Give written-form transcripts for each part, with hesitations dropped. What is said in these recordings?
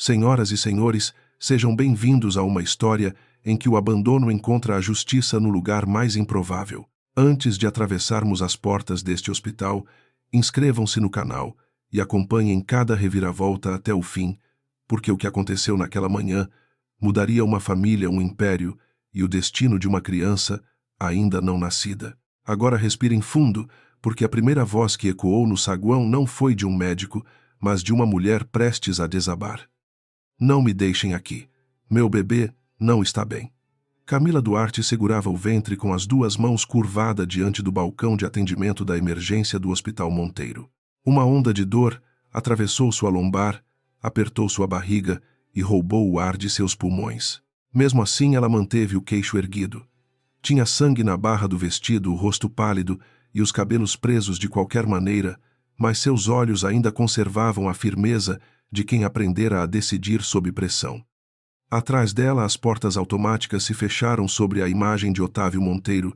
Senhoras e senhores, sejam bem-vindos a uma história em que o abandono encontra a justiça no lugar mais improvável. Antes de atravessarmos as portas deste hospital, inscrevam-se no canal e acompanhem cada reviravolta até o fim, porque o que aconteceu naquela manhã mudaria uma família, um império e o destino de uma criança ainda não nascida. Agora respirem fundo, porque a primeira voz que ecoou no saguão não foi de um médico, mas de uma mulher prestes a desabar. Não me deixem aqui. Meu bebê não está bem. Camila Duarte segurava o ventre com as duas mãos curvada diante do balcão de atendimento da emergência do Hospital Monteiro. Uma onda de dor atravessou sua lombar, apertou sua barriga e roubou o ar de seus pulmões. Mesmo assim, ela manteve o queixo erguido. Tinha sangue na barra do vestido, o rosto pálido e os cabelos presos de qualquer maneira, mas seus olhos ainda conservavam a firmeza de quem aprendera a decidir sob pressão. Atrás dela, as portas automáticas se fecharam sobre a imagem de Otávio Monteiro,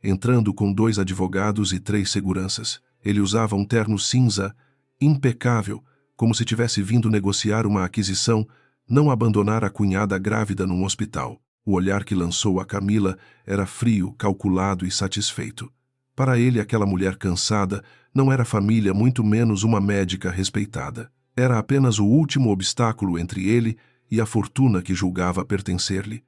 entrando com 2 advogados e 3 seguranças. Ele usava um terno cinza, impecável, como se tivesse vindo negociar uma aquisição, não abandonar a cunhada grávida num hospital. O olhar que lançou a Camila era frio, calculado e satisfeito. Para ele, aquela mulher cansada não era família, muito menos uma médica respeitada. Era apenas o último obstáculo entre ele e a fortuna que julgava pertencer-lhe.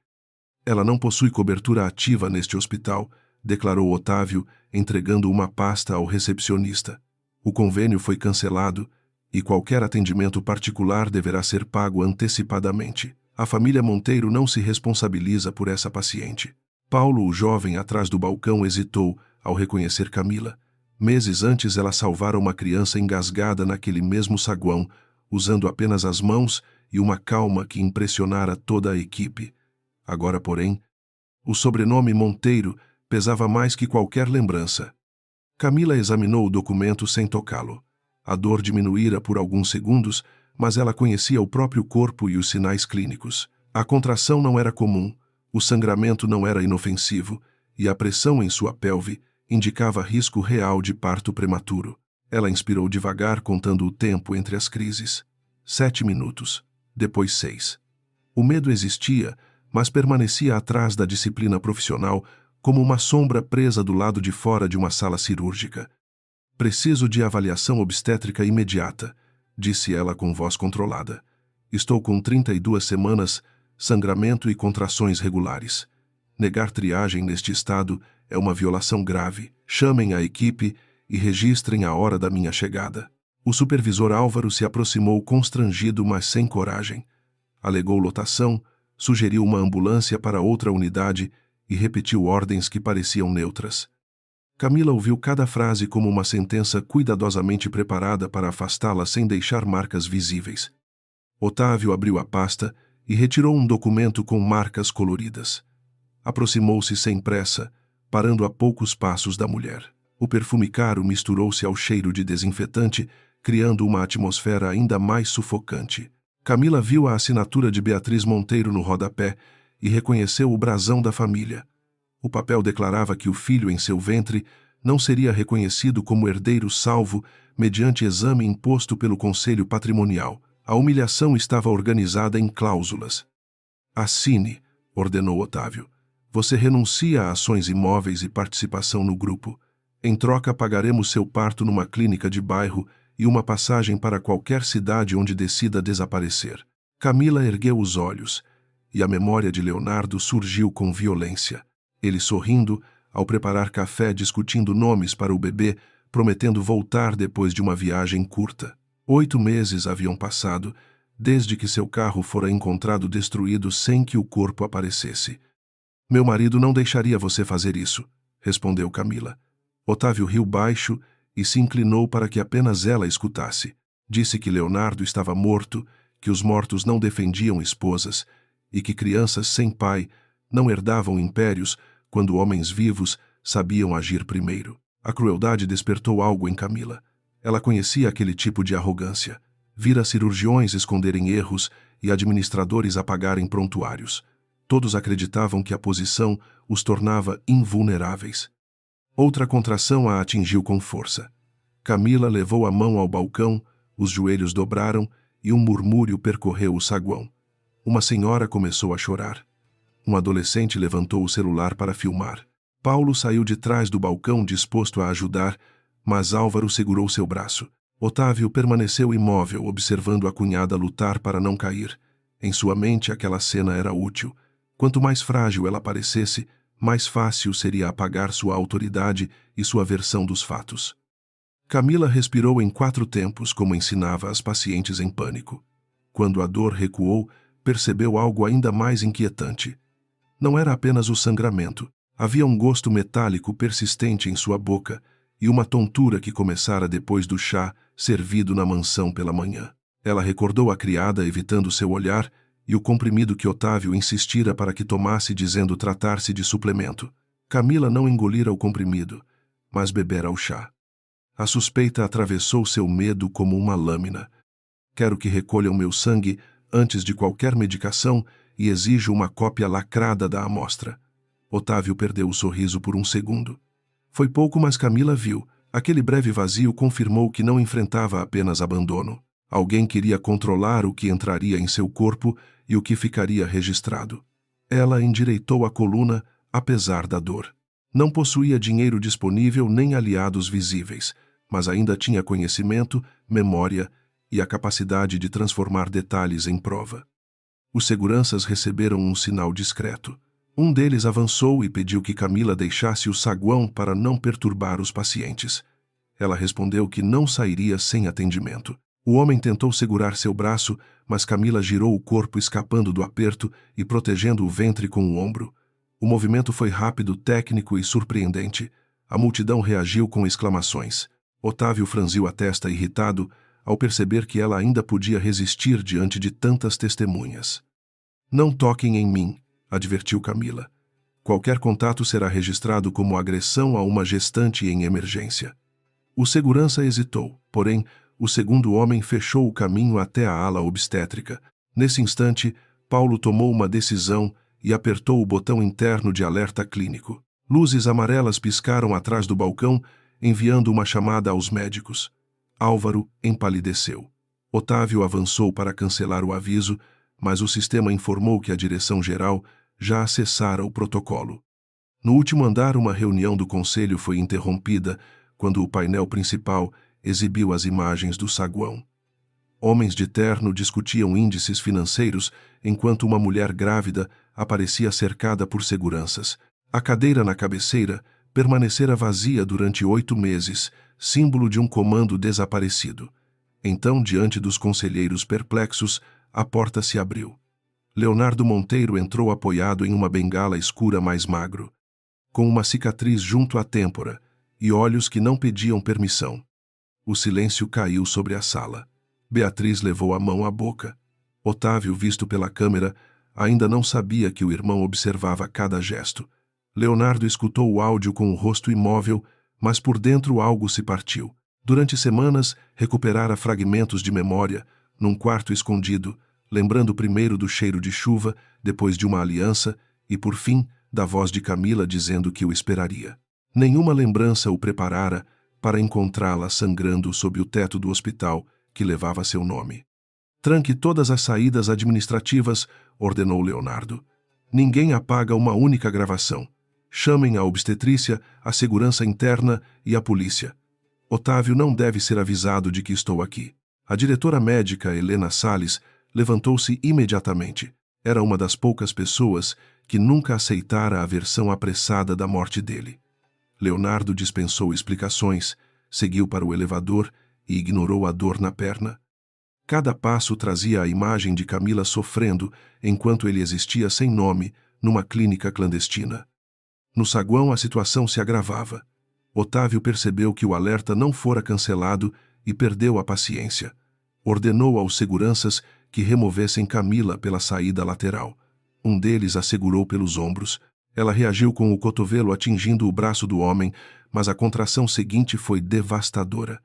Ela não possui cobertura ativa neste hospital, declarou Otávio, entregando uma pasta ao recepcionista. O convênio foi cancelado e qualquer atendimento particular deverá ser pago antecipadamente. A família Monteiro não se responsabiliza por essa paciente. Paulo, o jovem atrás do balcão, hesitou ao reconhecer Camila. Meses antes, ela salvara uma criança engasgada naquele mesmo saguão, usando apenas as mãos e uma calma que impressionara toda a equipe. Agora, porém, o sobrenome Monteiro pesava mais que qualquer lembrança. Camila examinou o documento sem tocá-lo. A dor diminuíra por alguns segundos, mas ela conhecia o próprio corpo e os sinais clínicos. A contração não era comum, o sangramento não era inofensivo, e a pressão em sua pelve indicava risco real de parto prematuro. Ela inspirou devagar, contando o tempo entre as crises. 7 minutos. Depois 6. O medo existia, mas permanecia atrás da disciplina profissional, como uma sombra presa do lado de fora de uma sala cirúrgica. Preciso de avaliação obstétrica imediata, disse ela com voz controlada. Estou com 32 semanas, sangramento e contrações regulares. Negar triagem neste estado é uma violação grave. Chamem a equipe e registrem a hora da minha chegada. O supervisor Álvaro se aproximou constrangido, mas sem coragem. Alegou lotação, sugeriu uma ambulância para outra unidade e repetiu ordens que pareciam neutras. Camila ouviu cada frase como uma sentença cuidadosamente preparada para afastá-la sem deixar marcas visíveis. Otávio abriu a pasta e retirou um documento com marcas coloridas. Aproximou-se sem pressa, parando a poucos passos da mulher. O perfume caro misturou-se ao cheiro de desinfetante, criando uma atmosfera ainda mais sufocante. Camila viu a assinatura de Beatriz Monteiro no rodapé e reconheceu o brasão da família. O papel declarava que o filho em seu ventre não seria reconhecido como herdeiro salvo mediante exame imposto pelo Conselho Patrimonial. A humilhação estava organizada em cláusulas. Assine, ordenou Otávio. Você renuncia a ações imóveis e participação no grupo. Em troca, pagaremos seu parto numa clínica de bairro e uma passagem para qualquer cidade onde decida desaparecer. Camila ergueu os olhos, e a memória de Leonardo surgiu com violência. Ele sorrindo, ao preparar café, discutindo nomes para o bebê, prometendo voltar depois de uma viagem curta. 8 meses haviam passado, desde que seu carro fora encontrado destruído sem que o corpo aparecesse. Meu marido não deixaria você fazer isso, respondeu Camila. Otávio riu baixo e se inclinou para que apenas ela escutasse. Disse que Leonardo estava morto, que os mortos não defendiam esposas e que crianças sem pai não herdavam impérios quando homens vivos sabiam agir primeiro. A crueldade despertou algo em Camila. Ela conhecia aquele tipo de arrogância. Vira cirurgiões esconderem erros e administradores apagarem prontuários. Todos acreditavam que a posição os tornava invulneráveis. Outra contração a atingiu com força. Camila levou a mão ao balcão, os joelhos dobraram e um murmúrio percorreu o saguão. Uma senhora começou a chorar. Um adolescente levantou o celular para filmar. Paulo saiu de trás do balcão disposto a ajudar, mas Álvaro segurou seu braço. Otávio permaneceu imóvel, observando a cunhada lutar para não cair. Em sua mente, aquela cena era útil. Quanto mais frágil ela parecesse, mais fácil seria apagar sua autoridade e sua versão dos fatos. Camila respirou em 4 tempos, como ensinava as pacientes em pânico. Quando a dor recuou, percebeu algo ainda mais inquietante. Não era apenas o sangramento. Havia um gosto metálico persistente em sua boca e uma tontura que começara depois do chá servido na mansão pela manhã. Ela recordou a criada evitando seu olhar e o comprimido que Otávio insistira para que tomasse, dizendo tratar-se de suplemento. Camila não engolira o comprimido, mas bebera o chá. A suspeita atravessou seu medo como uma lâmina. Quero que recolham meu sangue antes de qualquer medicação e exijo uma cópia lacrada da amostra. Otávio perdeu o sorriso por um segundo. Foi pouco, mas Camila viu. Aquele breve vazio confirmou que não enfrentava apenas abandono. Alguém queria controlar o que entraria em seu corpo e o que ficaria registrado. Ela endireitou a coluna, apesar da dor. Não possuía dinheiro disponível nem aliados visíveis, mas ainda tinha conhecimento, memória e a capacidade de transformar detalhes em prova. Os seguranças receberam um sinal discreto. Um deles avançou e pediu que Camila deixasse o saguão para não perturbar os pacientes. Ela respondeu que não sairia sem atendimento. O homem tentou segurar seu braço, mas Camila girou o corpo, escapando do aperto e protegendo o ventre com o ombro. O movimento foi rápido, técnico e surpreendente. A multidão reagiu com exclamações. Otávio franziu a testa irritado ao perceber que ela ainda podia resistir diante de tantas testemunhas. Não toquem em mim, advertiu Camila. Qualquer contato será registrado como agressão a uma gestante em emergência. O segurança hesitou, porém, o segundo homem fechou o caminho até a ala obstétrica. Nesse instante, Paulo tomou uma decisão e apertou o botão interno de alerta clínico. Luzes amarelas piscaram atrás do balcão, enviando uma chamada aos médicos. Álvaro empalideceu. Otávio avançou para cancelar o aviso, mas o sistema informou que a direção-geral já acessara o protocolo. No último andar, uma reunião do conselho foi interrompida quando o painel principal exibiu as imagens do saguão. Homens de terno discutiam índices financeiros enquanto uma mulher grávida aparecia cercada por seguranças. A cadeira na cabeceira permanecera vazia durante 8 meses, símbolo de um comando desaparecido. Então, diante dos conselheiros perplexos, a porta se abriu. Leonardo Monteiro entrou apoiado em uma bengala escura mais magro, com uma cicatriz junto à têmpora e olhos que não pediam permissão. O silêncio caiu sobre a sala. Beatriz levou a mão à boca. Otávio, visto pela câmera, ainda não sabia que o irmão observava cada gesto. Leonardo escutou o áudio com o rosto imóvel, mas por dentro algo se partiu. Durante semanas, recuperara fragmentos de memória, num quarto escondido, lembrando primeiro do cheiro de chuva, depois de uma aliança e, por fim, da voz de Camila dizendo que o esperaria. Nenhuma lembrança o preparara para encontrá-la sangrando sob o teto do hospital que levava seu nome. Tranque todas as saídas administrativas, ordenou Leonardo. Ninguém apaga uma única gravação. Chamem a obstetrícia, a segurança interna e a polícia. Otávio não deve ser avisado de que estou aqui. A diretora médica, Helena Salles, levantou-se imediatamente. Era uma das poucas pessoas que nunca aceitara a versão apressada da morte dele. Leonardo dispensou explicações, seguiu para o elevador e ignorou a dor na perna. Cada passo trazia a imagem de Camila sofrendo enquanto ele existia sem nome, numa clínica clandestina. No saguão a situação se agravava. Otávio percebeu que o alerta não fora cancelado e perdeu a paciência. Ordenou aos seguranças que removessem Camila pela saída lateral. Um deles a segurou pelos ombros. Ela reagiu com o cotovelo atingindo o braço do homem, mas a contração seguinte foi devastadora.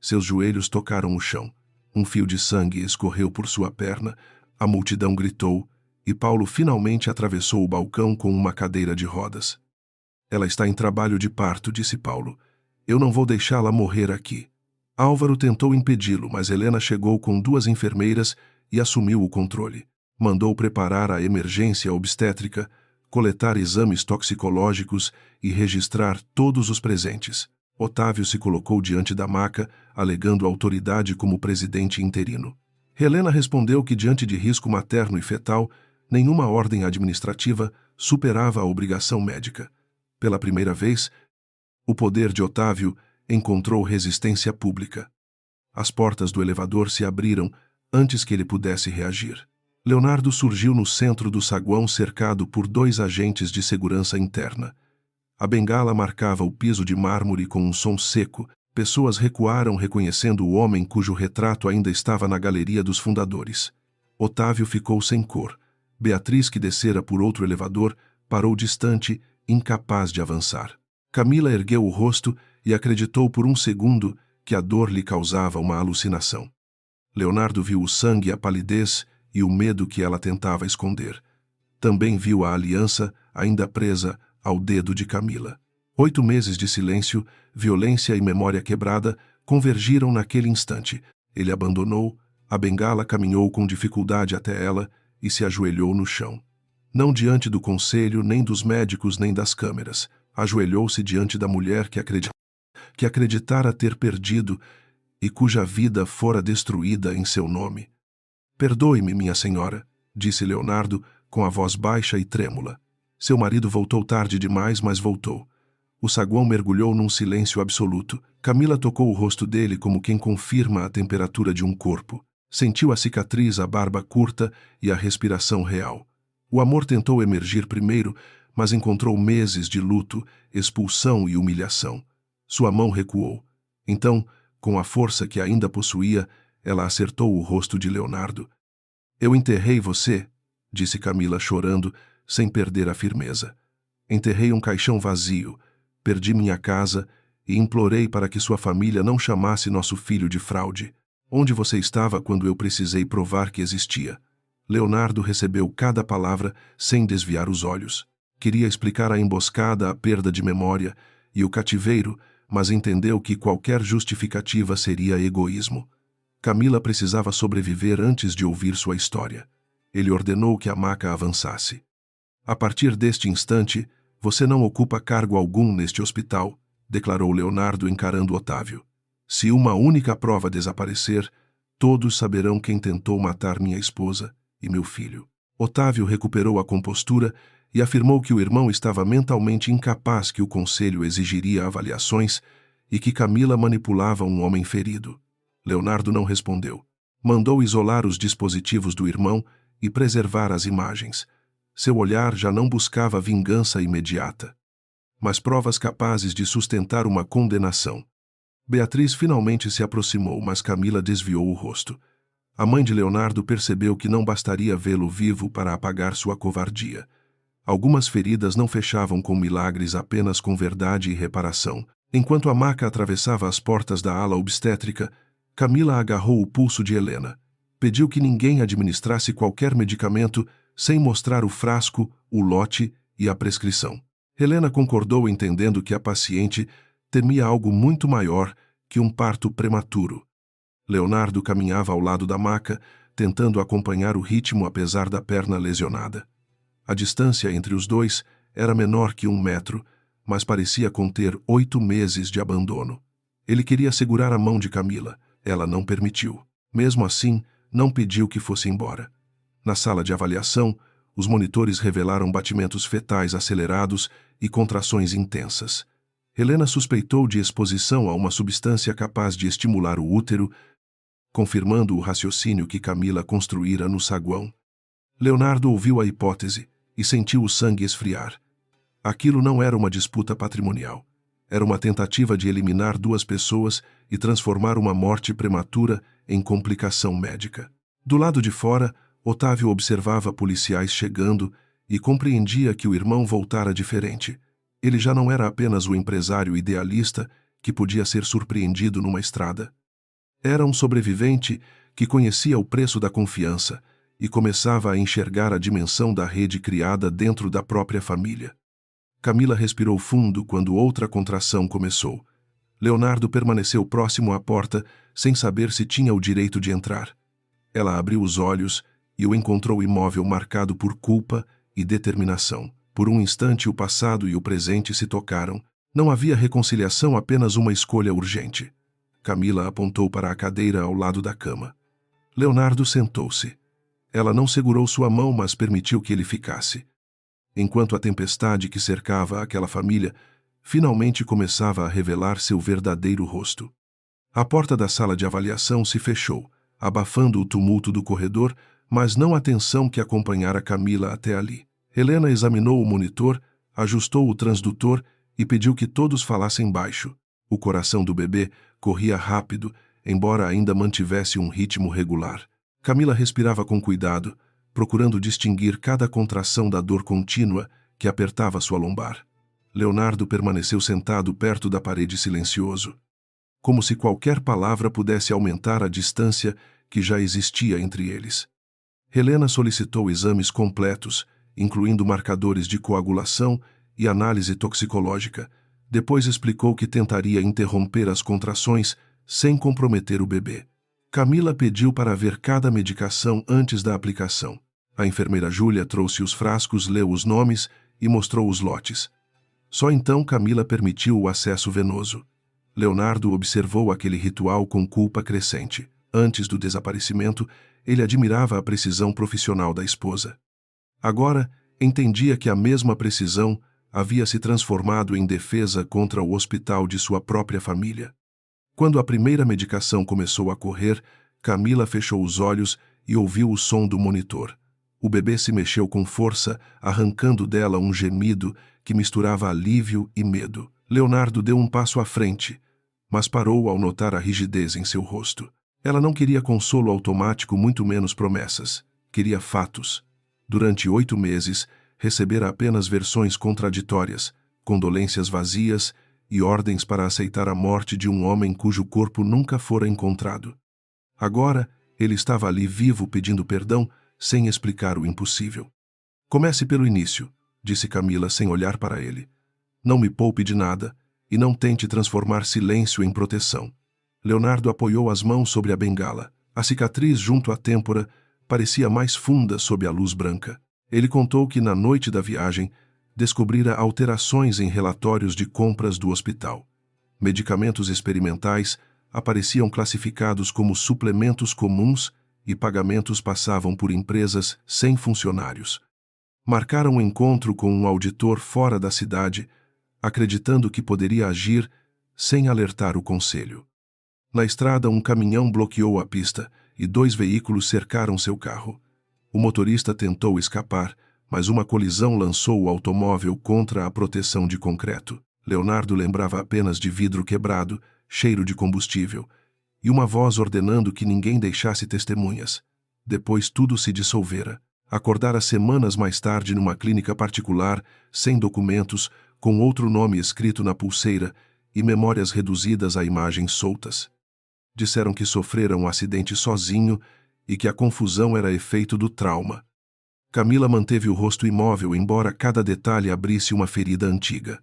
Seus joelhos tocaram o chão. Um fio de sangue escorreu por sua perna, a multidão gritou, e Paulo finalmente atravessou o balcão com uma cadeira de rodas. Ela está em trabalho de parto, disse Paulo. Eu não vou deixá-la morrer aqui. Álvaro tentou impedi-lo, mas Helena chegou com 2 enfermeiras e assumiu o controle. Mandou preparar a emergência obstétrica, coletar exames toxicológicos e registrar todos os presentes. Otávio se colocou diante da maca, alegando autoridade como presidente interino. Helena respondeu que, diante de risco materno e fetal, nenhuma ordem administrativa superava a obrigação médica. Pela primeira vez, o poder de Otávio encontrou resistência pública. As portas do elevador se abriram antes que ele pudesse reagir. Leonardo surgiu no centro do saguão cercado por 2 agentes de segurança interna. A bengala marcava o piso de mármore com um som seco. Pessoas recuaram reconhecendo o homem cujo retrato ainda estava na galeria dos fundadores. Otávio ficou sem cor. Beatriz, que descera por outro elevador, parou distante, incapaz de avançar. Camila ergueu o rosto e acreditou por um segundo que a dor lhe causava uma alucinação. Leonardo viu o sangue, a palidez e o medo que ela tentava esconder. Também viu a aliança ainda presa ao dedo de Camila. 8 meses de silêncio, violência e memória quebrada convergiram naquele instante. Ele abandonou, a bengala caminhou com dificuldade até ela e se ajoelhou no chão. Não diante do conselho, nem dos médicos, nem das câmeras. Ajoelhou-se diante da mulher que acreditara ter perdido e cuja vida fora destruída em seu nome. Perdoe-me, minha senhora, disse Leonardo com a voz baixa e trêmula. Seu marido voltou tarde demais, mas voltou. O saguão mergulhou num silêncio absoluto. Camila tocou o rosto dele como quem confirma a temperatura de um corpo. Sentiu a cicatriz, a barba curta e a respiração real. O amor tentou emergir primeiro, mas encontrou meses de luto, expulsão e humilhação. Sua mão recuou. Então, com a força que ainda possuía, ela acertou o rosto de Leonardo. Eu enterrei você, disse Camila chorando, sem perder a firmeza. Enterrei um caixão vazio, perdi minha casa e implorei para que sua família não chamasse nosso filho de fraude. Onde você estava quando eu precisei provar que existia? Leonardo recebeu cada palavra sem desviar os olhos. Queria explicar a emboscada, a perda de memória e o cativeiro, mas entendeu que qualquer justificativa seria egoísmo. Camila precisava sobreviver antes de ouvir sua história. Ele ordenou que a maca avançasse. A partir deste instante, você não ocupa cargo algum neste hospital, declarou Leonardo encarando Otávio. Se uma única prova desaparecer, todos saberão quem tentou matar minha esposa e meu filho. Otávio recuperou a compostura e afirmou que o irmão estava mentalmente incapaz, que o conselho exigiria avaliações e que Camila manipulava um homem ferido. Leonardo não respondeu. Mandou isolar os dispositivos do irmão e preservar as imagens. Seu olhar já não buscava vingança imediata, mas provas capazes de sustentar uma condenação. Beatriz finalmente se aproximou, mas Camila desviou o rosto. A mãe de Leonardo percebeu que não bastaria vê-lo vivo para apagar sua covardia. Algumas feridas não fechavam com milagres, apenas com verdade e reparação. Enquanto a maca atravessava as portas da ala obstétrica, Camila agarrou o pulso de Helena. Pediu que ninguém administrasse qualquer medicamento sem mostrar o frasco, o lote e a prescrição. Helena concordou, entendendo que a paciente temia algo muito maior que um parto prematuro. Leonardo caminhava ao lado da maca, tentando acompanhar o ritmo apesar da perna lesionada. A distância entre os dois era menor que 1 metro, mas parecia conter 8 meses de abandono. Ele queria segurar a mão de Camila. Ela não permitiu. Mesmo assim, não pediu que fosse embora. Na sala de avaliação, os monitores revelaram batimentos fetais acelerados e contrações intensas. Helena suspeitou de exposição a uma substância capaz de estimular o útero, confirmando o raciocínio que Camila construíra no saguão. Leonardo ouviu a hipótese e sentiu o sangue esfriar. Aquilo não era uma disputa patrimonial. Era uma tentativa de eliminar 2 pessoas e transformar uma morte prematura em complicação médica. Do lado de fora, Otávio observava policiais chegando e compreendia que o irmão voltara diferente. Ele já não era apenas o empresário idealista que podia ser surpreendido numa estrada. Era um sobrevivente que conhecia o preço da confiança e começava a enxergar a dimensão da rede criada dentro da própria família. Camila respirou fundo quando outra contração começou. Leonardo permaneceu próximo à porta, sem saber se tinha o direito de entrar. Ela abriu os olhos e o encontrou imóvel, marcado por culpa e determinação. Por um instante o passado e o presente se tocaram. Não havia reconciliação, apenas uma escolha urgente. Camila apontou para a cadeira ao lado da cama. Leonardo sentou-se. Ela não segurou sua mão, mas permitiu que ele ficasse. Enquanto a tempestade que cercava aquela família finalmente começava a revelar seu verdadeiro rosto. A porta da sala de avaliação se fechou, abafando o tumulto do corredor, mas não a tensão que acompanhara Camila até ali. Helena examinou o monitor, ajustou o transdutor e pediu que todos falassem baixo. O coração do bebê corria rápido, embora ainda mantivesse um ritmo regular. Camila respirava com cuidado, procurando distinguir cada contração da dor contínua que apertava sua lombar. Leonardo permaneceu sentado perto da parede, silencioso, como se qualquer palavra pudesse aumentar a distância que já existia entre eles. Helena solicitou exames completos, incluindo marcadores de coagulação e análise toxicológica. Depois explicou que tentaria interromper as contrações sem comprometer o bebê. Camila pediu para ver cada medicação antes da aplicação. A enfermeira Júlia trouxe os frascos, leu os nomes e mostrou os lotes. Só então Camila permitiu o acesso venoso. Leonardo observou aquele ritual com culpa crescente. Antes do desaparecimento, ele admirava a precisão profissional da esposa. Agora, entendia que a mesma precisão havia se transformado em defesa contra o hospital de sua própria família. Quando a primeira medicação começou a correr, Camila fechou os olhos e ouviu o som do monitor. O bebê se mexeu com força, arrancando dela um gemido que misturava alívio e medo. Leonardo deu um passo à frente, mas parou ao notar a rigidez em seu rosto. Ela não queria consolo automático, muito menos promessas. Queria fatos. Durante 8 meses, recebera apenas versões contraditórias, condolências vazias e ordens para aceitar a morte de um homem cujo corpo nunca fora encontrado. Agora, ele estava ali vivo, pedindo perdão, sem explicar o impossível. Comece pelo início, disse Camila sem olhar para ele. Não me poupe de nada e não tente transformar silêncio em proteção. Leonardo apoiou as mãos sobre a bengala. A cicatriz junto à têmpora parecia mais funda sob a luz branca. Ele contou que na noite da viagem descobrira alterações em relatórios de compras do hospital. Medicamentos experimentais apareciam classificados como suplementos comuns e pagamentos passavam por empresas sem funcionários. Marcaram um encontro com um auditor fora da cidade, acreditando que poderia agir sem alertar o conselho. Na estrada, um caminhão bloqueou a pista e 2 veículos cercaram seu carro. O motorista tentou escapar, mas uma colisão lançou o automóvel contra a proteção de concreto. Leonardo lembrava apenas de vidro quebrado, cheiro de combustível, e uma voz ordenando que ninguém deixasse testemunhas. Depois tudo se dissolvera. Acordara semanas mais tarde numa clínica particular, sem documentos, com outro nome escrito na pulseira e memórias reduzidas a imagens soltas. Disseram que sofrera um acidente sozinho e que a confusão era efeito do trauma. Camila manteve o rosto imóvel, embora cada detalhe abrisse uma ferida antiga.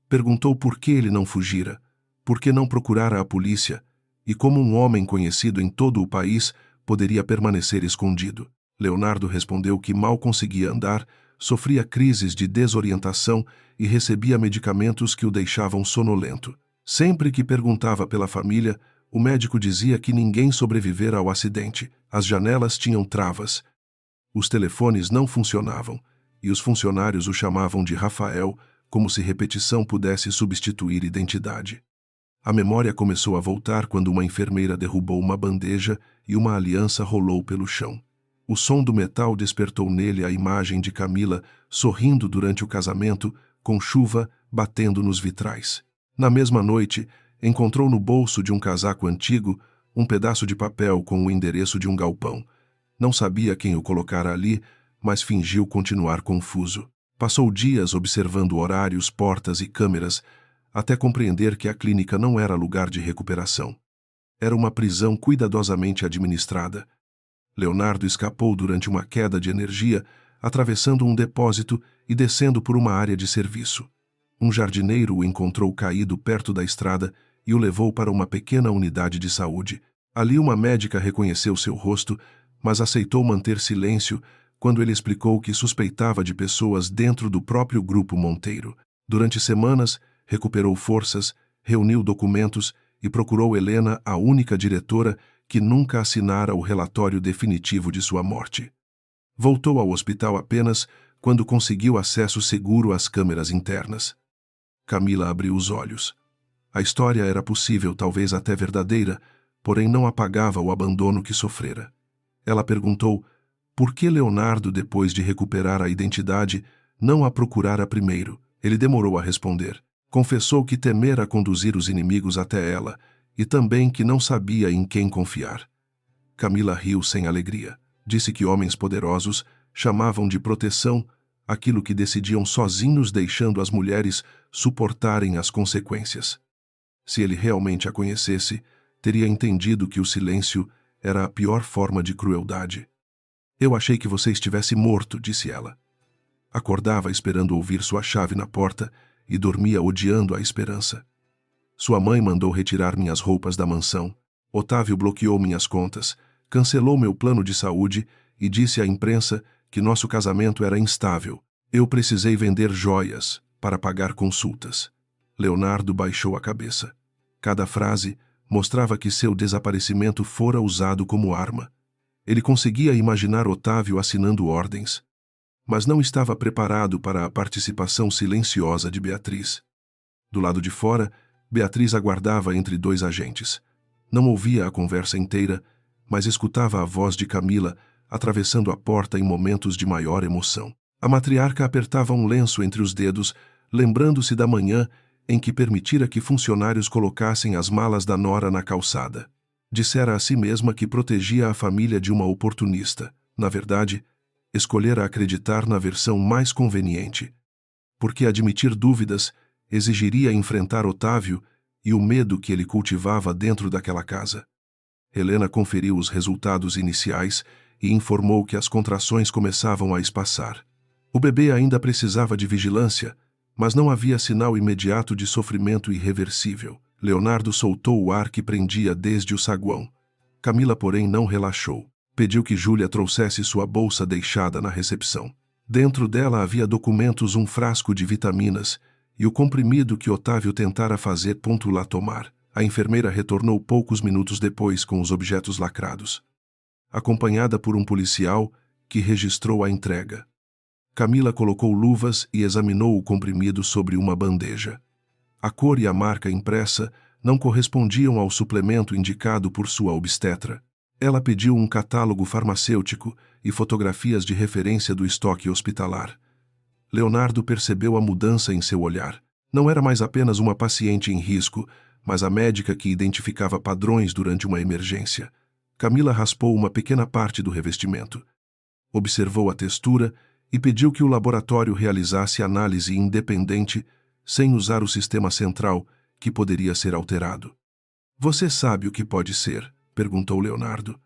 Perguntou por que ele não fugira, por que não procurara a polícia, e como um homem conhecido em todo o país poderia permanecer escondido. Leonardo respondeu que mal conseguia andar, sofria crises de desorientação e recebia medicamentos que o deixavam sonolento. Sempre que perguntava pela família, o médico dizia que ninguém sobrevivera ao acidente. As janelas tinham travas, os telefones não funcionavam, e os funcionários o chamavam de Rafael, como se repetição pudesse substituir identidade. A memória começou a voltar quando uma enfermeira derrubou uma bandeja e uma aliança rolou pelo chão. O som do metal despertou nele a imagem de Camila sorrindo durante o casamento, com chuva batendo nos vitrais. Na mesma noite, encontrou no bolso de um casaco antigo um pedaço de papel com o endereço de um galpão. Não sabia quem o colocara ali, mas fingiu continuar confuso. Passou dias observando horários, portas e câmeras, até compreender que a clínica não era lugar de recuperação. Era uma prisão cuidadosamente administrada. Leonardo escapou durante uma queda de energia, atravessando um depósito e descendo por uma área de serviço. Um jardineiro o encontrou caído perto da estrada e o levou para uma pequena unidade de saúde. Ali uma médica reconheceu seu rosto, mas aceitou manter silêncio quando ele explicou que suspeitava de pessoas dentro do próprio grupo Monteiro. Durante semanas, recuperou forças, reuniu documentos e procurou Helena, a única diretora que nunca assinara o relatório definitivo de sua morte. Voltou ao hospital apenas quando conseguiu acesso seguro às câmeras internas. Camila abriu os olhos. A história era possível, talvez até verdadeira, porém não apagava o abandono que sofrera. Ela perguntou por que Leonardo, depois de recuperar a identidade, não a procurara primeiro. Ele demorou a responder. Confessou que temera conduzir os inimigos até ela e também que não sabia em quem confiar. Camila riu sem alegria. Disse que homens poderosos chamavam de proteção aquilo que decidiam sozinhos, deixando as mulheres suportarem as consequências. Se ele realmente a conhecesse, teria entendido que o silêncio era a pior forma de crueldade. Eu achei que você estivesse morto, disse ela. Acordava esperando ouvir sua chave na porta e dormia odiando a esperança. Sua mãe mandou retirar minhas roupas da mansão. Otávio bloqueou minhas contas, cancelou meu plano de saúde e disse à imprensa que nosso casamento era instável. Eu precisei vender joias para pagar consultas. Leonardo baixou a cabeça. Cada frase mostrava que seu desaparecimento fora usado como arma. Ele conseguia imaginar Otávio assinando ordens, mas não estava preparado para a participação silenciosa de Beatriz. Do lado de fora, Beatriz aguardava entre dois agentes. Não ouvia a conversa inteira, mas escutava a voz de Camila atravessando a porta em momentos de maior emoção. A matriarca apertava um lenço entre os dedos, lembrando-se da manhã em que permitira que funcionários colocassem as malas da nora na calçada. Dissera a si mesma que protegia a família de uma oportunista. Na verdade, escolhera acreditar na versão mais conveniente, porque admitir dúvidas exigiria enfrentar Otávio e o medo que ele cultivava dentro daquela casa. Helena conferiu os resultados iniciais e informou que as contrações começavam a espaçar. O bebê ainda precisava de vigilância, mas não havia sinal imediato de sofrimento irreversível. Leonardo soltou o ar que prendia desde o saguão. Camila, porém, não relaxou. Pediu que Júlia trouxesse sua bolsa deixada na recepção. Dentro dela havia documentos, um frasco de vitaminas e o comprimido que Otávio tentara fazer lá tomar. A enfermeira retornou poucos minutos depois com os objetos lacrados, acompanhada por um policial que registrou a entrega. Camila colocou luvas e examinou o comprimido sobre uma bandeja. A cor e a marca impressa não correspondiam ao suplemento indicado por sua obstetra. Ela pediu um catálogo farmacêutico e fotografias de referência do estoque hospitalar. Leonardo percebeu a mudança em seu olhar. Não era mais apenas uma paciente em risco, mas a médica que identificava padrões durante uma emergência. Camila raspou uma pequena parte do revestimento. Observou a textura e pediu que o laboratório realizasse análise independente, sem usar o sistema central, que poderia ser alterado. Você sabe o que pode ser? Perguntou Leonardo.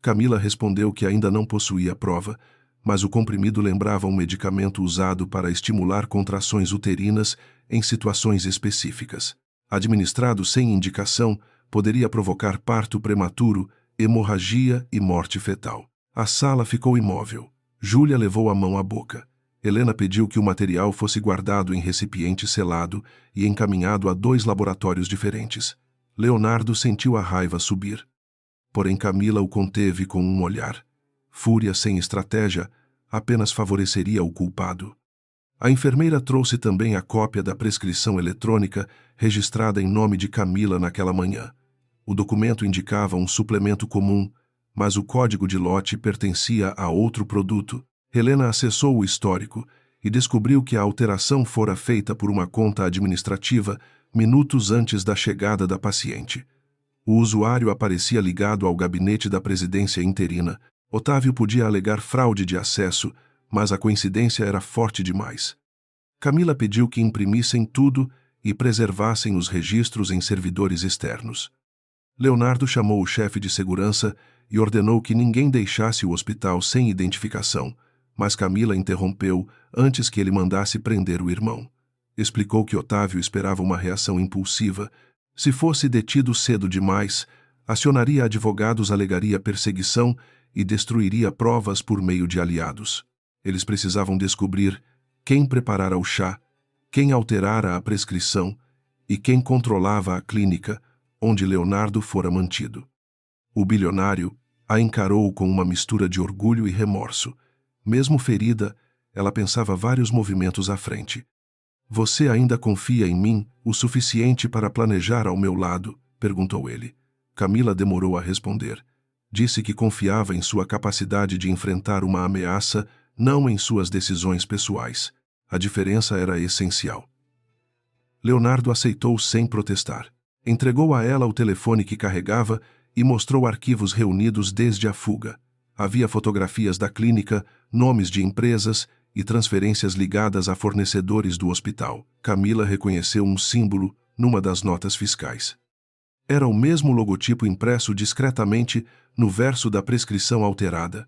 Camila respondeu que ainda não possuía prova, mas o comprimido lembrava um medicamento usado para estimular contrações uterinas em situações específicas. Administrado sem indicação, poderia provocar parto prematuro, hemorragia e morte fetal. A sala ficou imóvel. Júlia levou a mão à boca. Helena pediu que o material fosse guardado em recipiente selado e encaminhado a 2 laboratórios diferentes. Leonardo sentiu a raiva subir. Porém Camila o conteve com um olhar. Fúria sem estratégia apenas favoreceria o culpado. A enfermeira trouxe também a cópia da prescrição eletrônica registrada em nome de Camila naquela manhã. O documento indicava um suplemento comum, mas o código de lote pertencia a outro produto. Helena acessou o histórico e descobriu que a alteração fora feita por uma conta administrativa minutos antes da chegada da paciente. O usuário aparecia ligado ao gabinete da presidência interina. Otávio podia alegar fraude de acesso, mas a coincidência era forte demais. Camila pediu que imprimissem tudo e preservassem os registros em servidores externos. Leonardo chamou o chefe de segurança e ordenou que ninguém deixasse o hospital sem identificação, mas Camila interrompeu antes que ele mandasse prender o irmão. Explicou que Otávio esperava uma reação impulsiva, Se fosse detido cedo demais, acionaria advogados, alegaria perseguição e destruiria provas por meio de aliados. Eles precisavam descobrir quem preparara o chá, quem alterara a prescrição e quem controlava a clínica onde Leonardo fora mantido. O bilionário a encarou com uma mistura de orgulho e remorso. Mesmo ferida, ela pensava vários movimentos à frente. Você ainda confia em mim o suficiente para planejar ao meu lado? Perguntou ele. Camila demorou a responder. Disse que confiava em sua capacidade de enfrentar uma ameaça, não em suas decisões pessoais. A diferença era essencial. Leonardo aceitou sem protestar. Entregou a ela o telefone que carregava e mostrou arquivos reunidos desde a fuga. Havia fotografias da clínica, nomes de empresas e transferências ligadas a fornecedores do hospital. Camila reconheceu um símbolo numa das notas fiscais. Era o mesmo logotipo impresso discretamente no verso da prescrição alterada.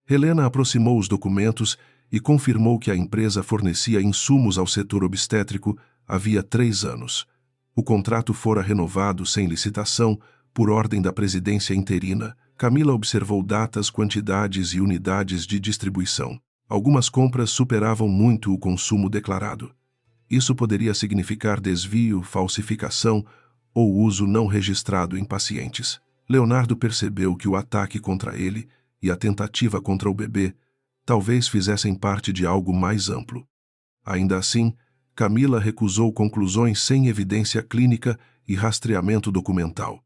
Helena aproximou os documentos e confirmou que a empresa fornecia insumos ao setor obstétrico havia 3 anos. O contrato fora renovado sem licitação, por ordem da presidência interina. Camila observou datas, quantidades e unidades de distribuição. Algumas compras superavam muito o consumo declarado. Isso poderia significar desvio, falsificação ou uso não registrado em pacientes. Leonardo percebeu que o ataque contra ele e a tentativa contra o bebê talvez fizessem parte de algo mais amplo. Ainda assim, Camila recusou conclusões sem evidência clínica e rastreamento documental.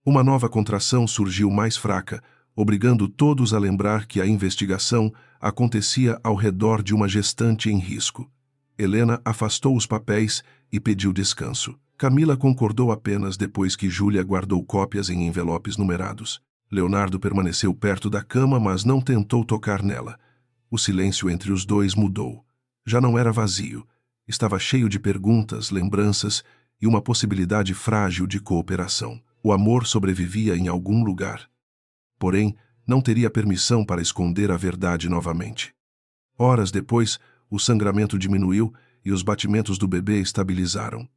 Uma nova contração surgiu mais fraca, obrigando todos a lembrar que a investigação acontecia ao redor de uma gestante em risco. Helena afastou os papéis e pediu descanso. Camila concordou apenas depois que Júlia guardou cópias em envelopes numerados. Leonardo permaneceu perto da cama, mas não tentou tocar nela. O silêncio entre os dois mudou. Já não era vazio. Estava cheio de perguntas, lembranças e uma possibilidade frágil de cooperação. O amor sobrevivia em algum lugar. Porém, não teria permissão para esconder a verdade novamente. Horas depois, o sangramento diminuiu e os batimentos do bebê estabilizaram.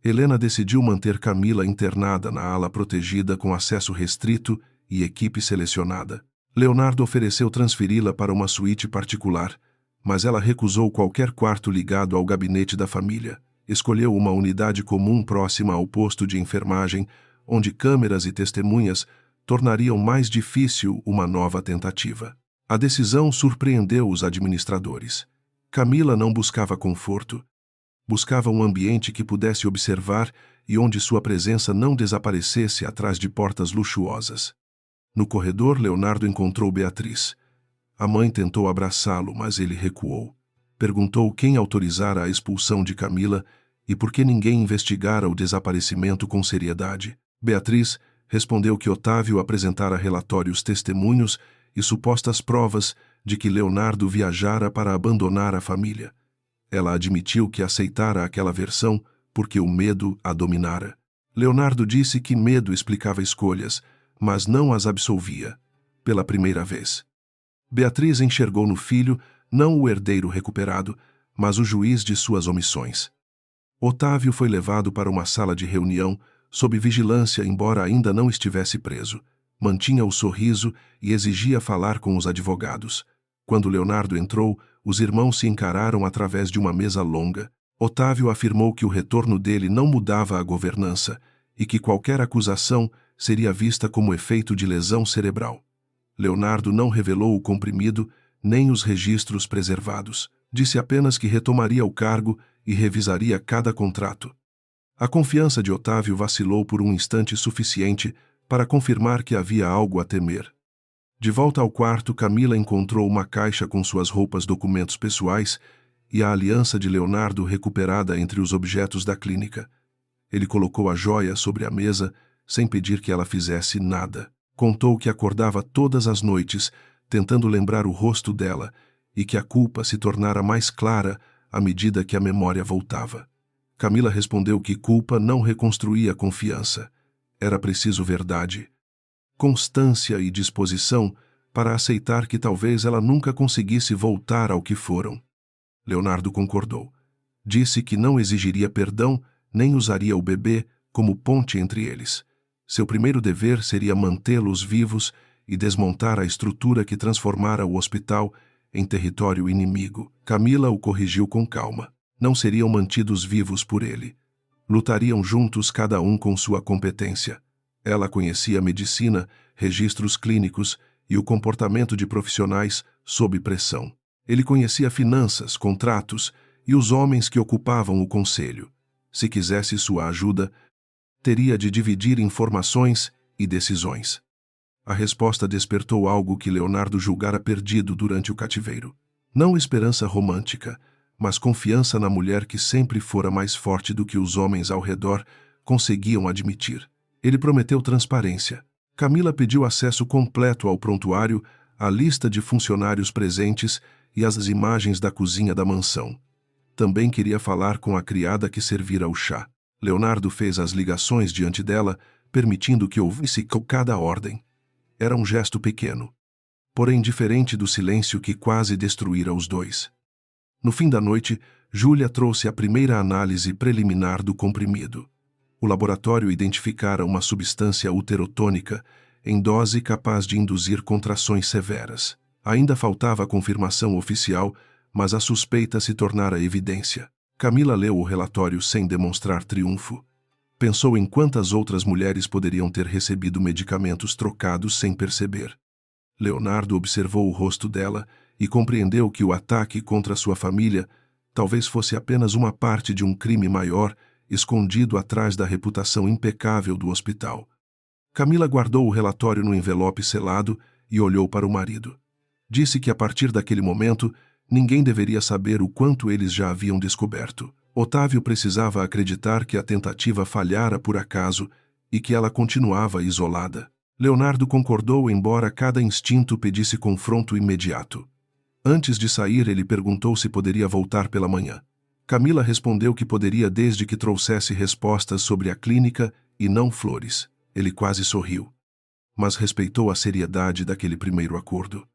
Helena decidiu manter Camila internada na ala protegida com acesso restrito e equipe selecionada. Leonardo ofereceu transferi-la para uma suíte particular, mas ela recusou qualquer quarto ligado ao gabinete da família. Escolheu uma unidade comum próxima ao posto de enfermagem, onde câmeras e testemunhas tornariam mais difícil uma nova tentativa. A decisão surpreendeu os administradores. Camila não buscava conforto. Buscava um ambiente que pudesse observar e onde sua presença não desaparecesse atrás de portas luxuosas. No corredor, Leonardo encontrou Beatriz. A mãe tentou abraçá-lo, mas ele recuou. Perguntou quem autorizara a expulsão de Camila e por que ninguém investigara o desaparecimento com seriedade. Beatriz respondeu que Otávio apresentara relatórios, testemunhos e supostas provas de que Leonardo viajara para abandonar a família. Ela admitiu que aceitara aquela versão porque o medo a dominara. Leonardo disse que medo explicava escolhas, mas não as absolvia, pela primeira vez. Beatriz enxergou no filho não o herdeiro recuperado, mas o juiz de suas omissões. Otávio foi levado para uma sala de reunião sob vigilância, embora ainda não estivesse preso. Mantinha o sorriso e exigia falar com os advogados. Quando Leonardo entrou, os irmãos se encararam através de uma mesa longa. Otávio afirmou que o retorno dele não mudava a governança e que qualquer acusação seria vista como efeito de lesão cerebral. Leonardo não revelou o comprimido nem os registros preservados. Disse apenas que retomaria o cargo e revisaria cada contrato. A confiança de Otávio vacilou por um instante suficiente para confirmar que havia algo a temer. De volta ao quarto, Camila encontrou uma caixa com suas roupas, documentos pessoais e a aliança de Leonardo recuperada entre os objetos da clínica. Ele colocou a joia sobre a mesa sem pedir que ela fizesse nada. Contou que acordava todas as noites tentando lembrar o rosto dela e que a culpa se tornara mais clara à medida que a memória voltava. Camila respondeu que culpa não reconstruía confiança. Era preciso verdade, constância e disposição para aceitar que talvez ela nunca conseguisse voltar ao que foram. Leonardo concordou. Disse que não exigiria perdão nem usaria o bebê como ponte entre eles. Seu primeiro dever seria mantê-los vivos e desmontar a estrutura que transformara o hospital em território inimigo. Camila o corrigiu com calma. Não seriam mantidos vivos por ele. Lutariam juntos, cada um com sua competência. Ela conhecia a medicina, registros clínicos e o comportamento de profissionais sob pressão. Ele conhecia finanças, contratos e os homens que ocupavam o conselho. Se quisesse sua ajuda, teria de dividir informações e decisões. A resposta despertou algo que Leonardo julgara perdido durante o cativeiro. Não esperança romântica, mas confiança na mulher que sempre fora mais forte do que os homens ao redor conseguiam admitir. Ele prometeu transparência. Camila pediu acesso completo ao prontuário, a lista de funcionários presentes e as imagens da cozinha da mansão. Também queria falar com a criada que servira o chá. Leonardo fez as ligações diante dela, permitindo que ouvisse cada ordem. Era um gesto pequeno, porém diferente do silêncio que quase destruíra os dois. No fim da noite, Júlia trouxe a primeira análise preliminar do comprimido. O laboratório identificara uma substância uterotônica em dose capaz de induzir contrações severas. Ainda faltava a confirmação oficial, mas a suspeita se tornara evidência. Camila leu o relatório sem demonstrar triunfo. Pensou em quantas outras mulheres poderiam ter recebido medicamentos trocados sem perceber. Leonardo observou o rosto dela e compreendeu que o ataque contra sua família talvez fosse apenas uma parte de um crime maior escondido atrás da reputação impecável do hospital. Camila guardou o relatório no envelope selado e olhou para o marido. Disse que a partir daquele momento ninguém deveria saber o quanto eles já haviam descoberto. Otávio precisava acreditar que a tentativa falhara por acaso e que ela continuava isolada. Leonardo concordou, embora cada instinto pedisse confronto imediato. Antes de sair, ele perguntou se poderia voltar pela manhã. Camila respondeu que poderia desde que trouxesse respostas sobre a clínica e não flores. Ele quase sorriu, mas respeitou a seriedade daquele primeiro acordo.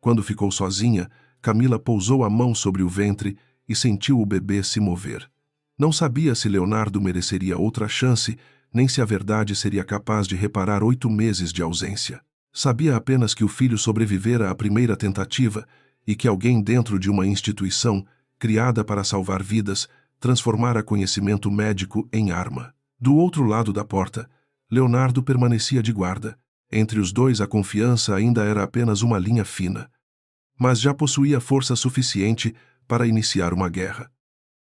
Quando ficou sozinha, Camila pousou a mão sobre o ventre e sentiu o bebê se mover. Não sabia se Leonardo mereceria outra chance, nem se a verdade seria capaz de reparar 8 meses de ausência. Sabia apenas que o filho sobrevivera à primeira tentativa e que alguém dentro de uma instituição, criada para salvar vidas, transformara conhecimento médico em arma. Do outro lado da porta, Leonardo permanecia de guarda. Entre os dois, a confiança ainda era apenas uma linha fina, mas já possuía força suficiente para iniciar uma guerra.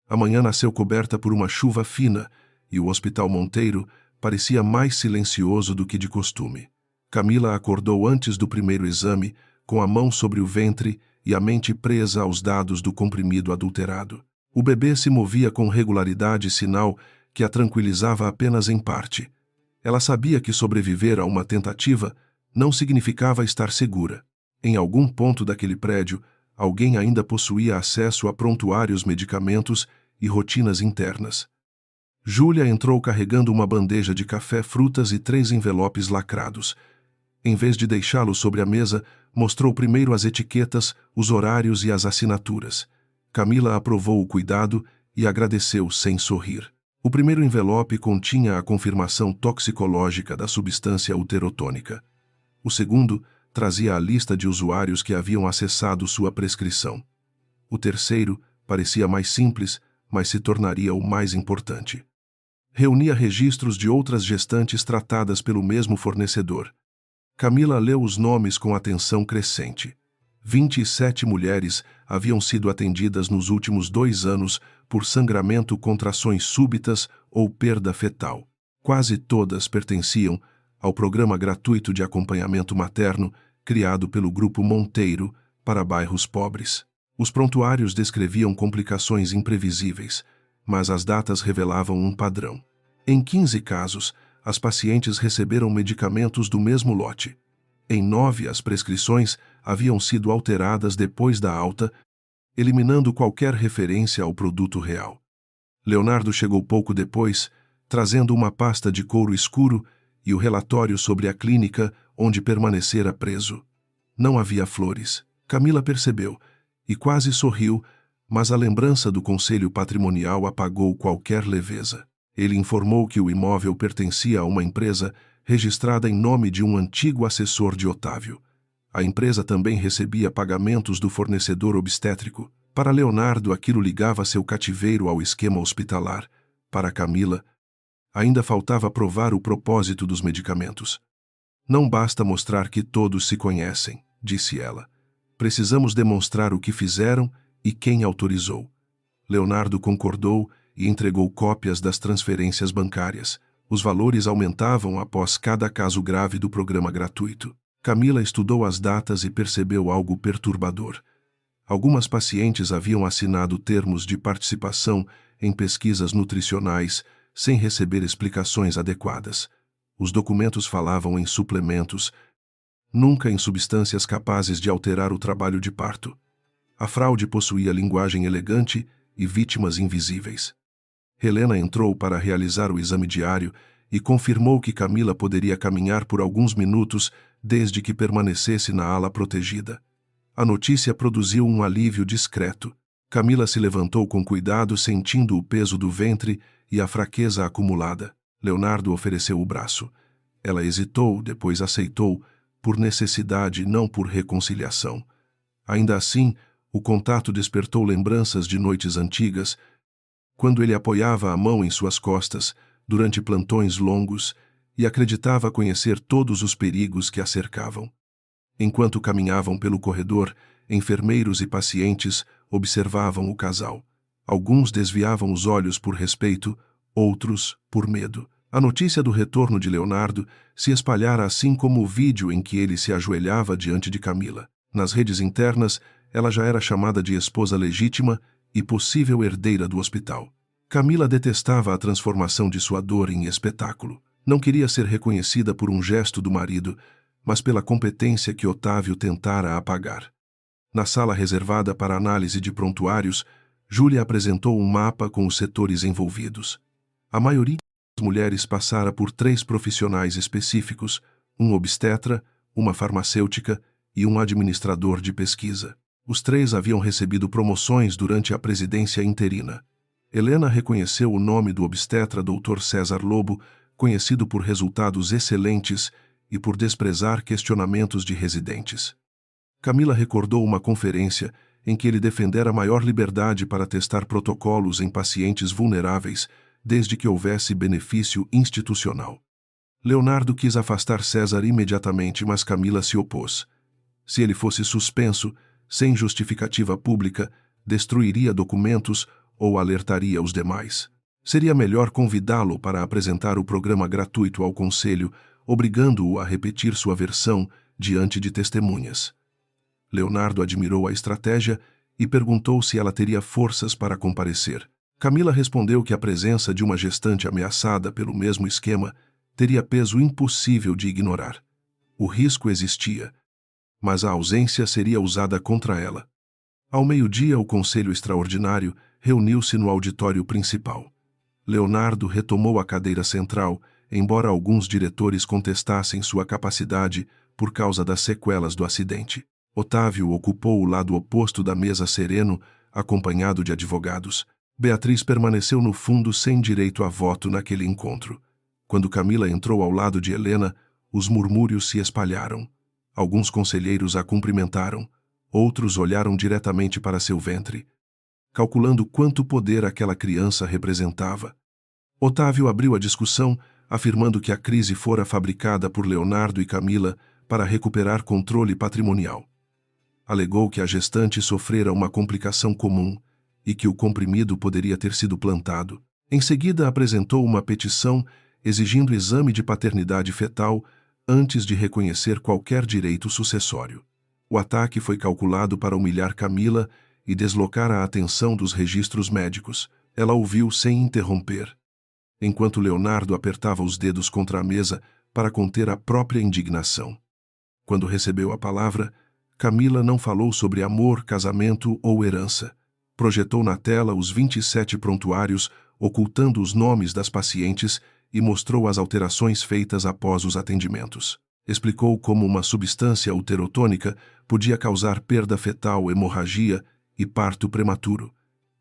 A manhã nasceu coberta por uma chuva fina e o Hospital Monteiro parecia mais silencioso do que de costume. Camila acordou antes do primeiro exame, com a mão sobre o ventre e a mente presa aos dados do comprimido adulterado. O bebê se movia com regularidade, sinal que a tranquilizava apenas em parte. Ela sabia que sobreviver a uma tentativa não significava estar segura. Em algum ponto daquele prédio, alguém ainda possuía acesso a prontuários, medicamentos e rotinas internas. Júlia entrou carregando uma bandeja de café, frutas e 3 envelopes lacrados. Em vez de deixá-los sobre a mesa, mostrou primeiro as etiquetas, os horários e as assinaturas. Camila aprovou o cuidado e agradeceu sem sorrir. O primeiro envelope continha a confirmação toxicológica da substância uterotônica. O segundo trazia a lista de usuários que haviam acessado sua prescrição. O terceiro parecia mais simples, mas se tornaria o mais importante. Reunia registros de outras gestantes tratadas pelo mesmo fornecedor. Camila leu os nomes com atenção crescente. 27 mulheres haviam sido atendidas nos últimos 2 anos por sangramento, contrações súbitas ou perda fetal. Quase todas pertenciam ao programa gratuito de acompanhamento materno criado pelo Grupo Monteiro para bairros pobres. Os prontuários descreviam complicações imprevisíveis, mas as datas revelavam um padrão. Em 15 casos, as pacientes receberam medicamentos do mesmo lote. Em 9, as prescrições haviam sido alteradas depois da alta, eliminando qualquer referência ao produto real. Leonardo chegou pouco depois, trazendo uma pasta de couro escuro e o relatório sobre a clínica onde permanecera preso. Não havia flores. Camila percebeu e quase sorriu, mas a lembrança do conselho patrimonial apagou qualquer leveza. Ele informou que o imóvel pertencia a uma empresa registrada em nome de um antigo assessor de Otávio. A empresa também recebia pagamentos do fornecedor obstétrico. Para Leonardo, aquilo ligava seu cativeiro ao esquema hospitalar. Para Camila, ainda faltava provar o propósito dos medicamentos. Não basta mostrar que todos se conhecem, disse ela. Precisamos demonstrar o que fizeram e quem autorizou. Leonardo concordou e entregou cópias das transferências bancárias. Os valores aumentavam após cada caso grave do programa gratuito. Camila estudou as datas e percebeu algo perturbador. Algumas pacientes haviam assinado termos de participação em pesquisas nutricionais sem receber explicações adequadas. Os documentos falavam em suplementos, nunca em substâncias capazes de alterar o trabalho de parto. A fraude possuía linguagem elegante e vítimas invisíveis. Helena entrou para realizar o exame diário e confirmou que Camila poderia caminhar por alguns minutos desde que permanecesse na ala protegida. A notícia produziu um alívio discreto. Camila se levantou com cuidado, sentindo o peso do ventre e a fraqueza acumulada. Leonardo ofereceu o braço. Ela hesitou, depois aceitou, por necessidade, não por reconciliação. Ainda assim, o contato despertou lembranças de noites antigas, quando ele apoiava a mão em suas costas, durante plantões longos, e acreditava conhecer todos os perigos que a cercavam. Enquanto caminhavam pelo corredor, enfermeiros e pacientes observavam o casal. Alguns desviavam os olhos por respeito, outros por medo. A notícia do retorno de Leonardo se espalhara assim como o vídeo em que ele se ajoelhava diante de Camila. Nas redes internas, ela já era chamada de esposa legítima e possível herdeira do hospital. Camila detestava a transformação de sua dor em espetáculo. Não queria ser reconhecida por um gesto do marido, mas pela competência que Otávio tentara apagar. Na sala reservada para análise de prontuários, Júlia apresentou um mapa com os setores envolvidos. A maioria das mulheres passara por 3 profissionais específicos, um obstetra, uma farmacêutica e um administrador de pesquisa. Os 3 haviam recebido promoções durante a presidência interina. Helena reconheceu o nome do obstetra Dr. César Lobo, conhecido por resultados excelentes e por desprezar questionamentos de residentes. Camila recordou uma conferência em que ele defendera maior liberdade para testar protocolos em pacientes vulneráveis, desde que houvesse benefício institucional. Leonardo quis afastar César imediatamente, mas Camila se opôs. Se ele fosse suspenso, sem justificativa pública, destruiria documentos ou alertaria os demais. Seria melhor convidá-lo para apresentar o programa gratuito ao conselho, obrigando-o a repetir sua versão diante de testemunhas. Leonardo admirou a estratégia e perguntou se ela teria forças para comparecer. Camila respondeu que a presença de uma gestante ameaçada pelo mesmo esquema teria peso impossível de ignorar. O risco existia, mas a ausência seria usada contra ela. Ao meio-dia, o Conselho Extraordinário reuniu-se no auditório principal. Leonardo retomou a cadeira central, embora alguns diretores contestassem sua capacidade por causa das sequelas do acidente. Otávio ocupou o lado oposto da mesa sereno, acompanhado de advogados. Beatriz permaneceu no fundo sem direito a voto naquele encontro. Quando Camila entrou ao lado de Helena, os murmúrios se espalharam. Alguns conselheiros a cumprimentaram, outros olharam diretamente para seu ventre, calculando quanto poder aquela criança representava. Otávio abriu a discussão, afirmando que a crise fora fabricada por Leonardo e Camila para recuperar controle patrimonial. Alegou que a gestante sofrera uma complicação comum e que o comprimido poderia ter sido plantado. Em seguida, apresentou uma petição exigindo exame de paternidade fetal antes de reconhecer qualquer direito sucessório. O ataque foi calculado para humilhar Camila e deslocar a atenção dos registros médicos. Ela ouviu sem interromper, enquanto Leonardo apertava os dedos contra a mesa para conter a própria indignação. Quando recebeu a palavra, Camila não falou sobre amor, casamento ou herança. Projetou na tela os 27 prontuários, ocultando os nomes das pacientes, e mostrou as alterações feitas após os atendimentos. Explicou como uma substância uterotônica podia causar perda fetal, hemorragia e parto prematuro.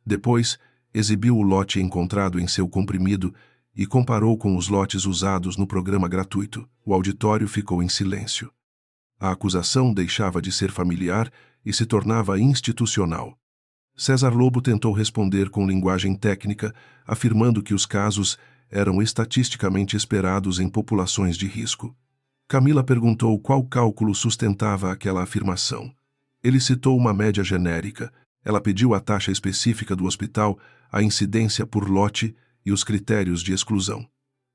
Depois, exibiu o lote encontrado em seu comprimido e comparou com os lotes usados no programa gratuito. O auditório ficou em silêncio. A acusação deixava de ser familiar e se tornava institucional. César Lobo tentou responder com linguagem técnica, afirmando que os casos eram estatisticamente esperados em populações de risco. Camila perguntou qual cálculo sustentava aquela afirmação. Ele citou uma média genérica. Ela pediu a taxa específica do hospital, a incidência por lote e os critérios de exclusão.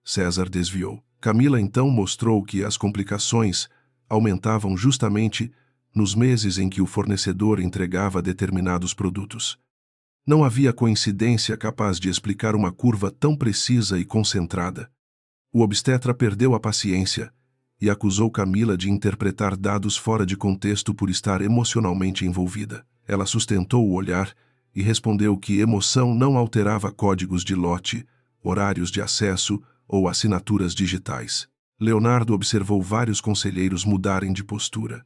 César desviou. Camila então mostrou que as complicações aumentavam justamente nos meses em que o fornecedor entregava determinados produtos. Não havia coincidência capaz de explicar uma curva tão precisa e concentrada. O obstetra perdeu a paciência e acusou Camila de interpretar dados fora de contexto por estar emocionalmente envolvida. Ela sustentou o olhar e respondeu que emoção não alterava códigos de lote, horários de acesso ou assinaturas digitais. Leonardo observou vários conselheiros mudarem de postura.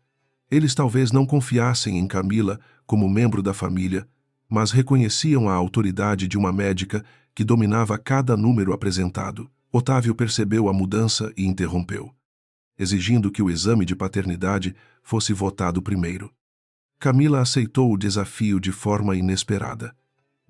Eles talvez não confiassem em Camila como membro da família, mas reconheciam a autoridade de uma médica que dominava cada número apresentado. Otávio percebeu a mudança e interrompeu, exigindo que o exame de paternidade fosse votado primeiro. Camila aceitou o desafio de forma inesperada.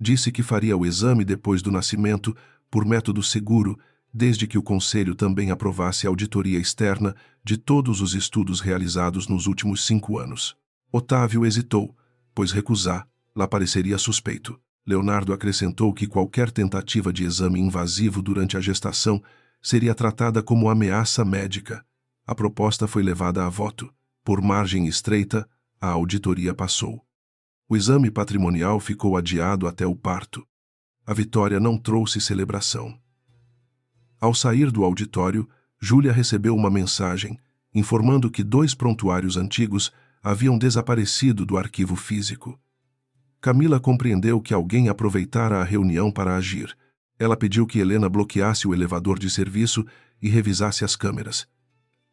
Disse que faria o exame depois do nascimento, por método seguro, desde que o conselho também aprovasse a auditoria externa de todos os estudos realizados nos últimos 5 anos. Otávio hesitou, pois recusá-la pareceria suspeito. Leonardo acrescentou que qualquer tentativa de exame invasivo durante a gestação seria tratada como ameaça médica. A proposta foi levada a voto. Por margem estreita, a auditoria passou. O exame patrimonial ficou adiado até o parto. A vitória não trouxe celebração. Ao sair do auditório, Júlia recebeu uma mensagem, informando que 2 prontuários antigos haviam desaparecido do arquivo físico. Camila compreendeu que alguém aproveitara a reunião para agir. Ela pediu que Helena bloqueasse o elevador de serviço e revisasse as câmeras.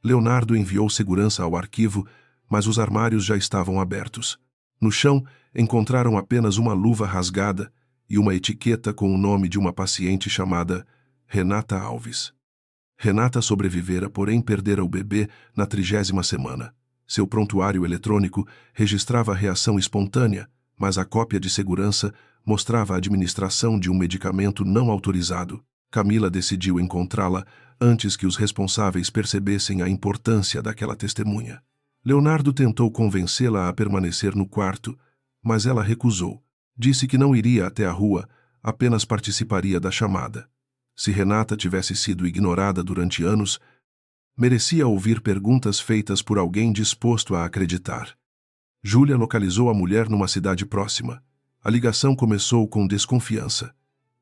Leonardo enviou segurança ao arquivo, mas os armários já estavam abertos. No chão, encontraram apenas uma luva rasgada e uma etiqueta com o nome de uma paciente chamada Renata Alves. Renata sobrevivera, porém perdera o bebê na 30ª semana. Seu prontuário eletrônico registrava a reação espontânea, mas a cópia de segurança mostrava a administração de um medicamento não autorizado. Camila decidiu encontrá-la antes que os responsáveis percebessem a importância daquela testemunha. Leonardo tentou convencê-la a permanecer no quarto, mas ela recusou. Disse que não iria até a rua, apenas participaria da chamada. Se Renata tivesse sido ignorada durante anos, merecia ouvir perguntas feitas por alguém disposto a acreditar. Júlia localizou a mulher numa cidade próxima. A ligação começou com desconfiança.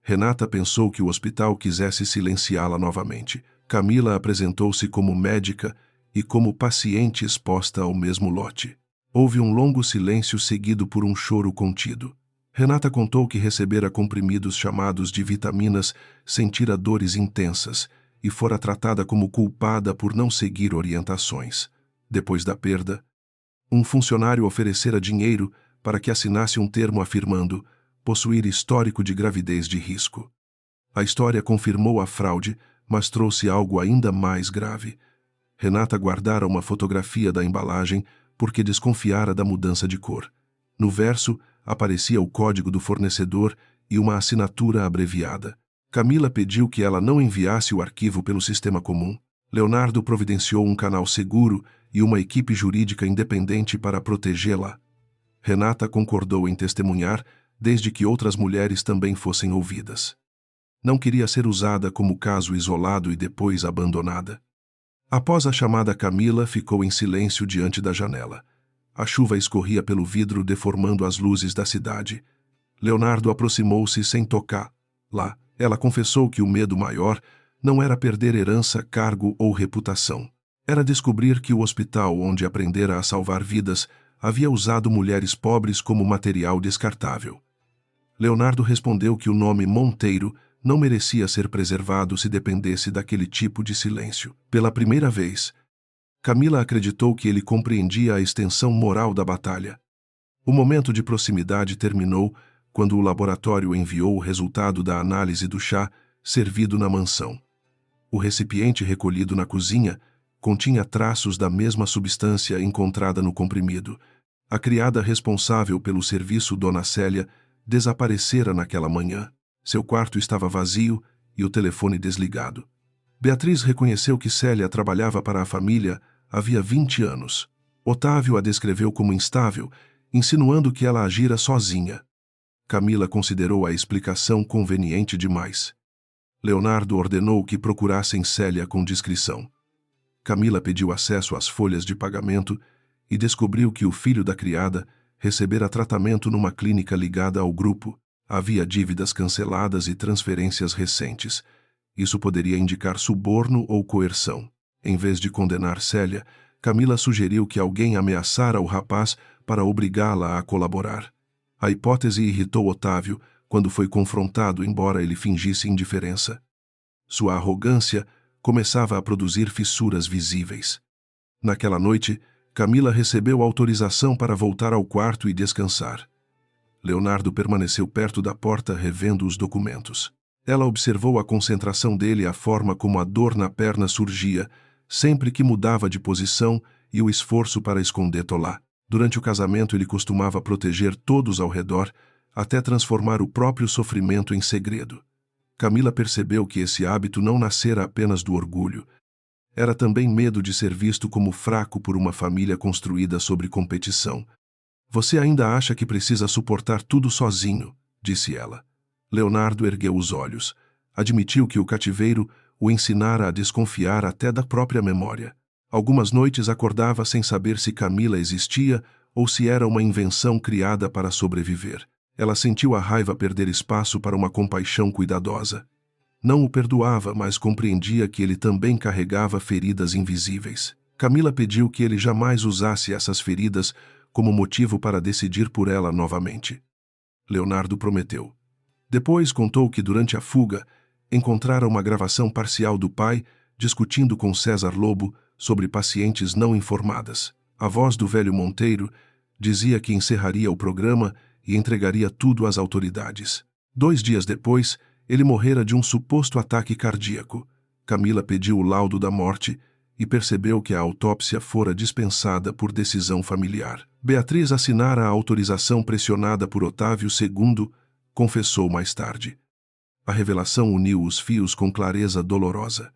Renata pensou que o hospital quisesse silenciá-la novamente. Camila apresentou-se como médica e como paciente exposta ao mesmo lote. Houve um longo silêncio seguido por um choro contido. Renata contou que recebera comprimidos chamados de vitaminas, sentira dores intensas e fora tratada como culpada por não seguir orientações. Depois da perda, um funcionário oferecera dinheiro para que assinasse um termo afirmando possuir histórico de gravidez de risco. A história confirmou a fraude, mas trouxe algo ainda mais grave. Renata guardara uma fotografia da embalagem porque desconfiara da mudança de cor. No verso, aparecia o código do fornecedor e uma assinatura abreviada. Camila pediu que ela não enviasse o arquivo pelo sistema comum. Leonardo providenciou um canal seguro e uma equipe jurídica independente para protegê-la. Renata concordou em testemunhar, desde que outras mulheres também fossem ouvidas. Não queria ser usada como caso isolado e depois abandonada. Após a chamada, Camila ficou em silêncio diante da janela. A chuva escorria pelo vidro, deformando as luzes da cidade. Leonardo aproximou-se sem tocar. Lá, ela confessou que o medo maior não era perder herança, cargo ou reputação. Era descobrir que o hospital onde aprendera a salvar vidas havia usado mulheres pobres como material descartável. Leonardo respondeu que o nome Monteiro não merecia ser preservado se dependesse daquele tipo de silêncio. Pela primeira vez, Camila acreditou que ele compreendia a extensão moral da batalha. O momento de proximidade terminou quando o laboratório enviou o resultado da análise do chá, servido na mansão. O recipiente recolhido na cozinha continha traços da mesma substância encontrada no comprimido. A criada responsável pelo serviço, Dona Célia, desaparecera naquela manhã. Seu quarto estava vazio e o telefone desligado. Beatriz reconheceu que Célia trabalhava para a família havia 20 anos. Otávio a descreveu como instável, insinuando que ela agira sozinha. Camila considerou a explicação conveniente demais. Leonardo ordenou que procurassem Célia com discrição. Camila pediu acesso às folhas de pagamento e descobriu que o filho da criada recebera tratamento numa clínica ligada ao grupo. Havia dívidas canceladas e transferências recentes. Isso poderia indicar suborno ou coerção. Em vez de condenar Célia, Camila sugeriu que alguém ameaçara o rapaz para obrigá-la a colaborar. A hipótese irritou Otávio quando foi confrontado, embora ele fingisse indiferença. Sua arrogância começava a produzir fissuras visíveis. Naquela noite, Camila recebeu autorização para voltar ao quarto e descansar. Leonardo permaneceu perto da porta revendo os documentos. Ela observou a concentração dele e a forma como a dor na perna surgia, sempre que mudava de posição, e o esforço para esconder Tolá. Durante o casamento ele costumava proteger todos ao redor, até transformar o próprio sofrimento em segredo. Camila percebeu que esse hábito não nascera apenas do orgulho. Era também medo de ser visto como fraco por uma família construída sobre competição. Você ainda acha que precisa suportar tudo sozinho, disse ela. Leonardo ergueu os olhos. Admitiu que o cativeiro o ensinara a desconfiar até da própria memória. Algumas noites acordava sem saber se Camila existia ou se era uma invenção criada para sobreviver. Ela sentiu a raiva perder espaço para uma compaixão cuidadosa. Não o perdoava, mas compreendia que ele também carregava feridas invisíveis. Camila pediu que ele jamais usasse essas feridas como motivo para decidir por ela novamente. Leonardo prometeu. Depois contou que durante a fuga encontrara uma gravação parcial do pai discutindo com César Lobo sobre pacientes não informadas. A voz do velho Monteiro dizia que encerraria o programa e entregaria tudo às autoridades. 2 dias depois, ele morrera de um suposto ataque cardíaco. Camila pediu o laudo da morte e percebeu que a autópsia fora dispensada por decisão familiar. Beatriz assinara a autorização pressionada por Otávio II, confessou mais tarde. A revelação uniu os fios com clareza dolorosa.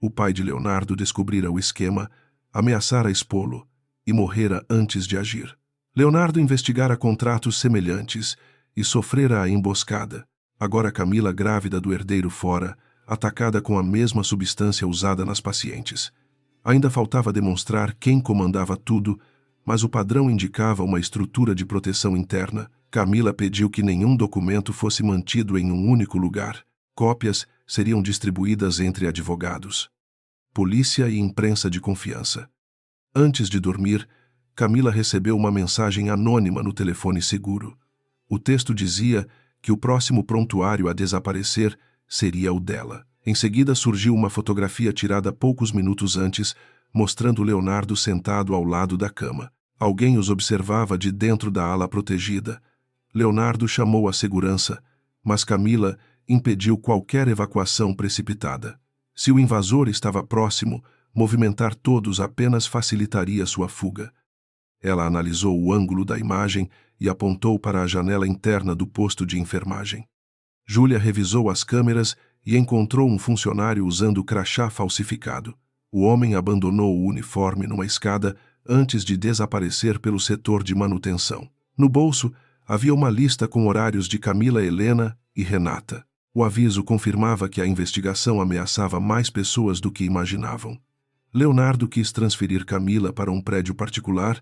O pai de Leonardo descobrira o esquema, ameaçara expô-lo e morrera antes de agir. Leonardo investigara contratos semelhantes e sofrera a emboscada. Agora Camila, grávida do herdeiro, fora atacada com a mesma substância usada nas pacientes. Ainda faltava demonstrar quem comandava tudo, mas o padrão indicava uma estrutura de proteção interna. Camila pediu que nenhum documento fosse mantido em um único lugar. Cópias seriam distribuídas entre advogados, polícia e imprensa de confiança. Antes de dormir, Camila recebeu uma mensagem anônima no telefone seguro. O texto dizia que o próximo prontuário a desaparecer seria o dela. Em seguida surgiu uma fotografia tirada poucos minutos antes, mostrando Leonardo sentado ao lado da cama. Alguém os observava de dentro da ala protegida. Leonardo chamou a segurança, mas Camila impediu qualquer evacuação precipitada. Se o invasor estava próximo, movimentar todos apenas facilitaria sua fuga. Ela analisou o ângulo da imagem e apontou para a janela interna do posto de enfermagem. Júlia revisou as câmeras e encontrou um funcionário usando crachá falsificado. O homem abandonou o uniforme numa escada antes de desaparecer pelo setor de manutenção. No bolso, havia uma lista com horários de Camila, Helena e Renata. O aviso confirmava que a investigação ameaçava mais pessoas do que imaginavam. Leonardo quis transferir Camila para um prédio particular,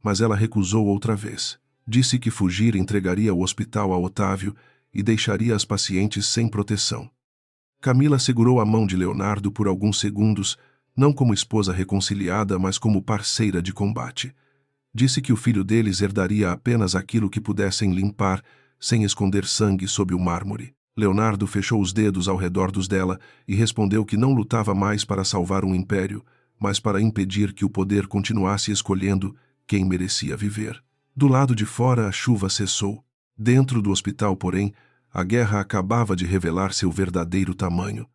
mas ela recusou outra vez. Disse que fugir entregaria o hospital a Otávio e deixaria as pacientes sem proteção. Camila segurou a mão de Leonardo por alguns segundos, não como esposa reconciliada, mas como parceira de combate. Disse que o filho deles herdaria apenas aquilo que pudessem limpar, sem esconder sangue sob o mármore. Leonardo fechou os dedos ao redor dos dela e respondeu que não lutava mais para salvar um império, mas para impedir que o poder continuasse escolhendo quem merecia viver. Do lado de fora a chuva cessou. Dentro do hospital, porém, A guerra acabava de revelar seu verdadeiro tamanho.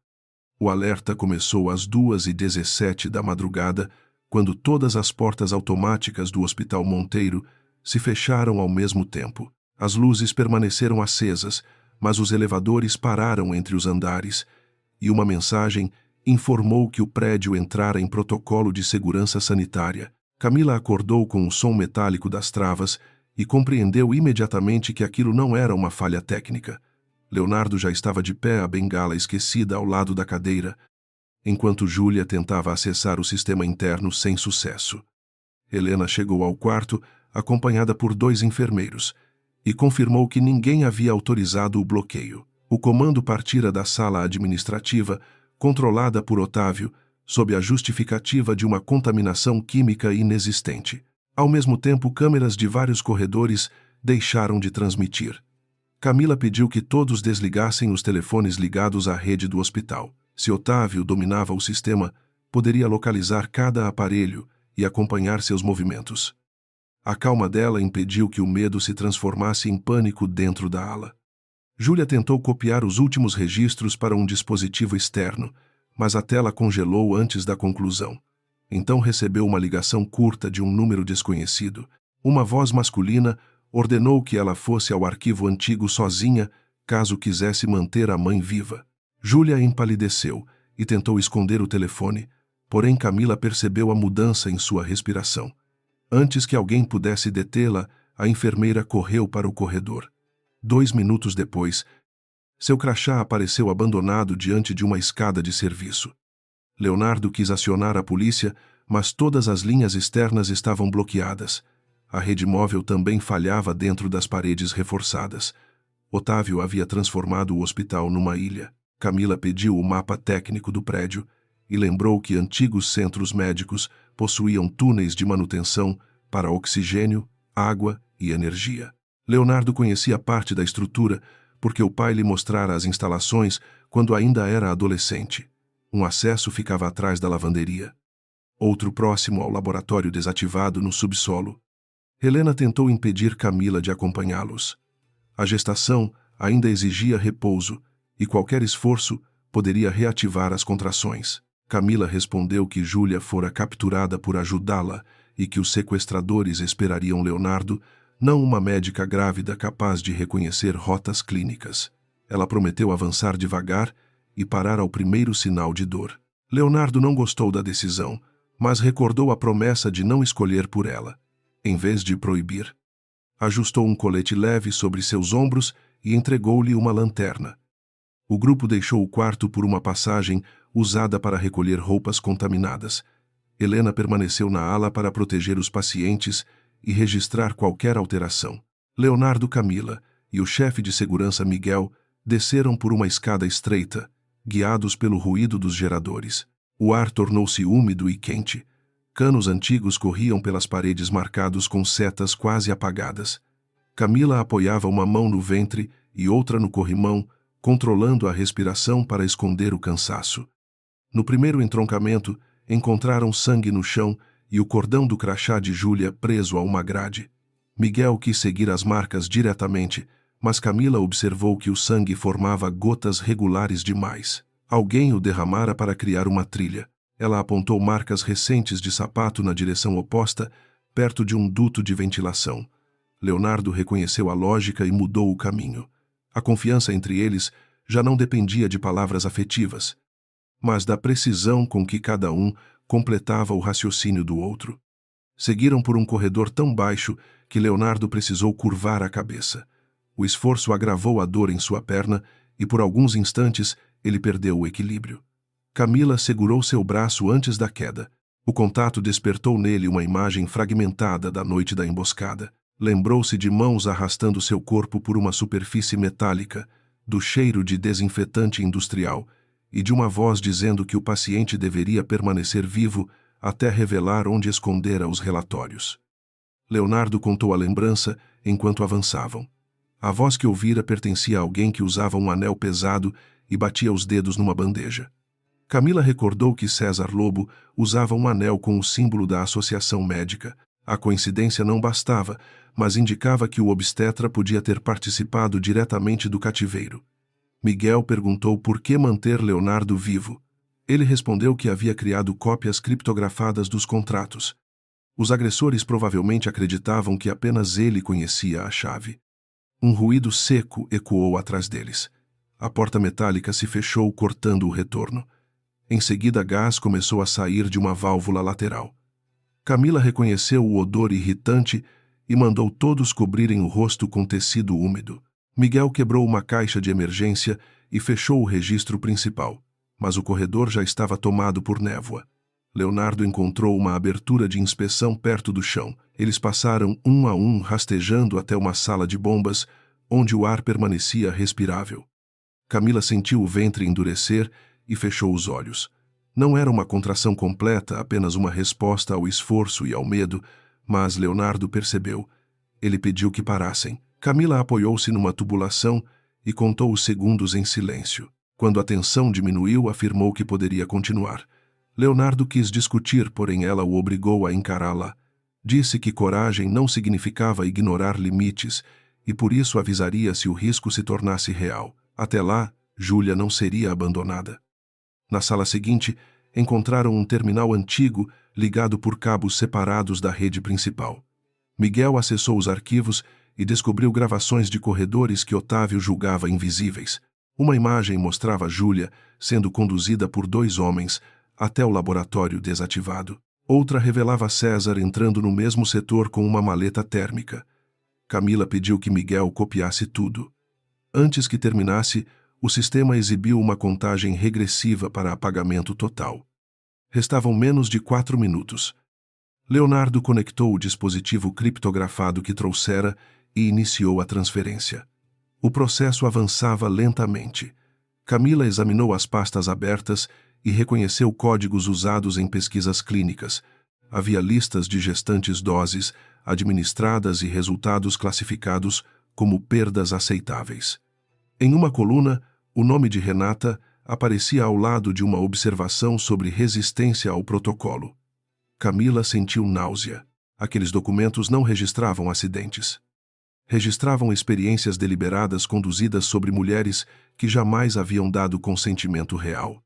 O alerta começou às 2h17 da madrugada, quando todas as portas automáticas do Hospital Monteiro se fecharam ao mesmo tempo. As luzes permaneceram acesas, mas os elevadores pararam entre os andares, e uma mensagem informou que o prédio entrara em protocolo de segurança sanitária. Camila acordou com o som metálico das travas e compreendeu imediatamente que aquilo não era uma falha técnica. Leonardo já estava de pé, a bengala esquecida ao lado da cadeira, enquanto Júlia tentava acessar o sistema interno sem sucesso. Helena chegou ao quarto, acompanhada por 2 enfermeiros, e confirmou que ninguém havia autorizado o bloqueio. O comando partira da sala administrativa, controlada por Otávio, sob a justificativa de uma contaminação química inexistente. Ao mesmo tempo, câmeras de vários corredores deixaram de transmitir. Camila pediu que todos desligassem os telefones ligados à rede do hospital. Se Otávio dominava o sistema, poderia localizar cada aparelho e acompanhar seus movimentos. A calma dela impediu que o medo se transformasse em pânico dentro da ala. Júlia tentou copiar os últimos registros para um dispositivo externo, mas a tela congelou antes da conclusão. Então recebeu uma ligação curta de um número desconhecido. Uma voz masculina ordenou que ela fosse ao arquivo antigo sozinha, caso quisesse manter a mãe viva. Júlia empalideceu e tentou esconder o telefone, porém Camila percebeu a mudança em sua respiração. Antes que alguém pudesse detê-la, a enfermeira correu para o corredor. 2 minutos depois, seu crachá apareceu abandonado diante de uma escada de serviço. Leonardo quis acionar a polícia, mas todas as linhas externas estavam bloqueadas. A rede móvel também falhava dentro das paredes reforçadas. Otávio havia transformado o hospital numa ilha. Camila pediu o mapa técnico do prédio e lembrou que antigos centros médicos possuíam túneis de manutenção para oxigênio, água e energia. Leonardo conhecia parte da estrutura porque o pai lhe mostrara as instalações quando ainda era adolescente. Um acesso ficava atrás da lavanderia. Outro próximo ao laboratório desativado no subsolo. Helena tentou impedir Camila de acompanhá-los. A gestação ainda exigia repouso e qualquer esforço poderia reativar as contrações. Camila respondeu que Júlia fora capturada por ajudá-la e que os sequestradores esperariam Leonardo, não uma médica grávida capaz de reconhecer rotas clínicas. Ela prometeu avançar devagar e parar ao primeiro sinal de dor. Leonardo não gostou da decisão, mas recordou a promessa de não escolher por ela, em vez de proibir. Ajustou um colete leve sobre seus ombros e entregou-lhe uma lanterna. O grupo deixou o quarto por uma passagem usada para recolher roupas contaminadas. Helena permaneceu na ala para proteger os pacientes e registrar qualquer alteração. Leonardo, Camila e o chefe de segurança Miguel desceram por uma escada estreita, guiados pelo ruído dos geradores. O ar tornou-se úmido e quente. Canos antigos corriam pelas paredes marcados com setas quase apagadas. Camila apoiava uma mão no ventre e outra no corrimão, controlando a respiração para esconder o cansaço. No primeiro entroncamento, encontraram sangue no chão e o cordão do crachá de Júlia preso a uma grade. Miguel quis seguir as marcas diretamente, mas Camila observou que o sangue formava gotas regulares demais. Alguém o derramara para criar uma trilha. Ela apontou marcas recentes de sapato na direção oposta, perto de um duto de ventilação. Leonardo reconheceu a lógica e mudou o caminho. A confiança entre eles já não dependia de palavras afetivas, mas da precisão com que cada um completava o raciocínio do outro. Seguiram por um corredor tão baixo que Leonardo precisou curvar a cabeça. O esforço agravou a dor em sua perna e por alguns instantes ele perdeu o equilíbrio. Camila segurou seu braço antes da queda. O contato despertou nele uma imagem fragmentada da noite da emboscada. Lembrou-se de mãos arrastando seu corpo por uma superfície metálica, do cheiro de desinfetante industrial e de uma voz dizendo que o paciente deveria permanecer vivo até revelar onde escondera os relatórios. Leonardo contou a lembrança enquanto avançavam. A voz que ouvira pertencia a alguém que usava um anel pesado e batia os dedos numa bandeja. Camila recordou que César Lobo usava um anel com o símbolo da Associação Médica. A coincidência não bastava, mas indicava que o obstetra podia ter participado diretamente do cativeiro. Miguel perguntou por que manter Leonardo vivo. Ele respondeu que havia criado cópias criptografadas dos contratos. Os agressores provavelmente acreditavam que apenas ele conhecia a chave. Um ruído seco ecoou atrás deles. A porta metálica se fechou, cortando o retorno. Em seguida, gás começou a sair de uma válvula lateral. Camila reconheceu o odor irritante e mandou todos cobrirem o rosto com tecido úmido. Miguel quebrou uma caixa de emergência e fechou o registro principal, mas o corredor já estava tomado por névoa. Leonardo encontrou uma abertura de inspeção perto do chão. Eles passaram um a um, rastejando até uma sala de bombas, onde o ar permanecia respirável. Camila sentiu o ventre endurecer e fechou os olhos. Não era uma contração completa, apenas uma resposta ao esforço e ao medo, mas Leonardo percebeu. Ele pediu que parassem. Camila apoiou-se numa tubulação e contou os segundos em silêncio. Quando a tensão diminuiu, afirmou que poderia continuar. Leonardo quis discutir, porém ela o obrigou a encará-la. Disse que coragem não significava ignorar limites e por isso avisaria se o risco se tornasse real. Até lá, Júlia não seria abandonada. Na sala seguinte, encontraram um terminal antigo ligado por cabos separados da rede principal. Miguel acessou os arquivos e descobriu gravações de corredores que Otávio julgava invisíveis. Uma imagem mostrava Júlia sendo conduzida por 2 homens até o laboratório desativado. Outra revelava César entrando no mesmo setor com uma maleta térmica. Camila pediu que Miguel copiasse tudo. Antes que terminasse, o sistema exibiu uma contagem regressiva para apagamento total. Restavam menos de 4 minutos. Leonardo conectou o dispositivo criptografado que trouxera e iniciou a transferência. O processo avançava lentamente. Camila examinou as pastas abertas e reconheceu códigos usados em pesquisas clínicas. Havia listas de gestantes doses administradas e resultados classificados como perdas aceitáveis. Em uma coluna, o nome de Renata aparecia ao lado de uma observação sobre resistência ao protocolo. Camila sentiu náusea. Aqueles documentos não registravam acidentes. Registravam experiências deliberadas conduzidas sobre mulheres que jamais haviam dado consentimento real.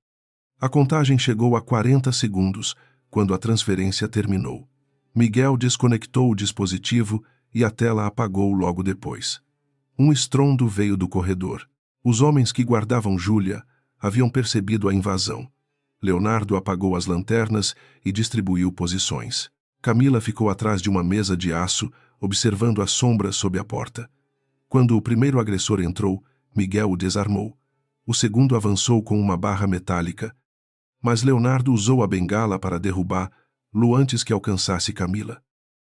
A contagem chegou a 40 segundos, quando a transferência terminou. Miguel desconectou o dispositivo e a tela apagou logo depois. Um estrondo veio do corredor. Os homens que guardavam Júlia haviam percebido a invasão. Leonardo apagou as lanternas e distribuiu posições. Camila ficou atrás de uma mesa de aço, observando as sombras sob a porta. Quando o primeiro agressor entrou, Miguel o desarmou. O segundo avançou com uma barra metálica, mas Leonardo usou a bengala para derrubá-lo antes que alcançasse Camila.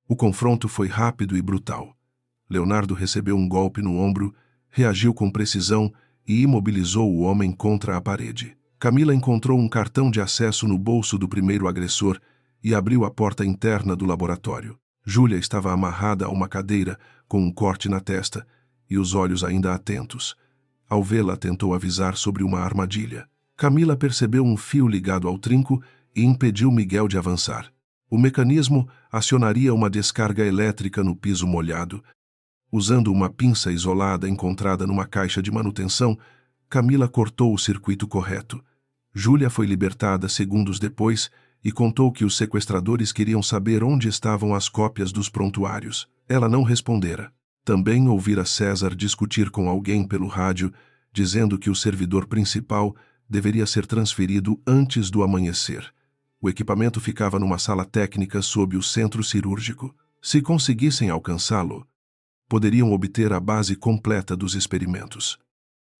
O confronto foi rápido e brutal. Leonardo recebeu um golpe no ombro, reagiu com precisão e imobilizou o homem contra a parede. Camila encontrou um cartão de acesso no bolso do primeiro agressor e abriu a porta interna do laboratório. Júlia estava amarrada a uma cadeira, com um corte na testa, e os olhos ainda atentos. Ao vê-la, tentou avisar sobre uma armadilha. Camila percebeu um fio ligado ao trinco e impediu Miguel de avançar. O mecanismo acionaria uma descarga elétrica no piso molhado. Usando uma pinça isolada encontrada numa caixa de manutenção, Camila cortou o circuito correto. Júlia foi libertada segundos depois e contou que os sequestradores queriam saber onde estavam as cópias dos prontuários. Ela não respondera. Também ouvira César discutir com alguém pelo rádio, dizendo que o servidor principal deveria ser transferido antes do amanhecer. O equipamento ficava numa sala técnica sob o centro cirúrgico. Se conseguissem alcançá-lo, poderiam obter a base completa dos experimentos.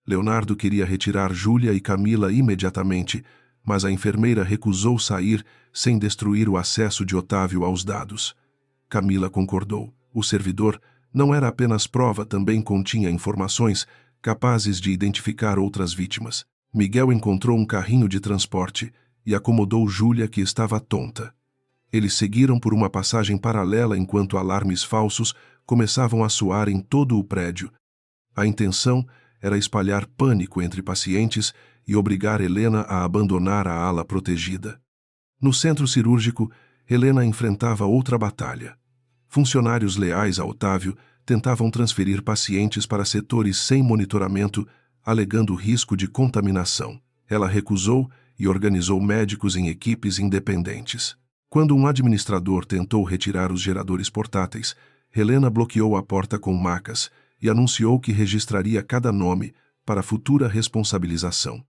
Leonardo queria retirar Júlia e Camila imediatamente, mas a enfermeira recusou sair sem destruir o acesso de Otávio aos dados. Camila concordou. O servidor não era apenas prova, também continha informações capazes de identificar outras vítimas. Miguel encontrou um carrinho de transporte e acomodou Júlia, que estava tonta. Eles seguiram por uma passagem paralela enquanto alarmes falsos começavam a soar em todo o prédio. A intenção era espalhar pânico entre pacientes e obrigar Helena a abandonar a ala protegida. No centro cirúrgico, Helena enfrentava outra batalha. Funcionários leais a Otávio tentavam transferir pacientes para setores sem monitoramento, alegando risco de contaminação. Ela recusou e organizou médicos em equipes independentes. Quando um administrador tentou retirar os geradores portáteis, Helena bloqueou a porta com macas e anunciou que registraria cada nome para futura responsabilização.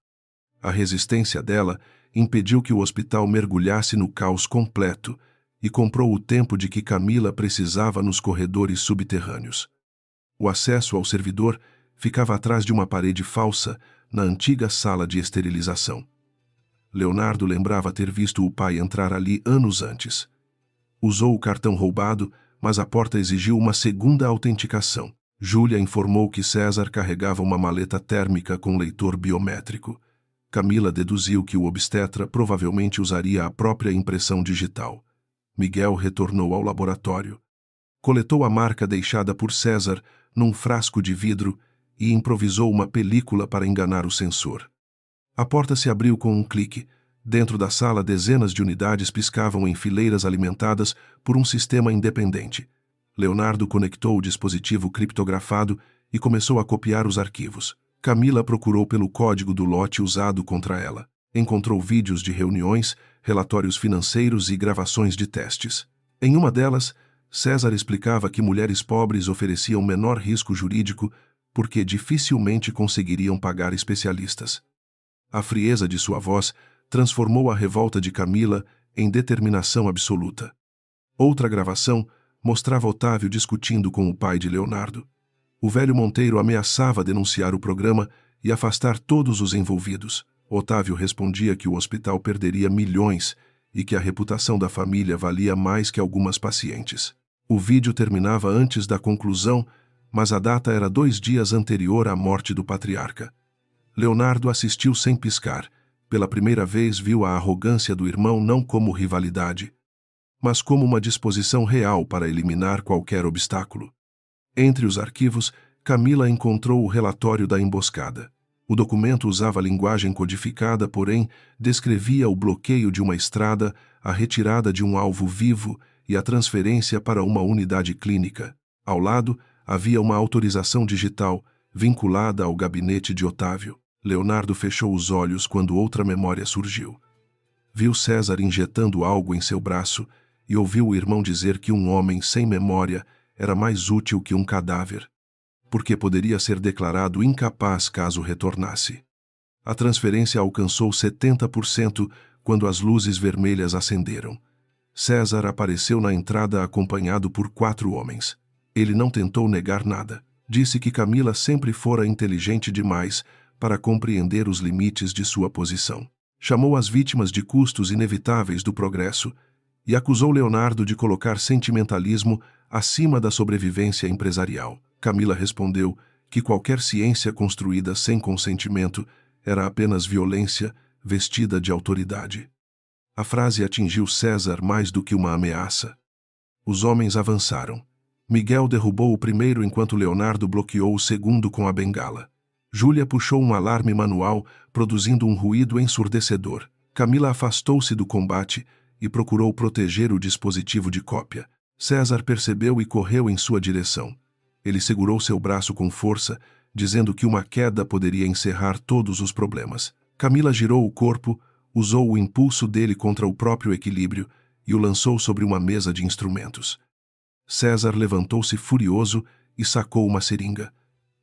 A resistência dela impediu que o hospital mergulhasse no caos completo e comprou o tempo de que Camila precisava nos corredores subterrâneos. O acesso ao servidor ficava atrás de uma parede falsa na antiga sala de esterilização. Leonardo lembrava ter visto o pai entrar ali anos antes. Usou o cartão roubado, mas a porta exigiu uma segunda autenticação. Júlia informou que César carregava uma maleta térmica com leitor biométrico. Camila deduziu que o obstetra provavelmente usaria a própria impressão digital. Miguel retornou ao laboratório. Coletou a marca deixada por César num frasco de vidro e improvisou uma película para enganar o sensor. A porta se abriu com um clique. Dentro da sala, dezenas de unidades piscavam em fileiras alimentadas por um sistema independente. Leonardo conectou o dispositivo criptografado e começou a copiar os arquivos. Camila procurou pelo código do lote usado contra ela. Encontrou vídeos de reuniões, relatórios financeiros e gravações de testes. Em uma delas, César explicava que mulheres pobres ofereciam menor risco jurídico porque dificilmente conseguiriam pagar especialistas. A frieza de sua voz transformou a revolta de Camila em determinação absoluta. Outra gravação mostrava Otávio discutindo com o pai de Leonardo. O velho Monteiro ameaçava denunciar o programa e afastar todos os envolvidos. Otávio respondia que o hospital perderia milhões e que a reputação da família valia mais que algumas pacientes. O vídeo terminava antes da conclusão, mas a data era 2 dias anterior à morte do patriarca. Leonardo assistiu sem piscar. Pela primeira vez viu a arrogância do irmão não como rivalidade, mas como uma disposição real para eliminar qualquer obstáculo. Entre os arquivos, Camila encontrou o relatório da emboscada. O documento usava linguagem codificada, porém, descrevia o bloqueio de uma estrada, a retirada de um alvo vivo e a transferência para uma unidade clínica. Ao lado, havia uma autorização digital, vinculada ao gabinete de Otávio. Leonardo fechou os olhos quando outra memória surgiu. Viu César injetando algo em seu braço e ouviu o irmão dizer que um homem sem memória era mais útil que um cadáver, porque poderia ser declarado incapaz caso retornasse. A transferência alcançou 70% quando as luzes vermelhas acenderam. César apareceu na entrada acompanhado por 4 homens. Ele não tentou negar nada. Disse que Camila sempre fora inteligente demais para compreender os limites de sua posição. Chamou as vítimas de custos inevitáveis do progresso e acusou Leonardo de colocar sentimentalismo acima da sobrevivência empresarial. Camila respondeu que qualquer ciência construída sem consentimento era apenas violência vestida de autoridade. A frase atingiu César mais do que uma ameaça. Os homens avançaram. Miguel derrubou o primeiro enquanto Leonardo bloqueou o segundo com a bengala. Júlia puxou um alarme manual, produzindo um ruído ensurdecedor. Camila afastou-se do combate e procurou proteger o dispositivo de cópia. César percebeu e correu em sua direção. Ele segurou seu braço com força, dizendo que uma queda poderia encerrar todos os problemas. Camila girou o corpo, usou o impulso dele contra o próprio equilíbrio e o lançou sobre uma mesa de instrumentos. César levantou-se furioso e sacou uma seringa.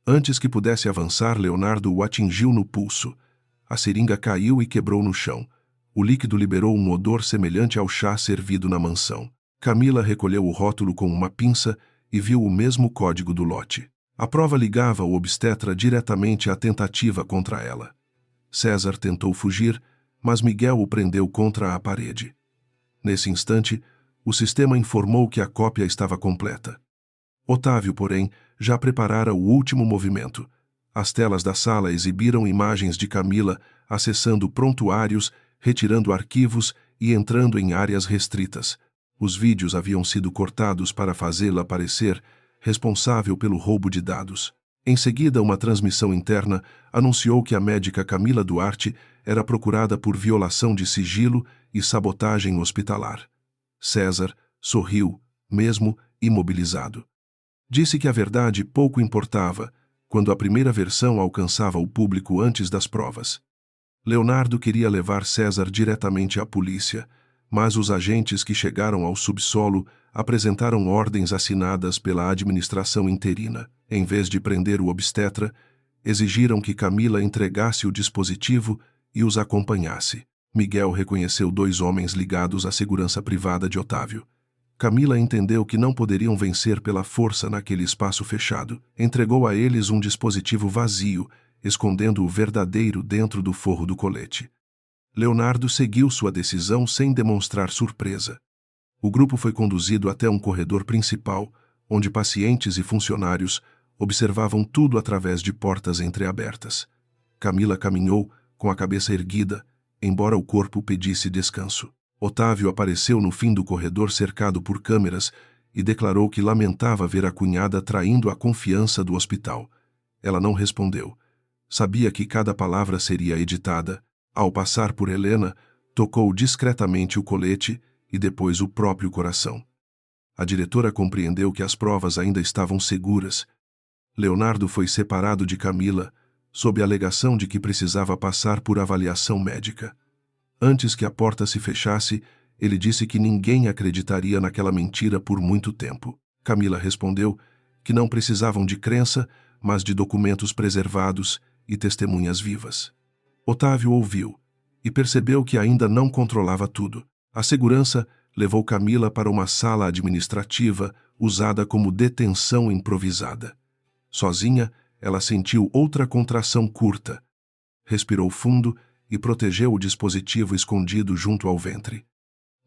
Antes que pudesse avançar, Leonardo o atingiu no pulso. A seringa caiu e quebrou no chão. O líquido liberou um odor semelhante ao chá servido na mansão. Camila recolheu o rótulo com uma pinça e viu o mesmo código do lote. A prova ligava o obstetra diretamente à tentativa contra ela. César tentou fugir, mas Miguel o prendeu contra a parede. Nesse instante, o sistema informou que a cópia estava completa. Otávio, porém, já preparara o último movimento. As telas da sala exibiram imagens de Camila acessando prontuários, retirando arquivos e entrando em áreas restritas. Os vídeos haviam sido cortados para fazê-la parecer responsável pelo roubo de dados. Em seguida, uma transmissão interna anunciou que a médica Camila Duarte era procurada por violação de sigilo e sabotagem hospitalar. César sorriu, mesmo imobilizado. Disse que a verdade pouco importava, quando a primeira versão alcançava o público antes das provas. Leonardo queria levar César diretamente à polícia, mas os agentes que chegaram ao subsolo apresentaram ordens assinadas pela administração interina. Em vez de prender o obstetra, exigiram que Camila entregasse o dispositivo e os acompanhasse. Miguel reconheceu 2 homens ligados à segurança privada de Otávio. Camila entendeu que não poderiam vencer pela força naquele espaço fechado. Entregou a eles um dispositivo vazio, escondendo o verdadeiro dentro do forro do colete. Leonardo seguiu sua decisão sem demonstrar surpresa. O grupo foi conduzido até um corredor principal, onde pacientes e funcionários observavam tudo através de portas entreabertas. Camila caminhou, com a cabeça erguida, embora o corpo pedisse descanso. Otávio apareceu no fim do corredor cercado por câmeras e declarou que lamentava ver a cunhada traindo a confiança do hospital. Ela não respondeu. Sabia que cada palavra seria editada. Ao passar por Helena, tocou discretamente o colete e depois o próprio coração. A diretora compreendeu que as provas ainda estavam seguras. Leonardo foi separado de Camila, sob a alegação de que precisava passar por avaliação médica. Antes que a porta se fechasse, ele disse que ninguém acreditaria naquela mentira por muito tempo. Camila respondeu que não precisavam de crença, mas de documentos preservados e testemunhas vivas. Otávio ouviu e percebeu que ainda não controlava tudo. A segurança levou Camila para uma sala administrativa usada como detenção improvisada. Sozinha, ela sentiu outra contração curta. Respirou fundo e protegeu o dispositivo escondido junto ao ventre.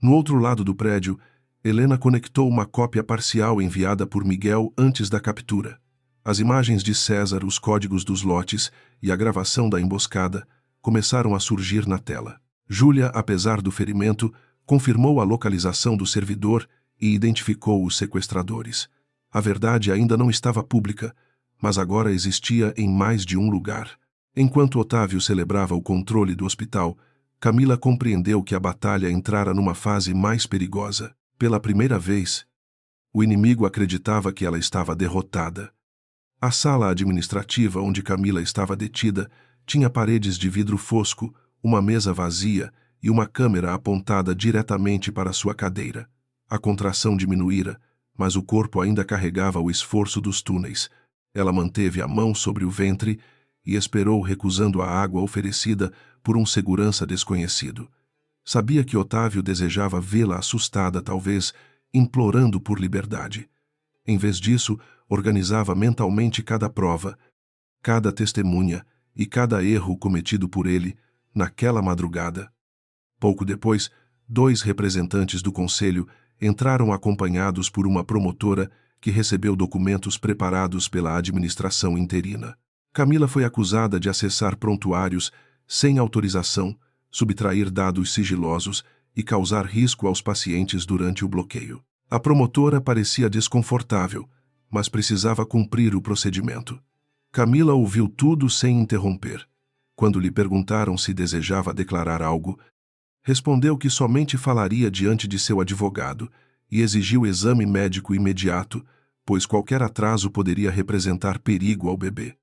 No outro lado do prédio, Helena conectou uma cópia parcial enviada por Miguel antes da captura. As imagens de César, os códigos dos lotes e a gravação da emboscada começaram a surgir na tela. Júlia, apesar do ferimento, confirmou a localização do servidor e identificou os sequestradores. A verdade ainda não estava pública, mas agora existia em mais de um lugar. Enquanto Otávio celebrava o controle do hospital, Camila compreendeu que a batalha entrara numa fase mais perigosa. Pela primeira vez, o inimigo acreditava que ela estava derrotada. A sala administrativa onde Camila estava detida tinha paredes de vidro fosco, uma mesa vazia e uma câmera apontada diretamente para sua cadeira. A contração diminuíra, mas o corpo ainda carregava o esforço dos túneis. Ela manteve a mão sobre o ventre e esperou recusando a água oferecida por um segurança desconhecido. Sabia que Otávio desejava vê-la assustada, talvez implorando por liberdade. Em vez disso, organizava mentalmente cada prova, cada testemunha e cada erro cometido por ele naquela madrugada. Pouco depois, 2 representantes do conselho entraram acompanhados por uma promotora que recebeu documentos preparados pela administração interina. Camila foi acusada de acessar prontuários sem autorização, subtrair dados sigilosos e causar risco aos pacientes durante o bloqueio. A promotora parecia desconfortável, mas precisava cumprir o procedimento. Camila ouviu tudo sem interromper. Quando lhe perguntaram se desejava declarar algo, respondeu que somente falaria diante de seu advogado e exigiu exame médico imediato, pois qualquer atraso poderia representar perigo ao bebê.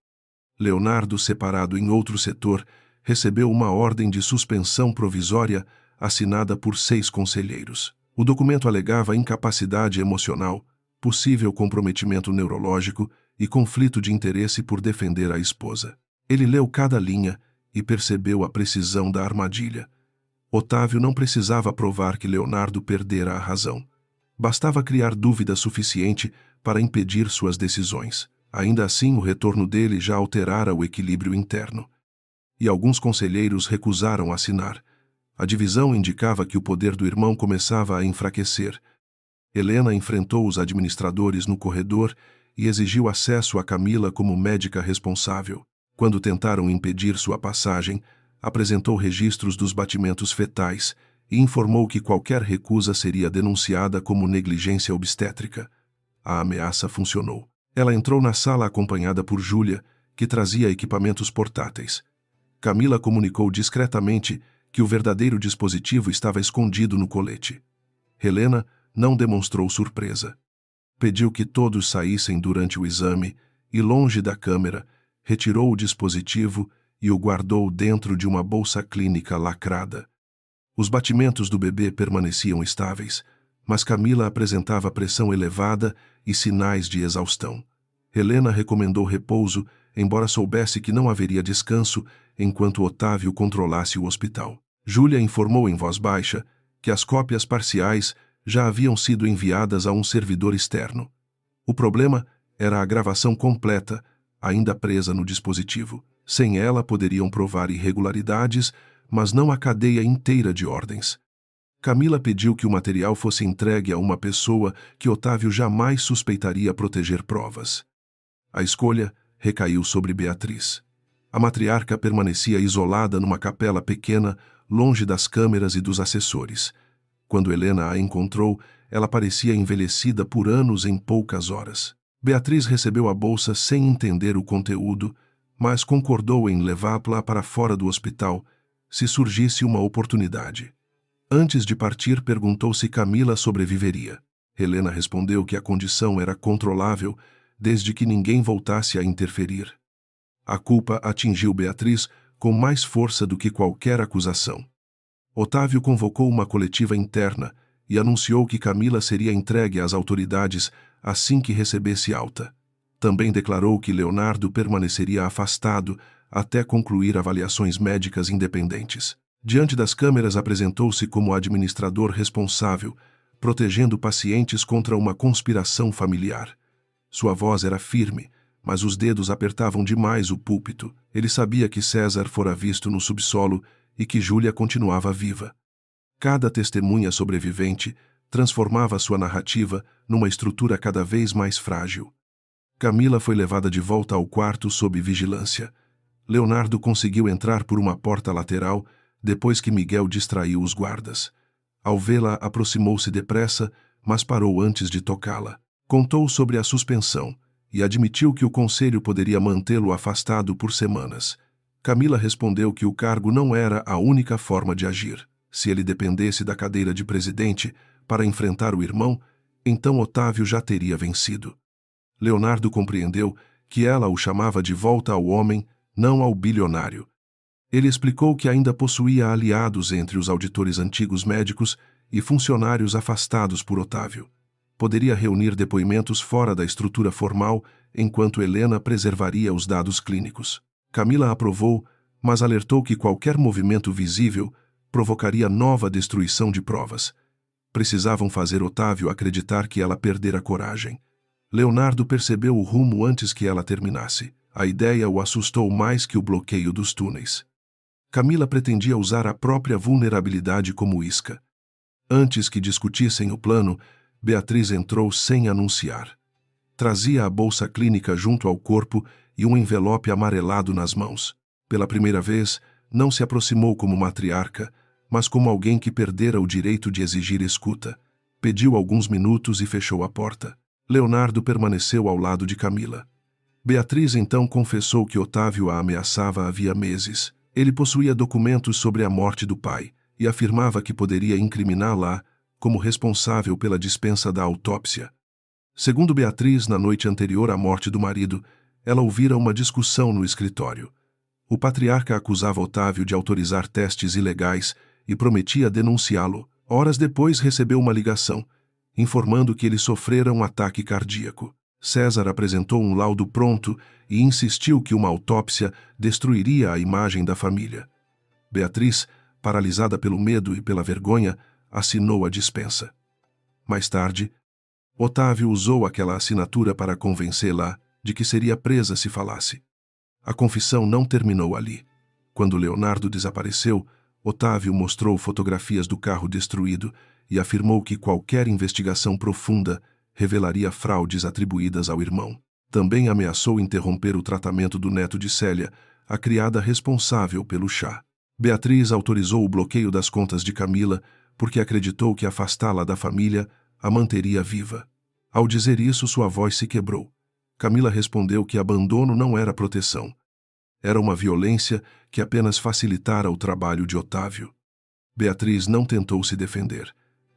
Leonardo, separado em outro setor, recebeu uma ordem de suspensão provisória assinada por 6 conselheiros. O documento alegava incapacidade emocional, possível comprometimento neurológico e conflito de interesse por defender a esposa. Ele leu cada linha e percebeu a precisão da armadilha. Otávio não precisava provar que Leonardo perdera a razão. Bastava criar dúvida suficiente para impedir suas decisões. Ainda assim, o retorno dele já alterara o equilíbrio interno. E alguns conselheiros recusaram assinar. A divisão indicava que o poder do irmão começava a enfraquecer. Helena enfrentou os administradores no corredor e exigiu acesso a Camila como médica responsável. Quando tentaram impedir sua passagem, apresentou registros dos batimentos fetais e informou que qualquer recusa seria denunciada como negligência obstétrica. A ameaça funcionou. Ela entrou na sala acompanhada por Júlia, que trazia equipamentos portáteis. Camila comunicou discretamente que o verdadeiro dispositivo estava escondido no colete. Helena não demonstrou surpresa. Pediu que todos saíssem durante o exame e, longe da câmera, retirou o dispositivo e o guardou dentro de uma bolsa clínica lacrada. Os batimentos do bebê permaneciam estáveis, mas Camila apresentava pressão elevada e sinais de exaustão. Helena recomendou repouso, embora soubesse que não haveria descanso enquanto Otávio controlasse o hospital. Júlia informou em voz baixa que as cópias parciais já haviam sido enviadas a um servidor externo. O problema era a gravação completa, ainda presa no dispositivo. Sem ela, poderiam provar irregularidades, mas não a cadeia inteira de ordens. Camila pediu que o material fosse entregue a uma pessoa que Otávio jamais suspeitaria proteger provas. A escolha recaiu sobre Beatriz. A matriarca permanecia isolada numa capela pequena, longe das câmeras e dos assessores. Quando Helena a encontrou, ela parecia envelhecida por anos em poucas horas. Beatriz recebeu a bolsa sem entender o conteúdo, mas concordou em levá-la para fora do hospital, se surgisse uma oportunidade. Antes de partir, perguntou se Camila sobreviveria. Helena respondeu que a condição era controlável, desde que ninguém voltasse a interferir. A culpa atingiu Beatriz com mais força do que qualquer acusação. Otávio convocou uma coletiva interna e anunciou que Camila seria entregue às autoridades assim que recebesse alta. Também declarou que Leonardo permaneceria afastado até concluir avaliações médicas independentes. Diante das câmeras, apresentou-se como administrador responsável, protegendo pacientes contra uma conspiração familiar. Sua voz era firme, mas os dedos apertavam demais o púlpito. Ele sabia que César fora visto no subsolo e que Júlia continuava viva. Cada testemunha sobrevivente transformava sua narrativa numa estrutura cada vez mais frágil. Camila foi levada de volta ao quarto sob vigilância. Leonardo conseguiu entrar por uma porta lateral depois que Miguel distraiu os guardas. Ao vê-la, aproximou-se depressa, mas parou antes de tocá-la. Contou sobre a suspensão e admitiu que o conselho poderia mantê-lo afastado por semanas. Camila respondeu que o cargo não era a única forma de agir. Se ele dependesse da cadeira de presidente para enfrentar o irmão, então Otávio já teria vencido. Leonardo compreendeu que ela o chamava de volta ao homem, não ao bilionário. Ele explicou que ainda possuía aliados entre os auditores antigos médicos e funcionários afastados por Otávio. Poderia reunir depoimentos fora da estrutura formal, enquanto Helena preservaria os dados clínicos. Camila aprovou, mas alertou que qualquer movimento visível provocaria nova destruição de provas. Precisavam fazer Otávio acreditar que ela perdera coragem. Leonardo percebeu o rumo antes que ela terminasse. A ideia o assustou mais que o bloqueio dos túneis. Camila pretendia usar a própria vulnerabilidade como isca. Antes que discutissem o plano, Beatriz entrou sem anunciar. Trazia a bolsa clínica junto ao corpo e um envelope amarelado nas mãos. Pela primeira vez, não se aproximou como matriarca, mas como alguém que perdera o direito de exigir escuta. Pediu alguns minutos e fechou a porta. Leonardo permaneceu ao lado de Camila. Beatriz então confessou que Otávio a ameaçava havia meses. Ele possuía documentos sobre a morte do pai e afirmava que poderia incriminá-la como responsável pela dispensa da autópsia. Segundo Beatriz, na noite anterior à morte do marido, ela ouvira uma discussão no escritório. O patriarca acusava Otávio de autorizar testes ilegais e prometia denunciá-lo. Horas depois recebeu uma ligação, informando que ele sofrera um ataque cardíaco. César apresentou um laudo pronto e insistiu que uma autópsia destruiria a imagem da família. Beatriz, paralisada pelo medo e pela vergonha, assinou a dispensa. Mais tarde, Otávio usou aquela assinatura para convencê-la de que seria presa se falasse. A confissão não terminou ali. Quando Leonardo desapareceu, Otávio mostrou fotografias do carro destruído e afirmou que qualquer investigação profunda revelaria fraudes atribuídas ao irmão. Também ameaçou interromper o tratamento do neto de Célia, a criada responsável pelo chá. Beatriz autorizou o bloqueio das contas de Camila porque acreditou que afastá-la da família a manteria viva. Ao dizer isso, sua voz se quebrou. Camila respondeu que abandono não era proteção. Era uma violência que apenas facilitara o trabalho de Otávio. Beatriz não tentou se defender.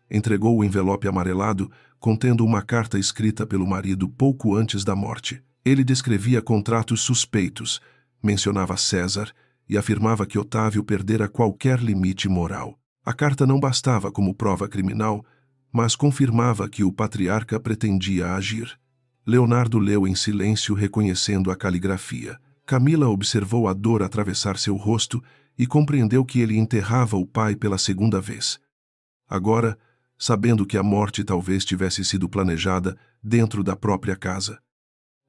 Entregou o envelope amarelado, contendo uma carta escrita pelo marido pouco antes da morte. Ele descrevia contratos suspeitos, mencionava César e afirmava que Otávio perdera qualquer limite moral. A carta não bastava como prova criminal, mas confirmava que o patriarca pretendia agir. Leonardo leu em silêncio, reconhecendo a caligrafia. Camila observou a dor atravessar seu rosto e compreendeu que ele enterrava o pai pela segunda vez. Agora, sabendo que a morte talvez tivesse sido planejada dentro da própria casa.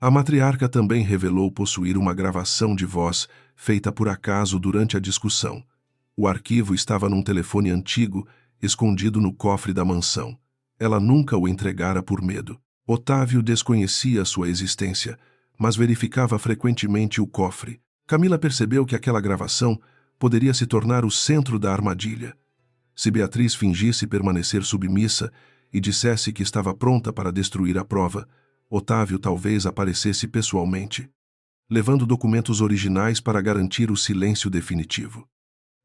A matriarca também revelou possuir uma gravação de voz feita por acaso durante a discussão. O arquivo estava num telefone antigo, escondido no cofre da mansão. Ela nunca o entregara por medo. Otávio desconhecia sua existência, mas verificava frequentemente o cofre. Camila percebeu que aquela gravação poderia se tornar o centro da armadilha. Se Beatriz fingisse permanecer submissa e dissesse que estava pronta para destruir a prova, Otávio talvez aparecesse pessoalmente, levando documentos originais para garantir o silêncio definitivo.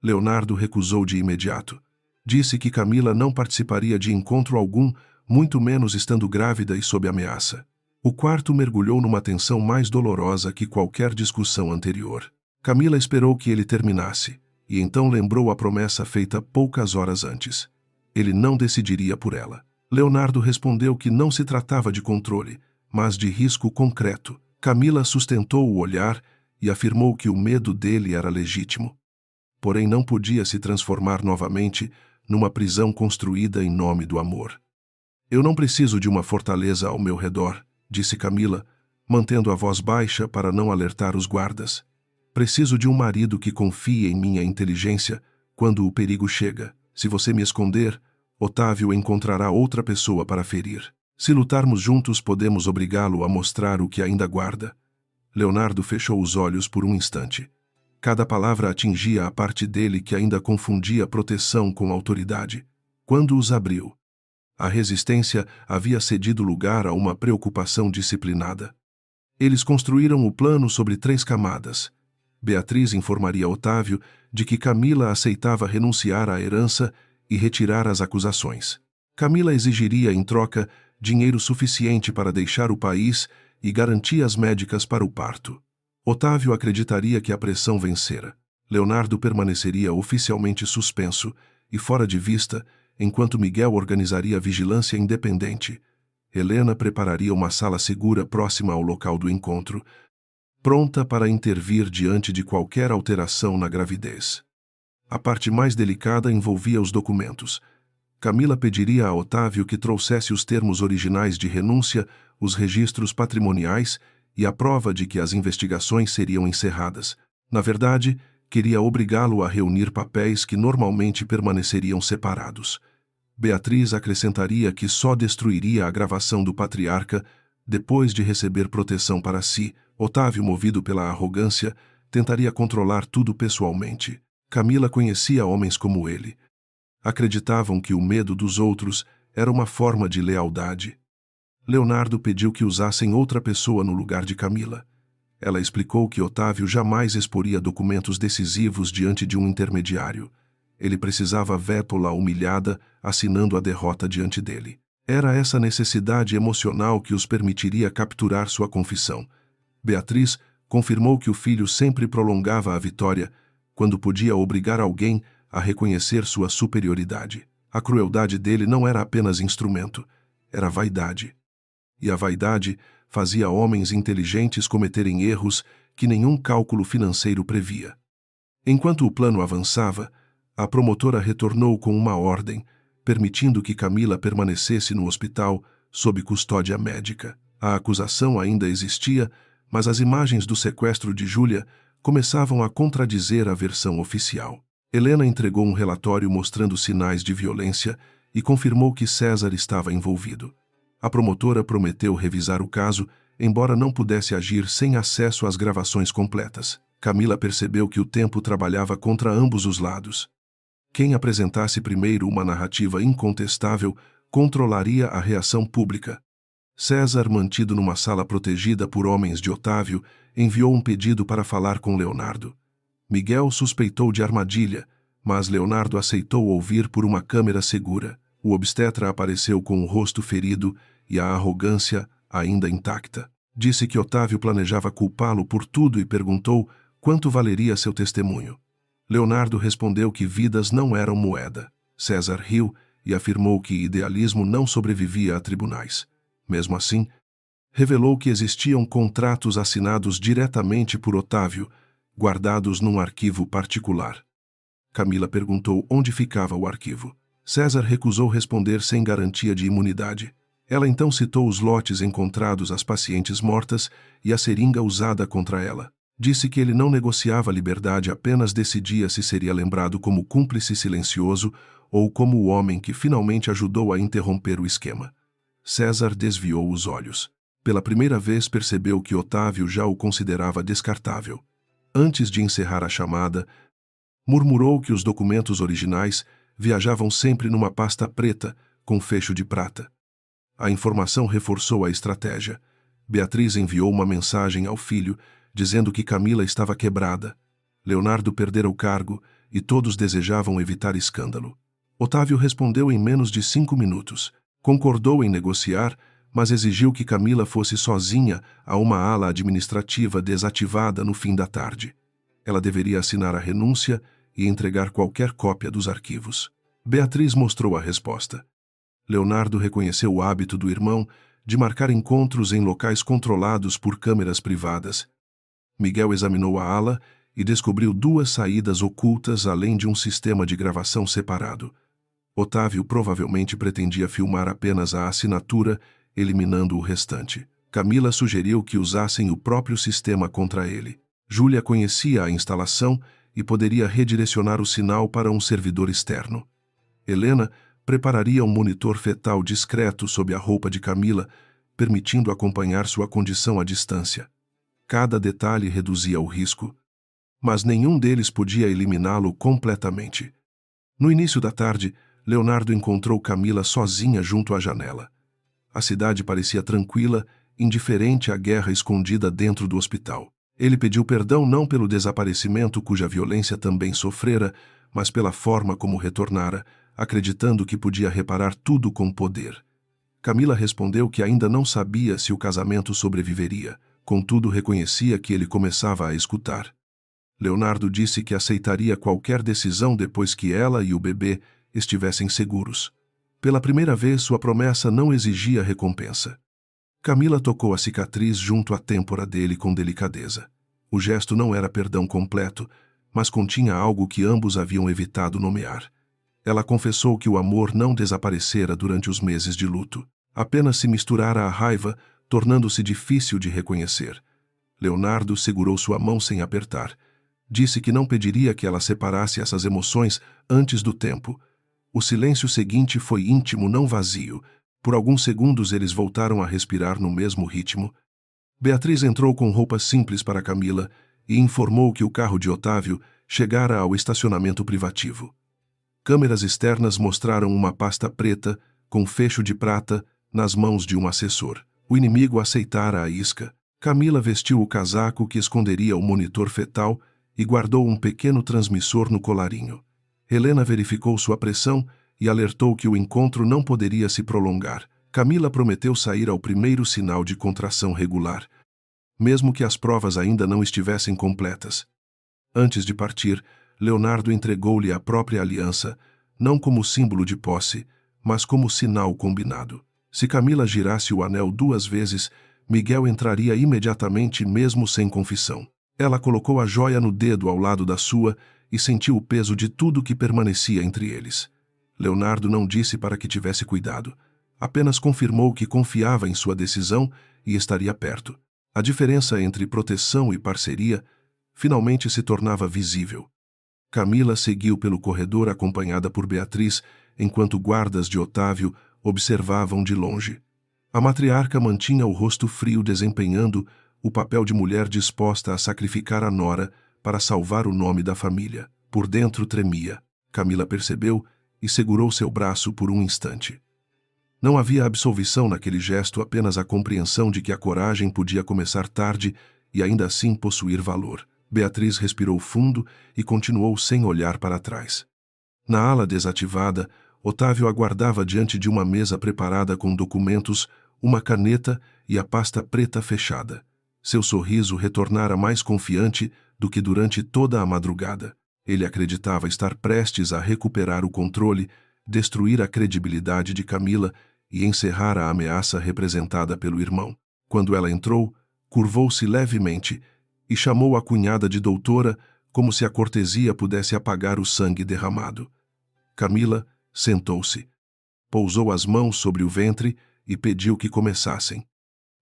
Leonardo recusou de imediato. Disse que Camila não participaria de encontro algum, muito menos estando grávida e sob ameaça. O quarto mergulhou numa tensão mais dolorosa que qualquer discussão anterior. Camila esperou que ele terminasse, e então lembrou a promessa feita poucas horas antes. Ele não decidiria por ela. Leonardo respondeu que não se tratava de controle, mas de risco concreto. Camila sustentou o olhar e afirmou que o medo dele era legítimo. Porém, não podia se transformar novamente numa prisão construída em nome do amor. Eu não preciso de uma fortaleza ao meu redor, disse Camila, mantendo a voz baixa para não alertar os guardas. Preciso de um marido que confie em minha inteligência quando o perigo chega. Se você me esconder, Otávio encontrará outra pessoa para ferir. Se lutarmos juntos, podemos obrigá-lo a mostrar o que ainda guarda. Leonardo fechou os olhos por um instante. Cada palavra atingia a parte dele que ainda confundia proteção com autoridade. Quando os abriu, a resistência havia cedido lugar a uma preocupação disciplinada. Eles construíram o plano sobre 3 camadas. Beatriz informaria Otávio de que Camila aceitava renunciar à herança e retirar as acusações. Camila exigiria, em troca, dinheiro suficiente para deixar o país e garantias médicas para o parto. Otávio acreditaria que a pressão vencera. Leonardo permaneceria oficialmente suspenso e fora de vista, enquanto Miguel organizaria vigilância independente. Helena prepararia uma sala segura próxima ao local do encontro, pronta para intervir diante de qualquer alteração na gravidez. A parte mais delicada envolvia os documentos. Camila pediria a Otávio que trouxesse os termos originais de renúncia, os registros patrimoniais e a prova de que as investigações seriam encerradas. Na verdade, queria obrigá-lo a reunir papéis que normalmente permaneceriam separados. Beatriz acrescentaria que só destruiria a gravação do patriarca depois de receber proteção para si. Otávio, movido pela arrogância, tentaria controlar tudo pessoalmente. Camila conhecia homens como ele. Acreditavam que o medo dos outros era uma forma de lealdade. Leonardo pediu que usassem outra pessoa no lugar de Camila. Ela explicou que Otávio jamais exporia documentos decisivos diante de um intermediário. Ele precisava vê-la humilhada, assinando a derrota diante dele. Era essa necessidade emocional que os permitiria capturar sua confissão. Beatriz confirmou que o filho sempre prolongava a vitória quando podia obrigar alguém a reconhecer sua superioridade. A crueldade dele não era apenas instrumento, era vaidade. E a vaidade fazia homens inteligentes cometerem erros que nenhum cálculo financeiro previa. Enquanto o plano avançava, a promotora retornou com uma ordem, permitindo que Camila permanecesse no hospital sob custódia médica. A acusação ainda existia, mas as imagens do sequestro de Júlia começavam a contradizer a versão oficial. Helena entregou um relatório mostrando sinais de violência e confirmou que César estava envolvido. A promotora prometeu revisar o caso, embora não pudesse agir sem acesso às gravações completas. Camila percebeu que o tempo trabalhava contra ambos os lados. Quem apresentasse primeiro uma narrativa incontestável controlaria a reação pública. César, mantido numa sala protegida por homens de Otávio, enviou um pedido para falar com Leonardo. Miguel suspeitou de armadilha, mas Leonardo aceitou ouvir por uma câmera segura. O obstetra apareceu com o rosto ferido e a arrogância ainda intacta. Disse que Otávio planejava culpá-lo por tudo e perguntou quanto valeria seu testemunho. Leonardo respondeu que vidas não eram moeda. César riu e afirmou que idealismo não sobrevivia a tribunais. Mesmo assim, revelou que existiam contratos assinados diretamente por Otávio, guardados num arquivo particular. Camila perguntou onde ficava o arquivo. César recusou responder sem garantia de imunidade. Ela então citou os lotes encontrados às pacientes mortas e a seringa usada contra ela. Disse que ele não negociava liberdade, apenas decidia se seria lembrado como cúmplice silencioso ou como o homem que finalmente ajudou a interromper o esquema. César desviou os olhos. Pela primeira vez percebeu que Otávio já o considerava descartável. Antes de encerrar a chamada, murmurou que os documentos originais viajavam sempre numa pasta preta com fecho de prata. A informação reforçou a estratégia. Beatriz enviou uma mensagem ao filho, dizendo que Camila estava quebrada. Leonardo perdera o cargo e todos desejavam evitar escândalo. Otávio respondeu em menos de 5 minutos. Concordou em negociar, mas exigiu que Camila fosse sozinha a uma ala administrativa desativada no fim da tarde. Ela deveria assinar a renúncia e entregar qualquer cópia dos arquivos. Beatriz mostrou a resposta. Leonardo reconheceu o hábito do irmão de marcar encontros em locais controlados por câmeras privadas. Miguel examinou a ala e descobriu 2 saídas ocultas além de um sistema de gravação separado. Otávio provavelmente pretendia filmar apenas a assinatura, eliminando o restante. Camila sugeriu que usassem o próprio sistema contra ele. Júlia conhecia a instalação e poderia redirecionar o sinal para um servidor externo. Helena prepararia um monitor fetal discreto sob a roupa de Camila, permitindo acompanhar sua condição à distância. Cada detalhe reduzia o risco, mas nenhum deles podia eliminá-lo completamente. No início da tarde, Leonardo encontrou Camila sozinha junto à janela. A cidade parecia tranquila, indiferente à guerra escondida dentro do hospital. Ele pediu perdão não pelo desaparecimento cuja violência também sofrera, mas pela forma como retornara, acreditando que podia reparar tudo com poder. Camila respondeu que ainda não sabia se o casamento sobreviveria, contudo reconhecia que ele começava a escutar. Leonardo disse que aceitaria qualquer decisão depois que ela e o bebê estivessem seguros. Pela primeira vez, sua promessa não exigia recompensa. Camila tocou a cicatriz junto à têmpora dele com delicadeza. O gesto não era perdão completo, mas continha algo que ambos haviam evitado nomear. Ela confessou que o amor não desaparecera durante os meses de luto. Apenas se misturara à raiva, tornando-se difícil de reconhecer. Leonardo segurou sua mão sem apertar. Disse que não pediria que ela separasse essas emoções antes do tempo. O silêncio seguinte foi íntimo, não vazio. Por alguns segundos eles voltaram a respirar no mesmo ritmo. Beatriz entrou com roupas simples para Camila e informou que o carro de Otávio chegara ao estacionamento privativo. Câmeras externas mostraram uma pasta preta, com fecho de prata, nas mãos de um assessor. O inimigo aceitara a isca. Camila vestiu o casaco que esconderia o monitor fetal e guardou um pequeno transmissor no colarinho. Helena verificou sua pressão e alertou que o encontro não poderia se prolongar. Camila prometeu sair ao primeiro sinal de contração regular, mesmo que as provas ainda não estivessem completas. Antes de partir, Leonardo entregou-lhe a própria aliança, não como símbolo de posse, mas como sinal combinado. Se Camila girasse o anel 2 vezes, Miguel entraria imediatamente mesmo sem confissão. Ela colocou a joia no dedo ao lado da sua e sentiu o peso de tudo que permanecia entre eles. Leonardo não disse para que tivesse cuidado. Apenas confirmou que confiava em sua decisão e estaria perto. A diferença entre proteção e parceria finalmente se tornava visível. Camila seguiu pelo corredor acompanhada por Beatriz, enquanto guardas de Otávio observavam de longe. A matriarca mantinha o rosto frio, desempenhando o papel de mulher disposta a sacrificar a nora para salvar o nome da família. Por dentro tremia. Camila percebeu e segurou seu braço por um instante. Não havia absolvição naquele gesto, apenas a compreensão de que a coragem podia começar tarde e ainda assim possuir valor. Beatriz respirou fundo e continuou sem olhar para trás. Na ala desativada, Otávio aguardava diante de uma mesa preparada com documentos, uma caneta e a pasta preta fechada. Seu sorriso retornara mais confiante do que durante toda a madrugada. Ele acreditava estar prestes a recuperar o controle, destruir a credibilidade de Camila e encerrar a ameaça representada pelo irmão. Quando ela entrou, curvou-se levemente e chamou a cunhada de doutora, como se a cortesia pudesse apagar o sangue derramado. Camila sentou-se, pousou as mãos sobre o ventre e pediu que começassem.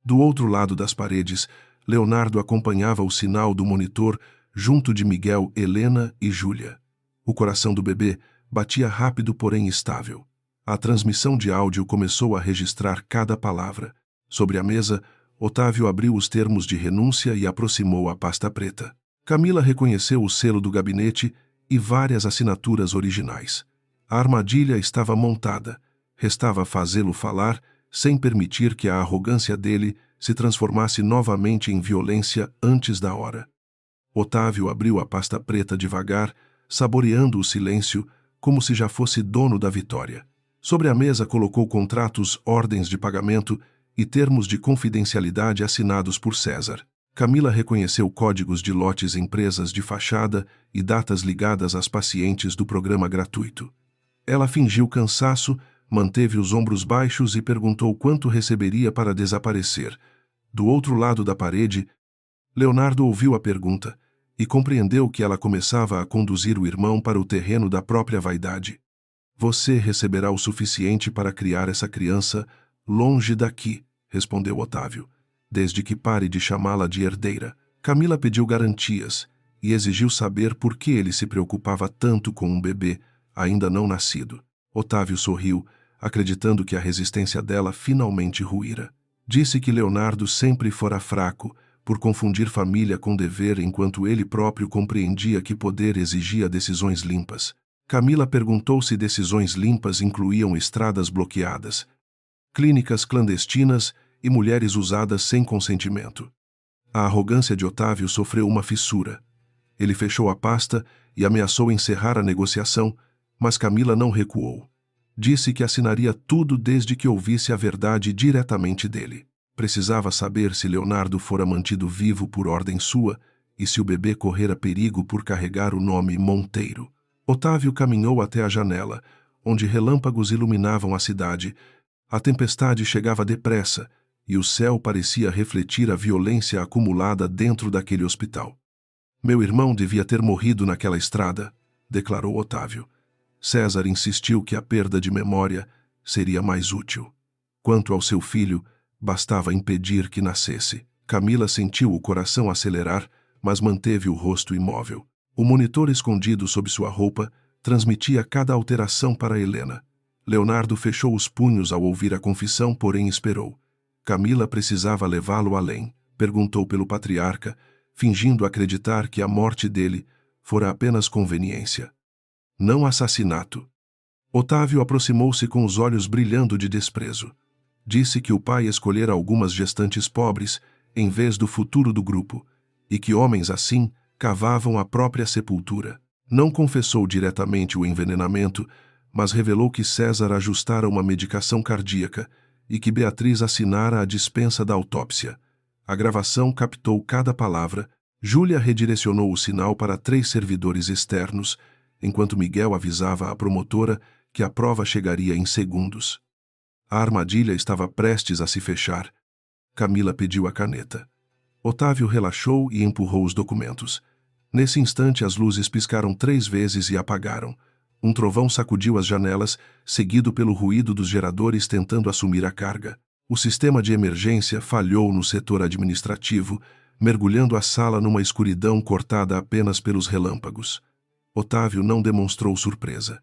Do outro lado das paredes, Leonardo acompanhava o sinal do monitor junto de Miguel, Helena e Júlia. O coração do bebê batia rápido, porém estável. A transmissão de áudio começou a registrar cada palavra. Sobre a mesa, Otávio abriu os termos de renúncia e aproximou a pasta preta. Camila reconheceu o selo do gabinete e várias assinaturas originais. A armadilha estava montada. Restava fazê-lo falar, sem permitir que a arrogância dele se transformasse novamente em violência antes da hora. Otávio abriu a pasta preta devagar, saboreando o silêncio, como se já fosse dono da vitória. Sobre a mesa colocou contratos, ordens de pagamento e termos de confidencialidade assinados por César. Camila reconheceu códigos de lotes, empresas de fachada e datas ligadas às pacientes do programa gratuito. Ela fingiu cansaço, manteve os ombros baixos e perguntou quanto receberia para desaparecer. Do outro lado da parede, Leonardo ouviu a pergunta e compreendeu que ela começava a conduzir o irmão para o terreno da própria vaidade. Você receberá o suficiente para criar essa criança longe daqui, respondeu Otávio, desde que pare de chamá-la de herdeira. Camila pediu garantias e exigiu saber por que ele se preocupava tanto com um bebê ainda não nascido. Otávio sorriu, acreditando que a resistência dela finalmente ruíra. Disse que Leonardo sempre fora fraco, por confundir família com dever, enquanto ele próprio compreendia que poder exigia decisões limpas. Camila perguntou se decisões limpas incluíam estradas bloqueadas, clínicas clandestinas e mulheres usadas sem consentimento. A arrogância de Otávio sofreu uma fissura. Ele fechou a pasta e ameaçou encerrar a negociação, mas Camila não recuou. Disse que assinaria tudo desde que ouvisse a verdade diretamente dele. Precisava saber se Leonardo fora mantido vivo por ordem sua e se o bebê correra perigo por carregar o nome Monteiro. Otávio caminhou até a janela, onde relâmpagos iluminavam a cidade. A tempestade chegava depressa e o céu parecia refletir a violência acumulada dentro daquele hospital. Meu irmão devia ter morrido naquela estrada, declarou Otávio. César insistiu que a perda de memória seria mais útil. Quanto ao seu filho, bastava impedir que nascesse. Camila sentiu o coração acelerar, mas manteve o rosto imóvel. O monitor escondido sob sua roupa transmitia cada alteração para Helena. Leonardo fechou os punhos ao ouvir a confissão, porém esperou. Camila precisava levá-lo além. Perguntou pelo patriarca, fingindo acreditar que a morte dele fora apenas conveniência. Não assassinato. Otávio aproximou-se com os olhos brilhando de desprezo. Disse que o pai escolhera algumas gestantes pobres em vez do futuro do grupo, e que homens assim cavavam a própria sepultura. Não confessou diretamente o envenenamento, mas revelou que César ajustara uma medicação cardíaca e que Beatriz assinara a dispensa da autópsia. A gravação captou cada palavra. Júlia redirecionou o sinal para 3 servidores externos, enquanto Miguel avisava a promotora que a prova chegaria em segundos. A armadilha estava prestes a se fechar. Camila pediu a caneta. Otávio relaxou e empurrou os documentos. Nesse instante as luzes piscaram 3 vezes e apagaram. Um trovão sacudiu as janelas, seguido pelo ruído dos geradores tentando assumir a carga. O sistema de emergência falhou no setor administrativo, mergulhando a sala numa escuridão cortada apenas pelos relâmpagos. Otávio não demonstrou surpresa.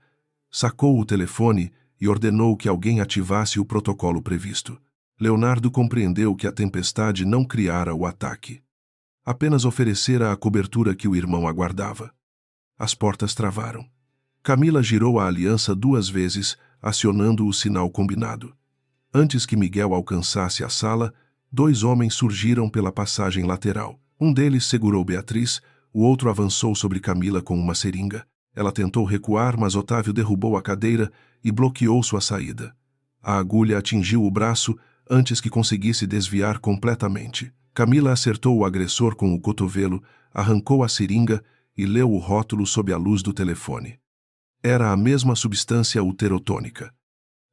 Sacou o telefone e ordenou que alguém ativasse o protocolo previsto. Leonardo compreendeu que a tempestade não criara o ataque. Apenas oferecera a cobertura que o irmão aguardava. As portas travaram. Camila girou a aliança 2 vezes, acionando o sinal combinado. Antes que Miguel alcançasse a sala, 2 homens surgiram pela passagem lateral. Um deles segurou Beatriz, o outro avançou sobre Camila com uma seringa. Ela tentou recuar, mas Otávio derrubou a cadeira e bloqueou sua saída. A agulha atingiu o braço antes que conseguisse desviar completamente. Camila acertou o agressor com o cotovelo, arrancou a seringa e leu o rótulo sob a luz do telefone. Era a mesma substância uterotônica.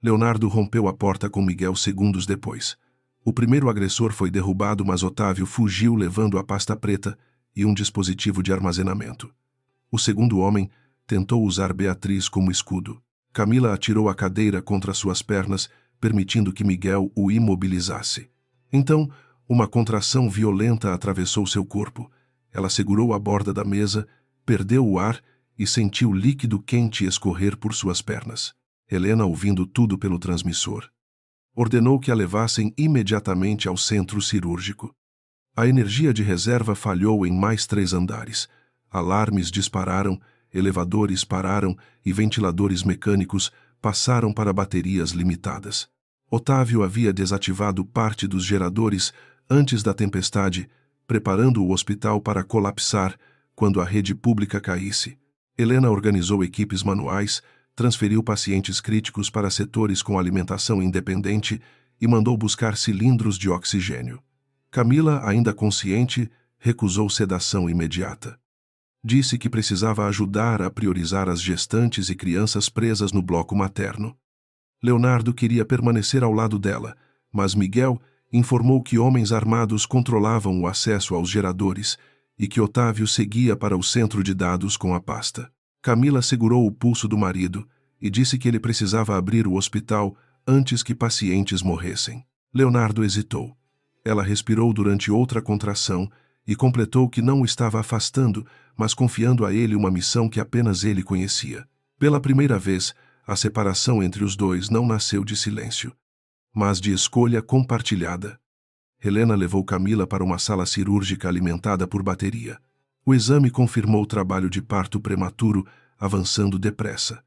Leonardo rompeu a porta com Miguel segundos depois. O primeiro agressor foi derrubado, mas Otávio fugiu levando a pasta preta e um dispositivo de armazenamento. O segundo homem tentou usar Beatriz como escudo. Camila atirou a cadeira contra suas pernas, permitindo que Miguel o imobilizasse. Então, uma contração violenta atravessou seu corpo. Ela segurou a borda da mesa, perdeu o ar e sentiu líquido quente escorrer por suas pernas. Helena, ouvindo tudo pelo transmissor, ordenou que a levassem imediatamente ao centro cirúrgico. A energia de reserva falhou em mais 3 andares. Alarmes dispararam, elevadores pararam e ventiladores mecânicos passaram para baterias limitadas. Otávio havia desativado parte dos geradores antes da tempestade, preparando o hospital para colapsar quando a rede pública caísse. Helena organizou equipes manuais, transferiu pacientes críticos para setores com alimentação independente e mandou buscar cilindros de oxigênio. Camila, ainda consciente, recusou sedação imediata. Disse que precisava ajudar a priorizar as gestantes e crianças presas no bloco materno. Leonardo queria permanecer ao lado dela, mas Miguel informou que homens armados controlavam o acesso aos geradores e que Otávio seguia para o centro de dados com a pasta. Camila segurou o pulso do marido e disse que ele precisava abrir o hospital antes que pacientes morressem. Leonardo hesitou. Ela respirou durante outra contração e completou que não o estava afastando, mas confiando a ele uma missão que apenas ele conhecia. Pela primeira vez, a separação entre os dois não nasceu de silêncio, mas de escolha compartilhada. Helena levou Camila para uma sala cirúrgica alimentada por bateria. O exame confirmou o trabalho de parto prematuro, avançando depressa.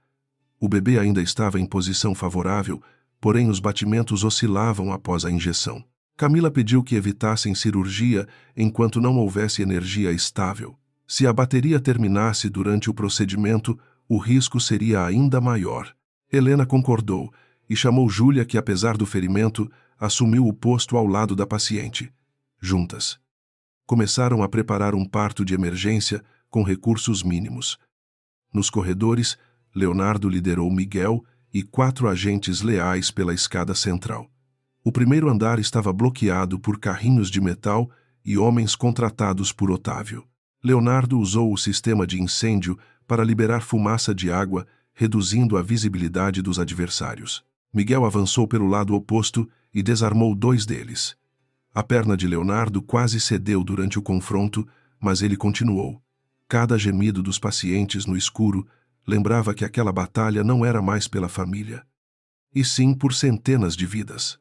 O bebê ainda estava em posição favorável, porém os batimentos oscilavam após a injeção. Camila pediu que evitassem cirurgia enquanto não houvesse energia estável. Se a bateria terminasse durante o procedimento, o risco seria ainda maior. Helena concordou e chamou Júlia, que, apesar do ferimento, assumiu o posto ao lado da paciente. Juntas, começaram a preparar um parto de emergência com recursos mínimos. Nos corredores, Leonardo liderou Miguel e 4 agentes leais pela escada central. O primeiro andar estava bloqueado por carrinhos de metal e homens contratados por Otávio. Leonardo usou o sistema de incêndio para liberar fumaça de água, reduzindo a visibilidade dos adversários. Miguel avançou pelo lado oposto e desarmou 2 deles. A perna de Leonardo quase cedeu durante o confronto, mas ele continuou. Cada gemido dos pacientes no escuro lembrava que aquela batalha não era mais pela família, e sim por centenas de vidas.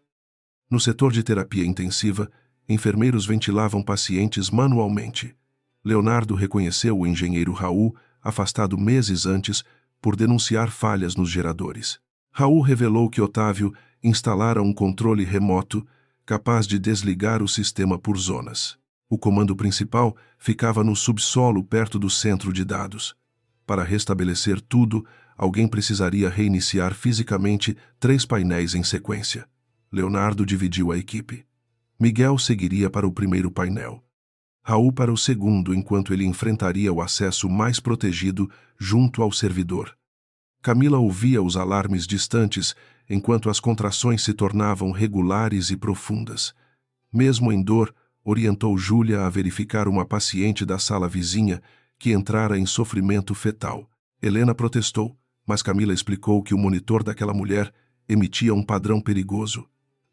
No setor de terapia intensiva, enfermeiros ventilavam pacientes manualmente. Leonardo reconheceu o engenheiro Raul, afastado meses antes, por denunciar falhas nos geradores. Raul revelou que Otávio instalara um controle remoto capaz de desligar o sistema por zonas. O comando principal ficava no subsolo perto do centro de dados. Para restabelecer tudo, alguém precisaria reiniciar fisicamente 3 painéis em sequência. Leonardo dividiu a equipe. Miguel seguiria para o primeiro painel. Raul para o segundo, enquanto ele enfrentaria o acesso mais protegido junto ao servidor. Camila ouvia os alarmes distantes enquanto as contrações se tornavam regulares e profundas. Mesmo em dor, orientou Júlia a verificar uma paciente da sala vizinha que entrara em sofrimento fetal. Helena protestou, mas Camila explicou que o monitor daquela mulher emitia um padrão perigoso.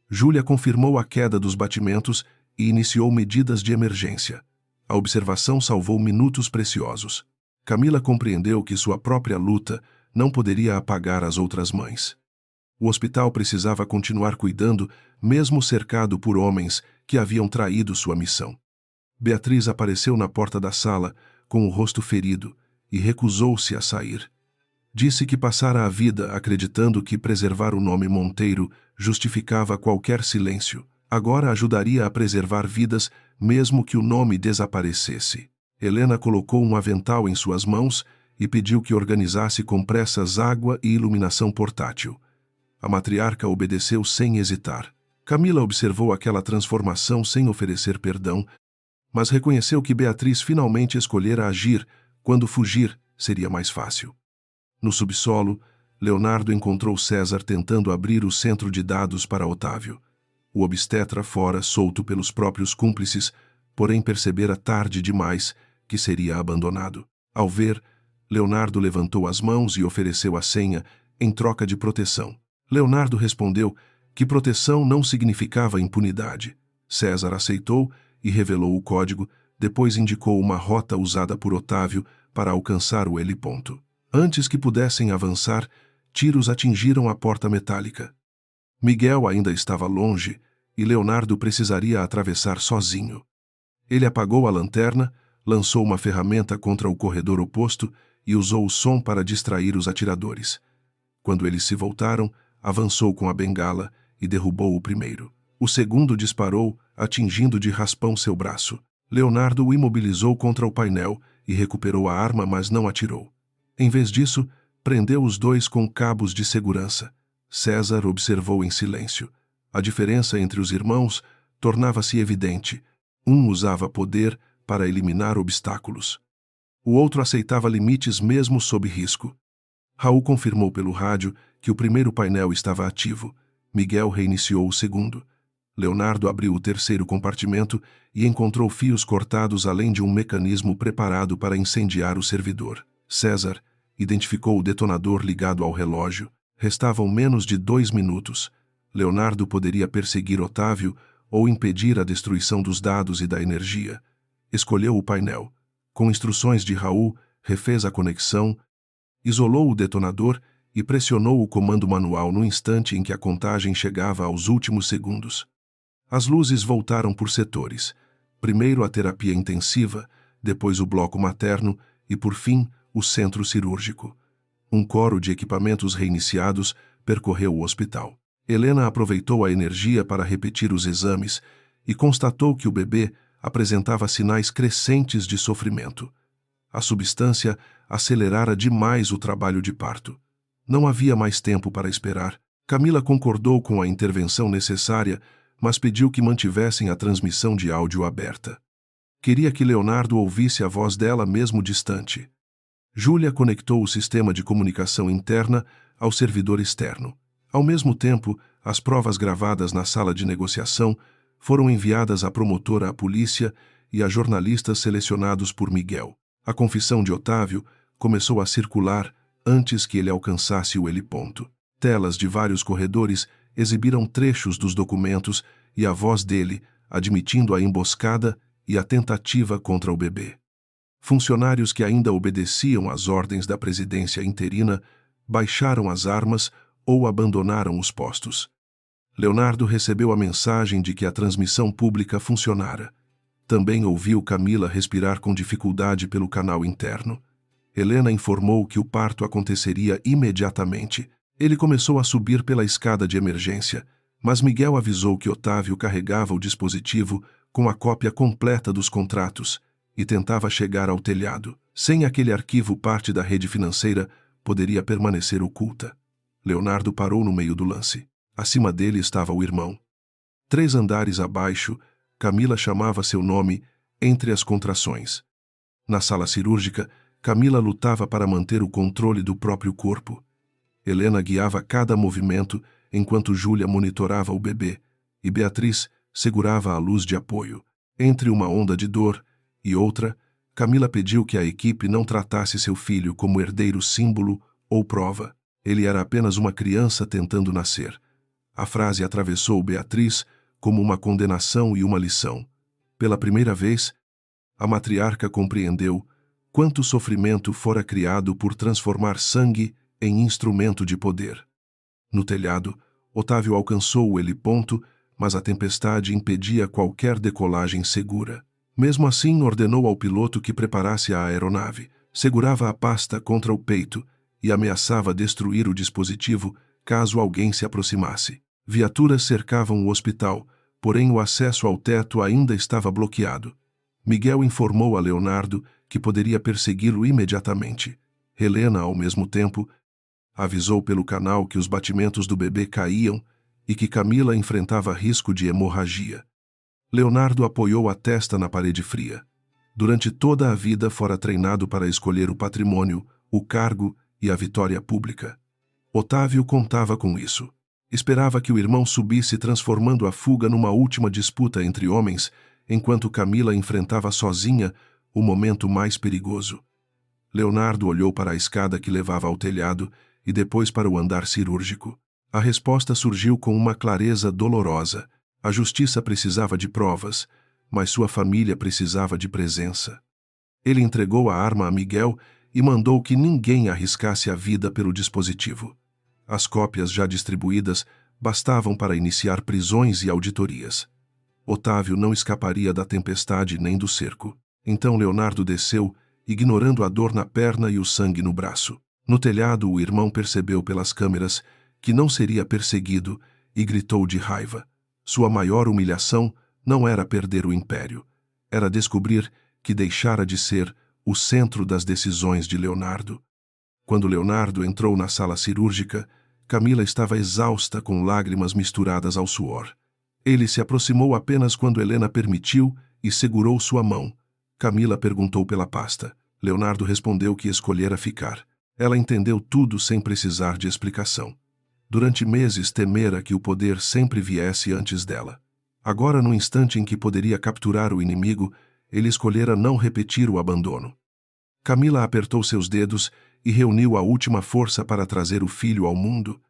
Júlia confirmou a queda dos batimentos e iniciou medidas de emergência. A observação salvou minutos preciosos. Camila compreendeu que sua própria luta não poderia apagar as outras mães. O hospital precisava continuar cuidando, mesmo cercado por homens que haviam traído sua missão. Beatriz apareceu na porta da sala, com o rosto ferido, e recusou-se a sair. Disse que passara a vida acreditando que preservar o nome Monteiro justificava qualquer silêncio. Agora ajudaria a preservar vidas, mesmo que o nome desaparecesse. Helena colocou um avental em suas mãos e pediu que organizasse com pressas água e iluminação portátil. A matriarca obedeceu sem hesitar. Camila observou aquela transformação sem oferecer perdão, mas reconheceu que Beatriz finalmente escolhera agir quando fugir seria mais fácil. No subsolo, Leonardo encontrou César tentando abrir o centro de dados para Otávio. O obstetra fora solto pelos próprios cúmplices, porém percebera tarde demais que seria abandonado. Ao ver, Leonardo levantou as mãos e ofereceu a senha em troca de proteção. Leonardo respondeu que proteção não significava impunidade. César aceitou e revelou o código, depois indicou uma rota usada por Otávio para alcançar o heliponto. Antes que pudessem avançar, tiros atingiram a porta metálica. Miguel ainda estava longe e Leonardo precisaria atravessar sozinho. Ele apagou a lanterna, lançou uma ferramenta contra o corredor oposto e usou o som para distrair os atiradores. Quando eles se voltaram, avançou com a bengala e derrubou o primeiro. O segundo disparou, atingindo de raspão seu braço. Leonardo o imobilizou contra o painel e recuperou a arma, mas não atirou. Em vez disso, prendeu os dois com cabos de segurança. César observou em silêncio. A diferença entre os irmãos tornava-se evidente. Um usava poder para eliminar obstáculos. O outro aceitava limites mesmo sob risco. Raul confirmou pelo rádio que o primeiro painel estava ativo. Miguel reiniciou o segundo. Leonardo abriu o terceiro compartimento e encontrou fios cortados além de um mecanismo preparado para incendiar o servidor. César identificou o detonador ligado ao relógio. Restavam menos de 2 minutos. Leonardo poderia perseguir Otávio ou impedir a destruição dos dados e da energia. Escolheu o painel. Com instruções de Raul, refez a conexão, isolou o detonador e pressionou o comando manual no instante em que a contagem chegava aos últimos segundos. As luzes voltaram por setores. Primeiro a terapia intensiva, depois o bloco materno e, por fim, o centro cirúrgico. Um coro de equipamentos reiniciados percorreu o hospital. Helena aproveitou a energia para repetir os exames e constatou que o bebê apresentava sinais crescentes de sofrimento. A substância acelerara demais o trabalho de parto. Não havia mais tempo para esperar. Camila concordou com a intervenção necessária, mas pediu que mantivessem a transmissão de áudio aberta. Queria que Leonardo ouvisse a voz dela mesmo distante. Júlia conectou o sistema de comunicação interna ao servidor externo. Ao mesmo tempo, as provas gravadas na sala de negociação foram enviadas à promotora, à polícia e a jornalistas selecionados por Miguel. A confissão de Otávio começou a circular antes que ele alcançasse o heliponto. Telas de vários corredores exibiram trechos dos documentos e a voz dele, admitindo a emboscada e a tentativa contra o bebê. Funcionários que ainda obedeciam às ordens da presidência interina baixaram as armas ou abandonaram os postos. Leonardo recebeu a mensagem de que a transmissão pública funcionara. Também ouviu Camila respirar com dificuldade pelo canal interno. Helena informou que o parto aconteceria imediatamente. Ele começou a subir pela escada de emergência, mas Miguel avisou que Otávio carregava o dispositivo com a cópia completa dos contratos e tentava chegar ao telhado. Sem aquele arquivo, parte da rede financeira poderia permanecer oculta. Leonardo parou no meio do lance. Acima dele estava o irmão. 3 andares abaixo, Camila chamava seu nome entre as contrações. Na sala cirúrgica, Camila lutava para manter o controle do próprio corpo. Helena guiava cada movimento enquanto Júlia monitorava o bebê e Beatriz segurava a luz de apoio. Entre uma onda de dor e outra, Camila pediu que a equipe não tratasse seu filho como herdeiro símbolo ou prova. Ele era apenas uma criança tentando nascer. A frase atravessou Beatriz como uma condenação e uma lição. Pela primeira vez, a matriarca compreendeu quanto sofrimento fora criado por transformar sangue em instrumento de poder. No telhado, Otávio alcançou o heliponto, mas a tempestade impedia qualquer decolagem segura. Mesmo assim, ordenou ao piloto que preparasse a aeronave, segurava a pasta contra o peito e ameaçava destruir o dispositivo caso alguém se aproximasse. Viaturas cercavam o hospital, porém o acesso ao teto ainda estava bloqueado. Miguel informou a Leonardo que poderia persegui-lo imediatamente. Helena, ao mesmo tempo, avisou pelo canal que os batimentos do bebê caíam e que Camila enfrentava risco de hemorragia. Leonardo apoiou a testa na parede fria. Durante toda a vida fora treinado para escolher o patrimônio, o cargo e a vitória pública. Otávio contava com isso. Esperava que o irmão subisse, transformando a fuga numa última disputa entre homens, enquanto Camila enfrentava sozinha o momento mais perigoso. Leonardo olhou para a escada que levava ao telhado e depois para o andar cirúrgico. A resposta surgiu com uma clareza dolorosa. A justiça precisava de provas, mas sua família precisava de presença. Ele entregou a arma a Miguel e mandou que ninguém arriscasse a vida pelo dispositivo. As cópias já distribuídas bastavam para iniciar prisões e auditorias. Otávio não escaparia da tempestade nem do cerco. Então Leonardo desceu, ignorando a dor na perna e o sangue no braço. No telhado, o irmão percebeu pelas câmeras que não seria perseguido e gritou de raiva. Sua maior humilhação não era perder o império. Era descobrir que deixara de ser o centro das decisões de Leonardo. Quando Leonardo entrou na sala cirúrgica, Camila estava exausta, com lágrimas misturadas ao suor. Ele se aproximou apenas quando Helena permitiu e segurou sua mão. Camila perguntou pela pasta. Leonardo respondeu que escolhera ficar. Ela entendeu tudo sem precisar de explicação. Durante meses temera que o poder sempre viesse antes dela. Agora, no instante em que poderia capturar o inimigo, ele escolhera não repetir o abandono. Camila apertou seus dedos e reuniu a última força para trazer o filho ao mundo.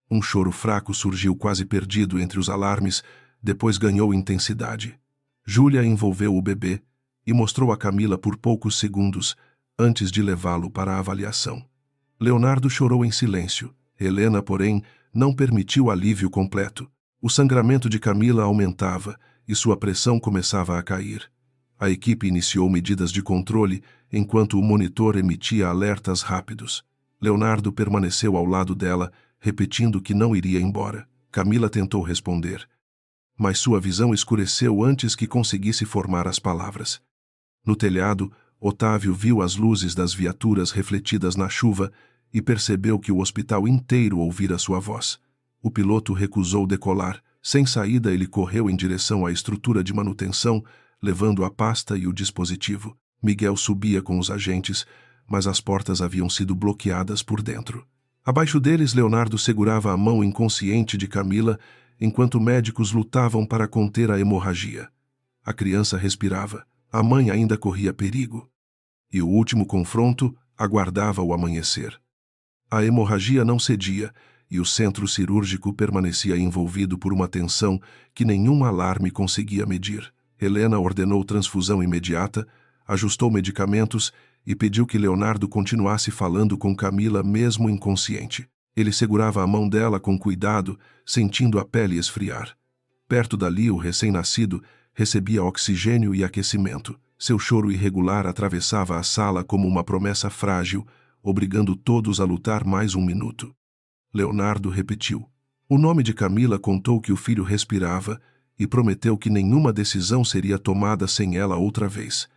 Um choro fraco surgiu quase perdido entre os alarmes, depois ganhou intensidade. Júlia envolveu o bebê e mostrou a Camila por poucos segundos, antes de levá-lo para a avaliação. Leonardo chorou em silêncio. Helena, porém, não permitiu alívio completo. O sangramento de Camila aumentava e sua pressão começava a cair. A equipe iniciou medidas de controle enquanto o monitor emitia alertas rápidos. Leonardo permaneceu ao lado dela, repetindo que não iria embora. Camila tentou responder, mas sua visão escureceu antes que conseguisse formar as palavras. No telhado, Otávio viu as luzes das viaturas refletidas na chuva e percebeu que o hospital inteiro ouvira sua voz. O piloto recusou decolar. Sem saída, ele correu em direção à estrutura de manutenção, levando a pasta e o dispositivo. Miguel subia com os agentes, mas as portas haviam sido bloqueadas por dentro. Abaixo deles, Leonardo segurava a mão inconsciente de Camila, enquanto médicos lutavam para conter a hemorragia. A criança respirava. A mãe ainda corria perigo. E o último confronto aguardava o amanhecer. A hemorragia não cedia, e o centro cirúrgico permanecia envolvido por uma tensão que nenhum alarme conseguia medir. Helena ordenou transfusão imediata, ajustou medicamentos e pediu que Leonardo continuasse falando com Camila mesmo inconsciente. Ele segurava a mão dela com cuidado, sentindo a pele esfriar. Perto dali, o recém-nascido recebia oxigênio e aquecimento. Seu choro irregular atravessava a sala como uma promessa frágil, obrigando todos a lutar mais um minuto. Leonardo repetiu. O nome de Camila, contou que o filho respirava e prometeu que nenhuma decisão seria tomada sem ela outra vez.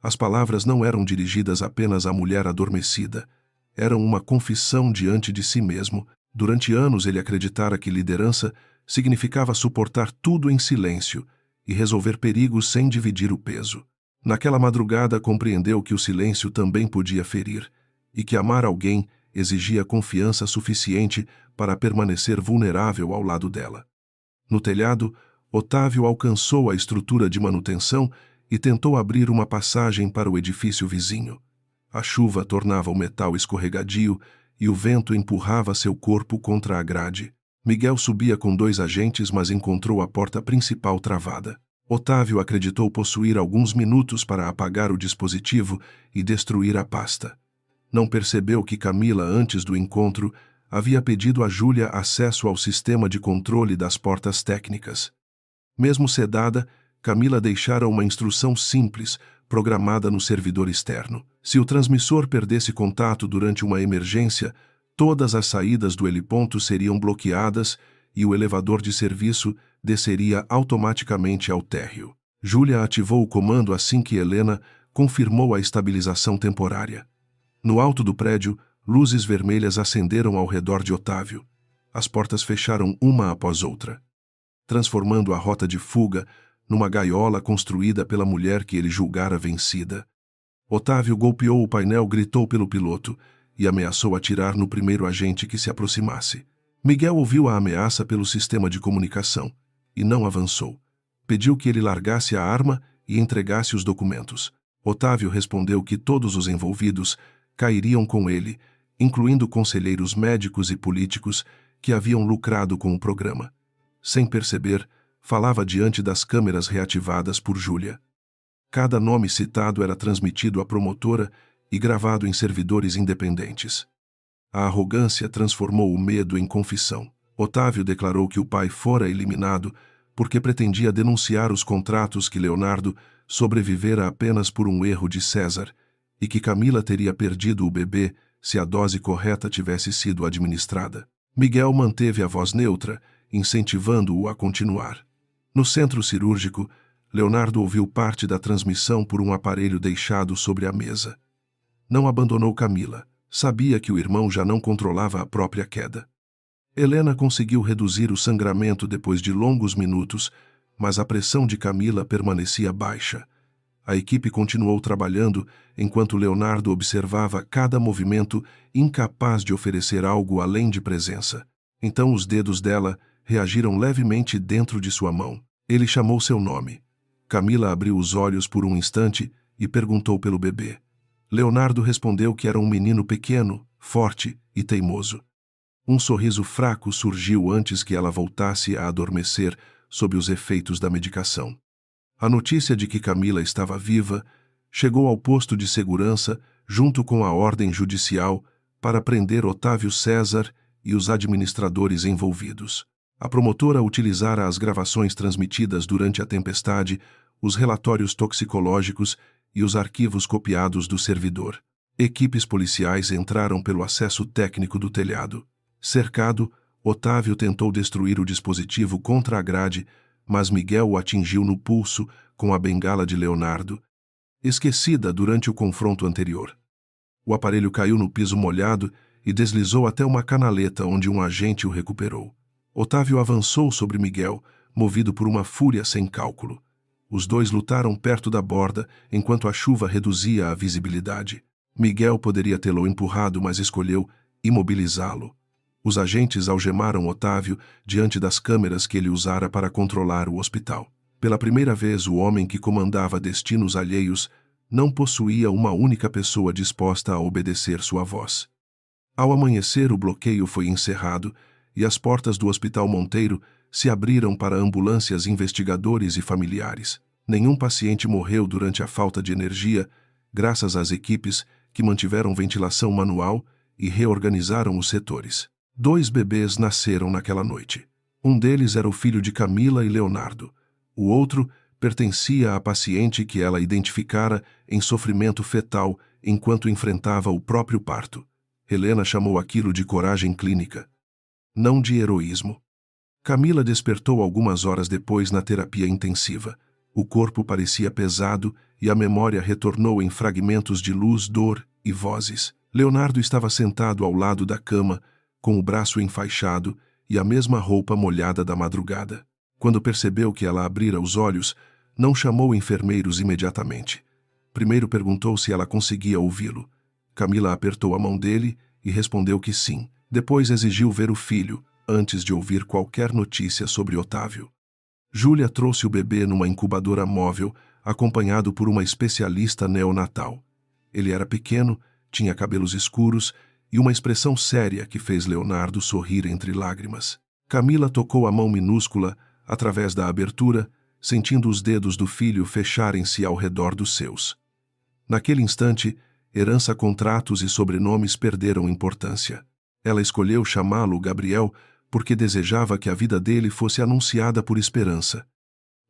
As palavras não eram dirigidas apenas à mulher adormecida. Eram uma confissão diante de si mesmo. Durante anos ele acreditara que liderança significava suportar tudo em silêncio e resolver perigos sem dividir o peso. Naquela madrugada compreendeu que o silêncio também podia ferir e que amar alguém exigia confiança suficiente para permanecer vulnerável ao lado dela. No telhado, Otávio alcançou a estrutura de manutenção e tentou abrir uma passagem para o edifício vizinho. A chuva tornava o metal escorregadio e o vento empurrava seu corpo contra a grade. Miguel subia com 2 agentes, mas encontrou a porta principal travada. Otávio acreditou possuir alguns minutos para apagar o dispositivo e destruir a pasta. Não percebeu que Camila, antes do encontro, havia pedido a Júlia acesso ao sistema de controle das portas técnicas. Mesmo sedada, Camila deixara uma instrução simples, programada no servidor externo. Se o transmissor perdesse contato durante uma emergência, todas as saídas do heliponto seriam bloqueadas e o elevador de serviço desceria automaticamente ao térreo. Júlia ativou o comando assim que Helena confirmou a estabilização temporária. No alto do prédio, luzes vermelhas acenderam ao redor de Otávio. As portas fecharam uma após outra, transformando a rota de fuga numa gaiola construída pela mulher que ele julgara vencida. Otávio golpeou o painel, gritou pelo piloto e ameaçou atirar no primeiro agente que se aproximasse. Miguel ouviu a ameaça pelo sistema de comunicação e não avançou. Pediu que ele largasse a arma e entregasse os documentos. Otávio respondeu que todos os envolvidos cairiam com ele, incluindo conselheiros médicos e políticos que haviam lucrado com o programa. Sem perceber, falava diante das câmeras reativadas por Júlia. Cada nome citado era transmitido à promotora e gravado em servidores independentes. A arrogância transformou o medo em confissão. Otávio declarou que o pai fora eliminado porque pretendia denunciar os contratos que Leonardo sobrevivera apenas por um erro de César e que Camila teria perdido o bebê se a dose correta tivesse sido administrada. Miguel manteve a voz neutra, incentivando-o a continuar. No centro cirúrgico, Leonardo ouviu parte da transmissão por um aparelho deixado sobre a mesa. Não abandonou Camila. Sabia que o irmão já não controlava a própria queda. Helena conseguiu reduzir o sangramento depois de longos minutos, mas a pressão de Camila permanecia baixa. A equipe continuou trabalhando enquanto Leonardo observava cada movimento, incapaz de oferecer algo além de presença. Então os dedos dela reagiram levemente dentro de sua mão. Ele chamou seu nome. Camila abriu os olhos por um instante e perguntou pelo bebê. Leonardo respondeu que era um menino pequeno, forte e teimoso. Um sorriso fraco surgiu antes que ela voltasse a adormecer sob os efeitos da medicação. A notícia de que Camila estava viva chegou ao posto de segurança junto com a ordem judicial para prender Otávio César e os administradores envolvidos. A promotora utilizara as gravações transmitidas durante a tempestade, os relatórios toxicológicos e os arquivos copiados do servidor. Equipes policiais entraram pelo acesso técnico do telhado. Cercado, Otávio tentou destruir o dispositivo contra a grade, mas Miguel o atingiu no pulso com a bengala de Leonardo, esquecida durante o confronto anterior. O aparelho caiu no piso molhado e deslizou até uma canaleta onde um agente o recuperou. Otávio avançou sobre Miguel, movido por uma fúria sem cálculo. Os dois lutaram perto da borda enquanto a chuva reduzia a visibilidade. Miguel poderia tê-lo empurrado, mas escolheu imobilizá-lo. Os agentes algemaram Otávio diante das câmeras que ele usara para controlar o hospital. Pela primeira vez, o homem que comandava destinos alheios não possuía uma única pessoa disposta a obedecer sua voz. Ao amanhecer, o bloqueio foi encerrado e as portas do Hospital Monteiro se abriram para ambulâncias, investigadores e familiares. Nenhum paciente morreu durante a falta de energia, graças às equipes que mantiveram ventilação manual e reorganizaram os setores. 2 bebês nasceram naquela noite. Um deles era o filho de Camila e Leonardo. O outro pertencia à paciente que ela identificara em sofrimento fetal enquanto enfrentava o próprio parto. Helena chamou aquilo de coragem clínica, não de heroísmo. Camila despertou algumas horas depois na terapia intensiva. O corpo parecia pesado e a memória retornou em fragmentos de luz, dor e vozes. Leonardo estava sentado ao lado da cama, com o braço enfaixado e a mesma roupa molhada da madrugada. Quando percebeu que ela abrira os olhos, não chamou enfermeiros imediatamente. Primeiro perguntou se ela conseguia ouvi-lo. Camila apertou a mão dele e respondeu que sim. Depois exigiu ver o filho, antes de ouvir qualquer notícia sobre Otávio. Júlia trouxe o bebê numa incubadora móvel, acompanhado por uma especialista neonatal. Ele era pequeno, tinha cabelos escuros e uma expressão séria que fez Leonardo sorrir entre lágrimas. Camila tocou a mão minúscula através da abertura, sentindo os dedos do filho fecharem-se ao redor dos seus. Naquele instante, herança, contratos e sobrenomes perderam importância. Ela escolheu chamá-lo Gabriel porque desejava que a vida dele fosse anunciada por esperança,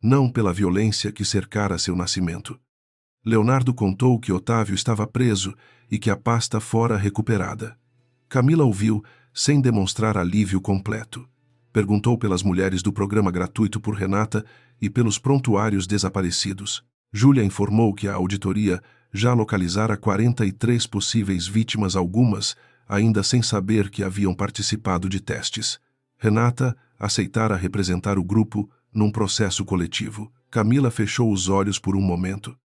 não pela violência que cercara seu nascimento. Leonardo contou que Otávio estava preso e que a pasta fora recuperada. Camila ouviu, sem demonstrar alívio completo. Perguntou pelas mulheres do programa gratuito por Renata e pelos prontuários desaparecidos. Júlia informou que a auditoria Já localizara 43 possíveis vítimas, algumas ainda sem saber que haviam participado de testes. Renata aceitara representar o grupo num processo coletivo. Camila fechou os olhos por um momento,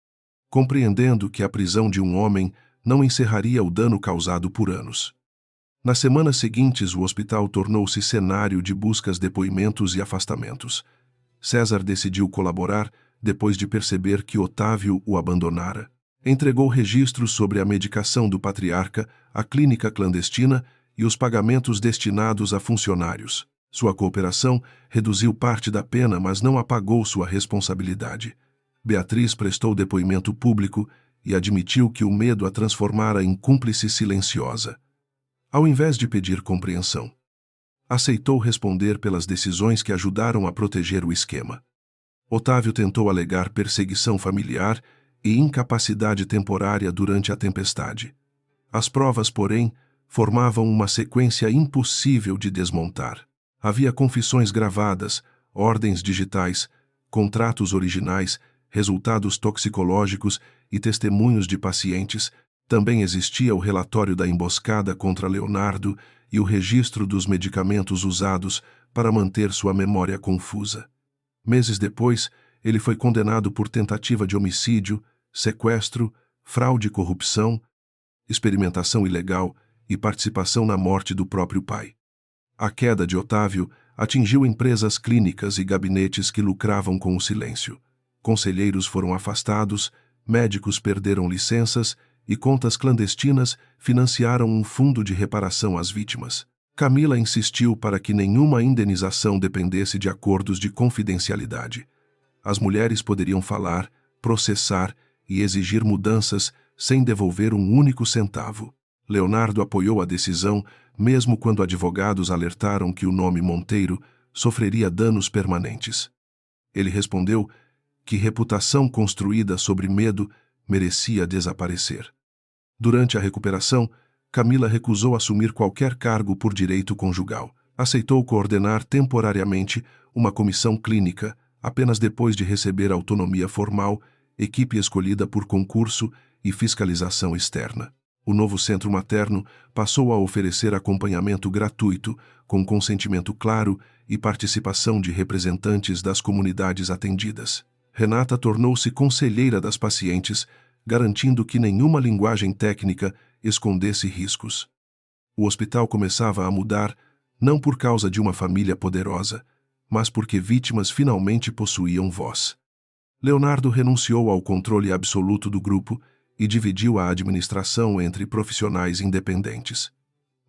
compreendendo que a prisão de um homem não encerraria o dano causado por anos. Nas semanas seguintes, o hospital tornou-se cenário de buscas, depoimentos e afastamentos. César decidiu colaborar depois de perceber que Otávio o abandonara. Entregou registros sobre a medicação do patriarca, a clínica clandestina e os pagamentos destinados a funcionários. Sua cooperação reduziu parte da pena, mas não apagou sua responsabilidade. Beatriz prestou depoimento público e admitiu que o medo a transformara em cúmplice silenciosa. Ao invés de pedir compreensão, aceitou responder pelas decisões que ajudaram a proteger o esquema. Otávio tentou alegar perseguição familiar e incapacidade temporária durante a tempestade. As provas, porém, formavam uma sequência impossível de desmontar. Havia confissões gravadas, ordens digitais, contratos originais, resultados toxicológicos e testemunhos de pacientes. Também existia o relatório da emboscada contra Leonardo e o registro dos medicamentos usados para manter sua memória confusa. Meses depois, ele foi condenado por tentativa de homicídio, sequestro, fraude e corrupção, experimentação ilegal e participação na morte do próprio pai. A queda de Otávio atingiu empresas clínicas e gabinetes que lucravam com o silêncio. Conselheiros foram afastados, médicos perderam licenças e contas clandestinas financiaram um fundo de reparação às vítimas. Camila insistiu para que nenhuma indenização dependesse de acordos de confidencialidade. As mulheres poderiam falar, processar e exigir mudanças sem devolver um único centavo. Leonardo apoiou a decisão, mesmo quando advogados alertaram que o nome Monteiro sofreria danos permanentes. Ele respondeu que reputação construída sobre medo merecia desaparecer. Durante a recuperação, Camila recusou assumir qualquer cargo por direito conjugal. Aceitou coordenar temporariamente uma comissão clínica, apenas depois de receber autonomia formal, equipe escolhida por concurso e fiscalização externa. O novo centro materno passou a oferecer acompanhamento gratuito, com consentimento claro e participação de representantes das comunidades atendidas. Renata tornou-se conselheira das pacientes, garantindo que nenhuma linguagem técnica escondesse riscos. O hospital começava a mudar, não por causa de uma família poderosa, mas porque vítimas finalmente possuíam voz. Leonardo renunciou ao controle absoluto do grupo e dividiu a administração entre profissionais independentes.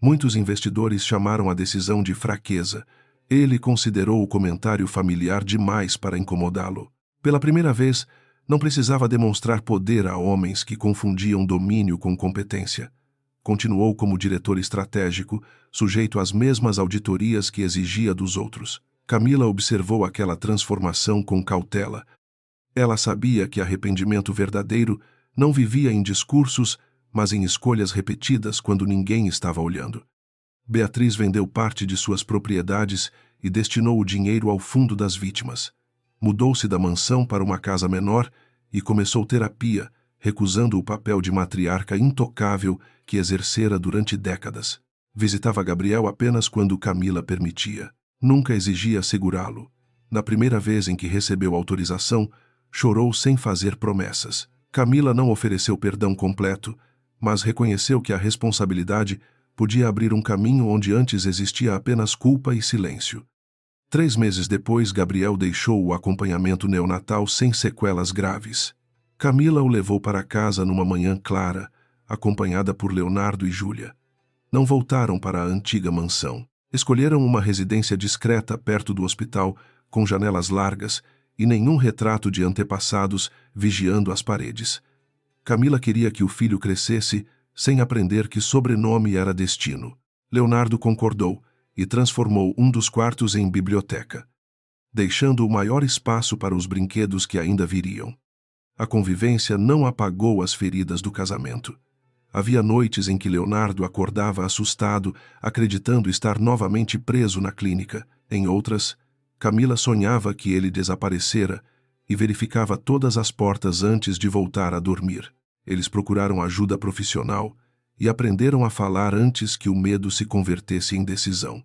Muitos investidores chamaram a decisão de fraqueza. Ele considerou o comentário familiar demais para incomodá-lo. Pela primeira vez, não precisava demonstrar poder a homens que confundiam domínio com competência. Continuou como diretor estratégico, sujeito às mesmas auditorias que exigia dos outros. Camila observou aquela transformação com cautela. Ela sabia que arrependimento verdadeiro não vivia em discursos, mas em escolhas repetidas quando ninguém estava olhando. Beatriz vendeu parte de suas propriedades e destinou o dinheiro ao fundo das vítimas. Mudou-se da mansão para uma casa menor e começou terapia, recusando o papel de matriarca intocável que exercera durante décadas. Visitava Gabriel apenas quando Camila permitia. Nunca exigia segurá-lo. Na primeira vez em que recebeu autorização, chorou sem fazer promessas. Camila não ofereceu perdão completo, mas reconheceu que a responsabilidade podia abrir um caminho onde antes existia apenas culpa e silêncio. 3 meses depois, Gabriel deixou o acompanhamento neonatal sem sequelas graves. Camila o levou para casa numa manhã clara, acompanhada por Leonardo e Júlia. Não voltaram para a antiga mansão. Escolheram uma residência discreta perto do hospital, com janelas largas e nenhum retrato de antepassados vigiando as paredes. Camila queria que o filho crescesse sem aprender que sobrenome era destino. Leonardo concordou e transformou um dos quartos em biblioteca, deixando o maior espaço para os brinquedos que ainda viriam. A convivência não apagou as feridas do casamento. Havia noites em que Leonardo acordava assustado, acreditando estar novamente preso na clínica. Em outras, Camila sonhava que ele desaparecera e verificava todas as portas antes de voltar a dormir. Eles procuraram ajuda profissional e aprenderam a falar antes que o medo se convertesse em decisão.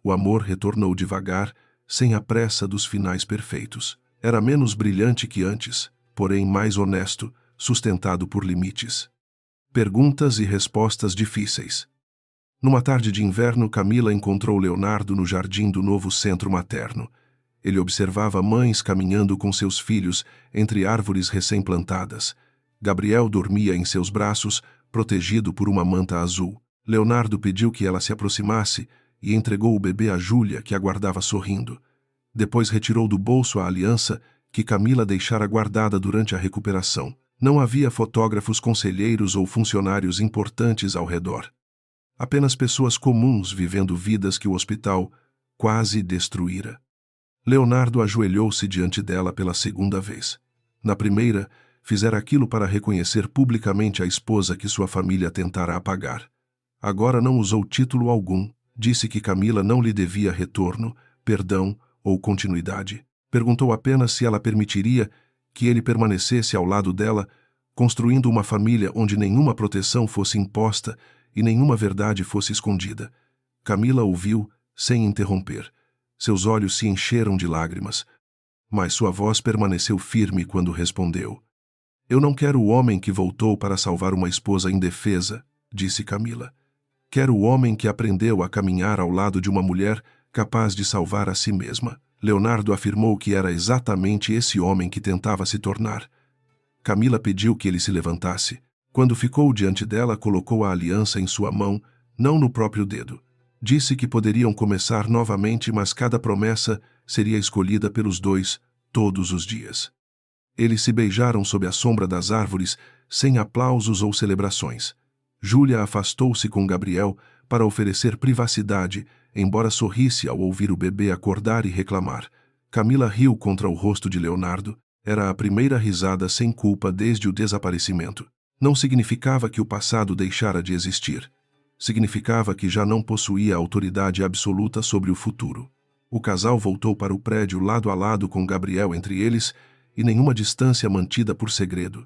O amor retornou devagar, sem a pressa dos finais perfeitos. Era menos brilhante que antes, porém mais honesto, sustentado por limites. Perguntas e respostas difíceis. Numa tarde de inverno, Camila encontrou Leonardo no jardim do novo centro materno. Ele observava mães caminhando com seus filhos entre árvores recém-plantadas. Gabriel dormia em seus braços, protegido por uma manta azul. Leonardo pediu que ela se aproximasse e entregou o bebê a Júlia, que aguardava sorrindo. Depois retirou do bolso a aliança que Camila deixara guardada durante a recuperação. Não havia fotógrafos, conselheiros ou funcionários importantes ao redor. Apenas pessoas comuns vivendo vidas que o hospital quase destruíra. Leonardo ajoelhou-se diante dela pela segunda vez. Na primeira, fizera aquilo para reconhecer publicamente a esposa que sua família tentara apagar. Agora não usou título algum, disse que Camila não lhe devia retorno, perdão ou continuidade. Perguntou apenas se ela permitiria que ele permanecesse ao lado dela, construindo uma família onde nenhuma proteção fosse imposta e nenhuma verdade fosse escondida. Camila ouviu, sem interromper. Seus olhos se encheram de lágrimas, mas sua voz permaneceu firme quando respondeu. Eu não quero o homem que voltou para salvar uma esposa indefesa, disse Camila. Quero o homem que aprendeu a caminhar ao lado de uma mulher capaz de salvar a si mesma. Leonardo afirmou que era exatamente esse homem que tentava se tornar. Camila pediu que ele se levantasse. Quando ficou diante dela, colocou a aliança em sua mão, não no próprio dedo. Disse que poderiam começar novamente, mas cada promessa seria escolhida pelos dois, todos os dias. Eles se beijaram sob a sombra das árvores, sem aplausos ou celebrações. Júlia afastou-se com Gabriel para oferecer privacidade, embora sorrisse ao ouvir o bebê acordar e reclamar. Camila riu contra o rosto de Leonardo. Era a primeira risada sem culpa desde o desaparecimento. Não significava que o passado deixara de existir. Significava que já não possuía autoridade absoluta sobre o futuro. O casal voltou para o prédio lado a lado com Gabriel entre eles e nenhuma distância mantida por segredo.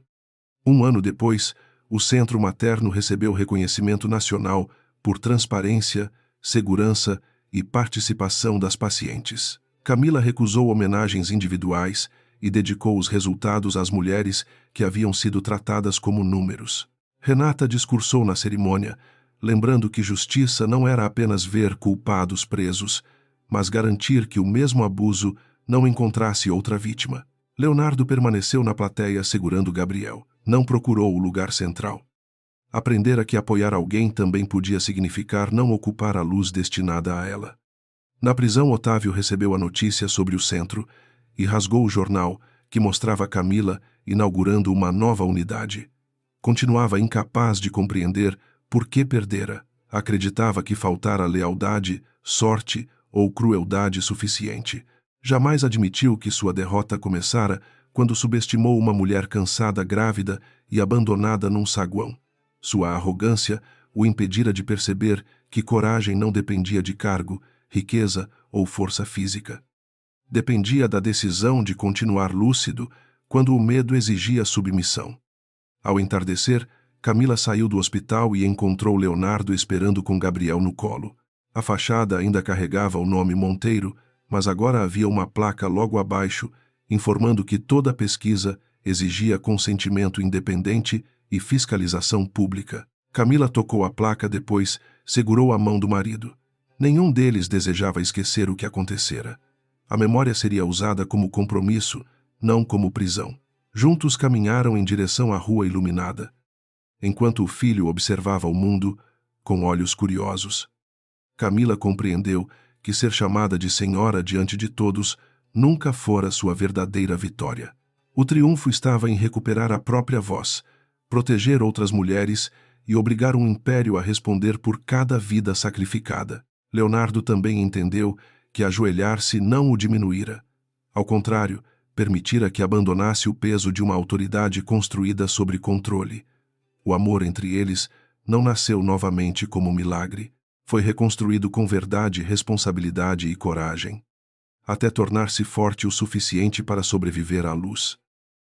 Um ano depois, o Centro Materno recebeu reconhecimento nacional por transparência, segurança e participação das pacientes. Camila recusou homenagens individuais e dedicou os resultados às mulheres que haviam sido tratadas como números. Renata discursou na cerimônia, lembrando que justiça não era apenas ver culpados presos, mas garantir que o mesmo abuso não encontrasse outra vítima. Leonardo permaneceu na plateia segurando Gabriel. Não procurou o lugar central. Aprendera que apoiar alguém também podia significar não ocupar a luz destinada a ela. Na prisão, Otávio recebeu a notícia sobre o centro e rasgou o jornal que mostrava Camila inaugurando uma nova unidade. Continuava incapaz de compreender por que perdera. Acreditava que faltara lealdade, sorte ou crueldade suficiente. Jamais admitiu que sua derrota começara quando subestimou uma mulher cansada, grávida e abandonada num saguão. Sua arrogância o impedira de perceber que coragem não dependia de cargo, riqueza ou força física. Dependia da decisão de continuar lúcido quando o medo exigia submissão. Ao entardecer, Camila saiu do hospital e encontrou Leonardo esperando com Gabriel no colo. A fachada ainda carregava o nome Monteiro, mas agora havia uma placa logo abaixo, informando que toda a pesquisa exigia consentimento independente e fiscalização pública. Camila tocou a placa, depois segurou a mão do marido. Nenhum deles desejava esquecer o que acontecera. A memória seria usada como compromisso, não como prisão. Juntos caminharam em direção à rua iluminada, enquanto o filho observava o mundo com olhos curiosos. Camila compreendeu que ser chamada de senhora diante de todos nunca fora sua verdadeira vitória. O triunfo estava em recuperar a própria voz, proteger outras mulheres e obrigar um império a responder por cada vida sacrificada. Leonardo também entendeu que ajoelhar-se não o diminuíra. Ao contrário, permitira que abandonasse o peso de uma autoridade construída sobre controle. O amor entre eles não nasceu novamente como milagre. Foi reconstruído com verdade, responsabilidade e coragem, até tornar-se forte o suficiente para sobreviver à luz.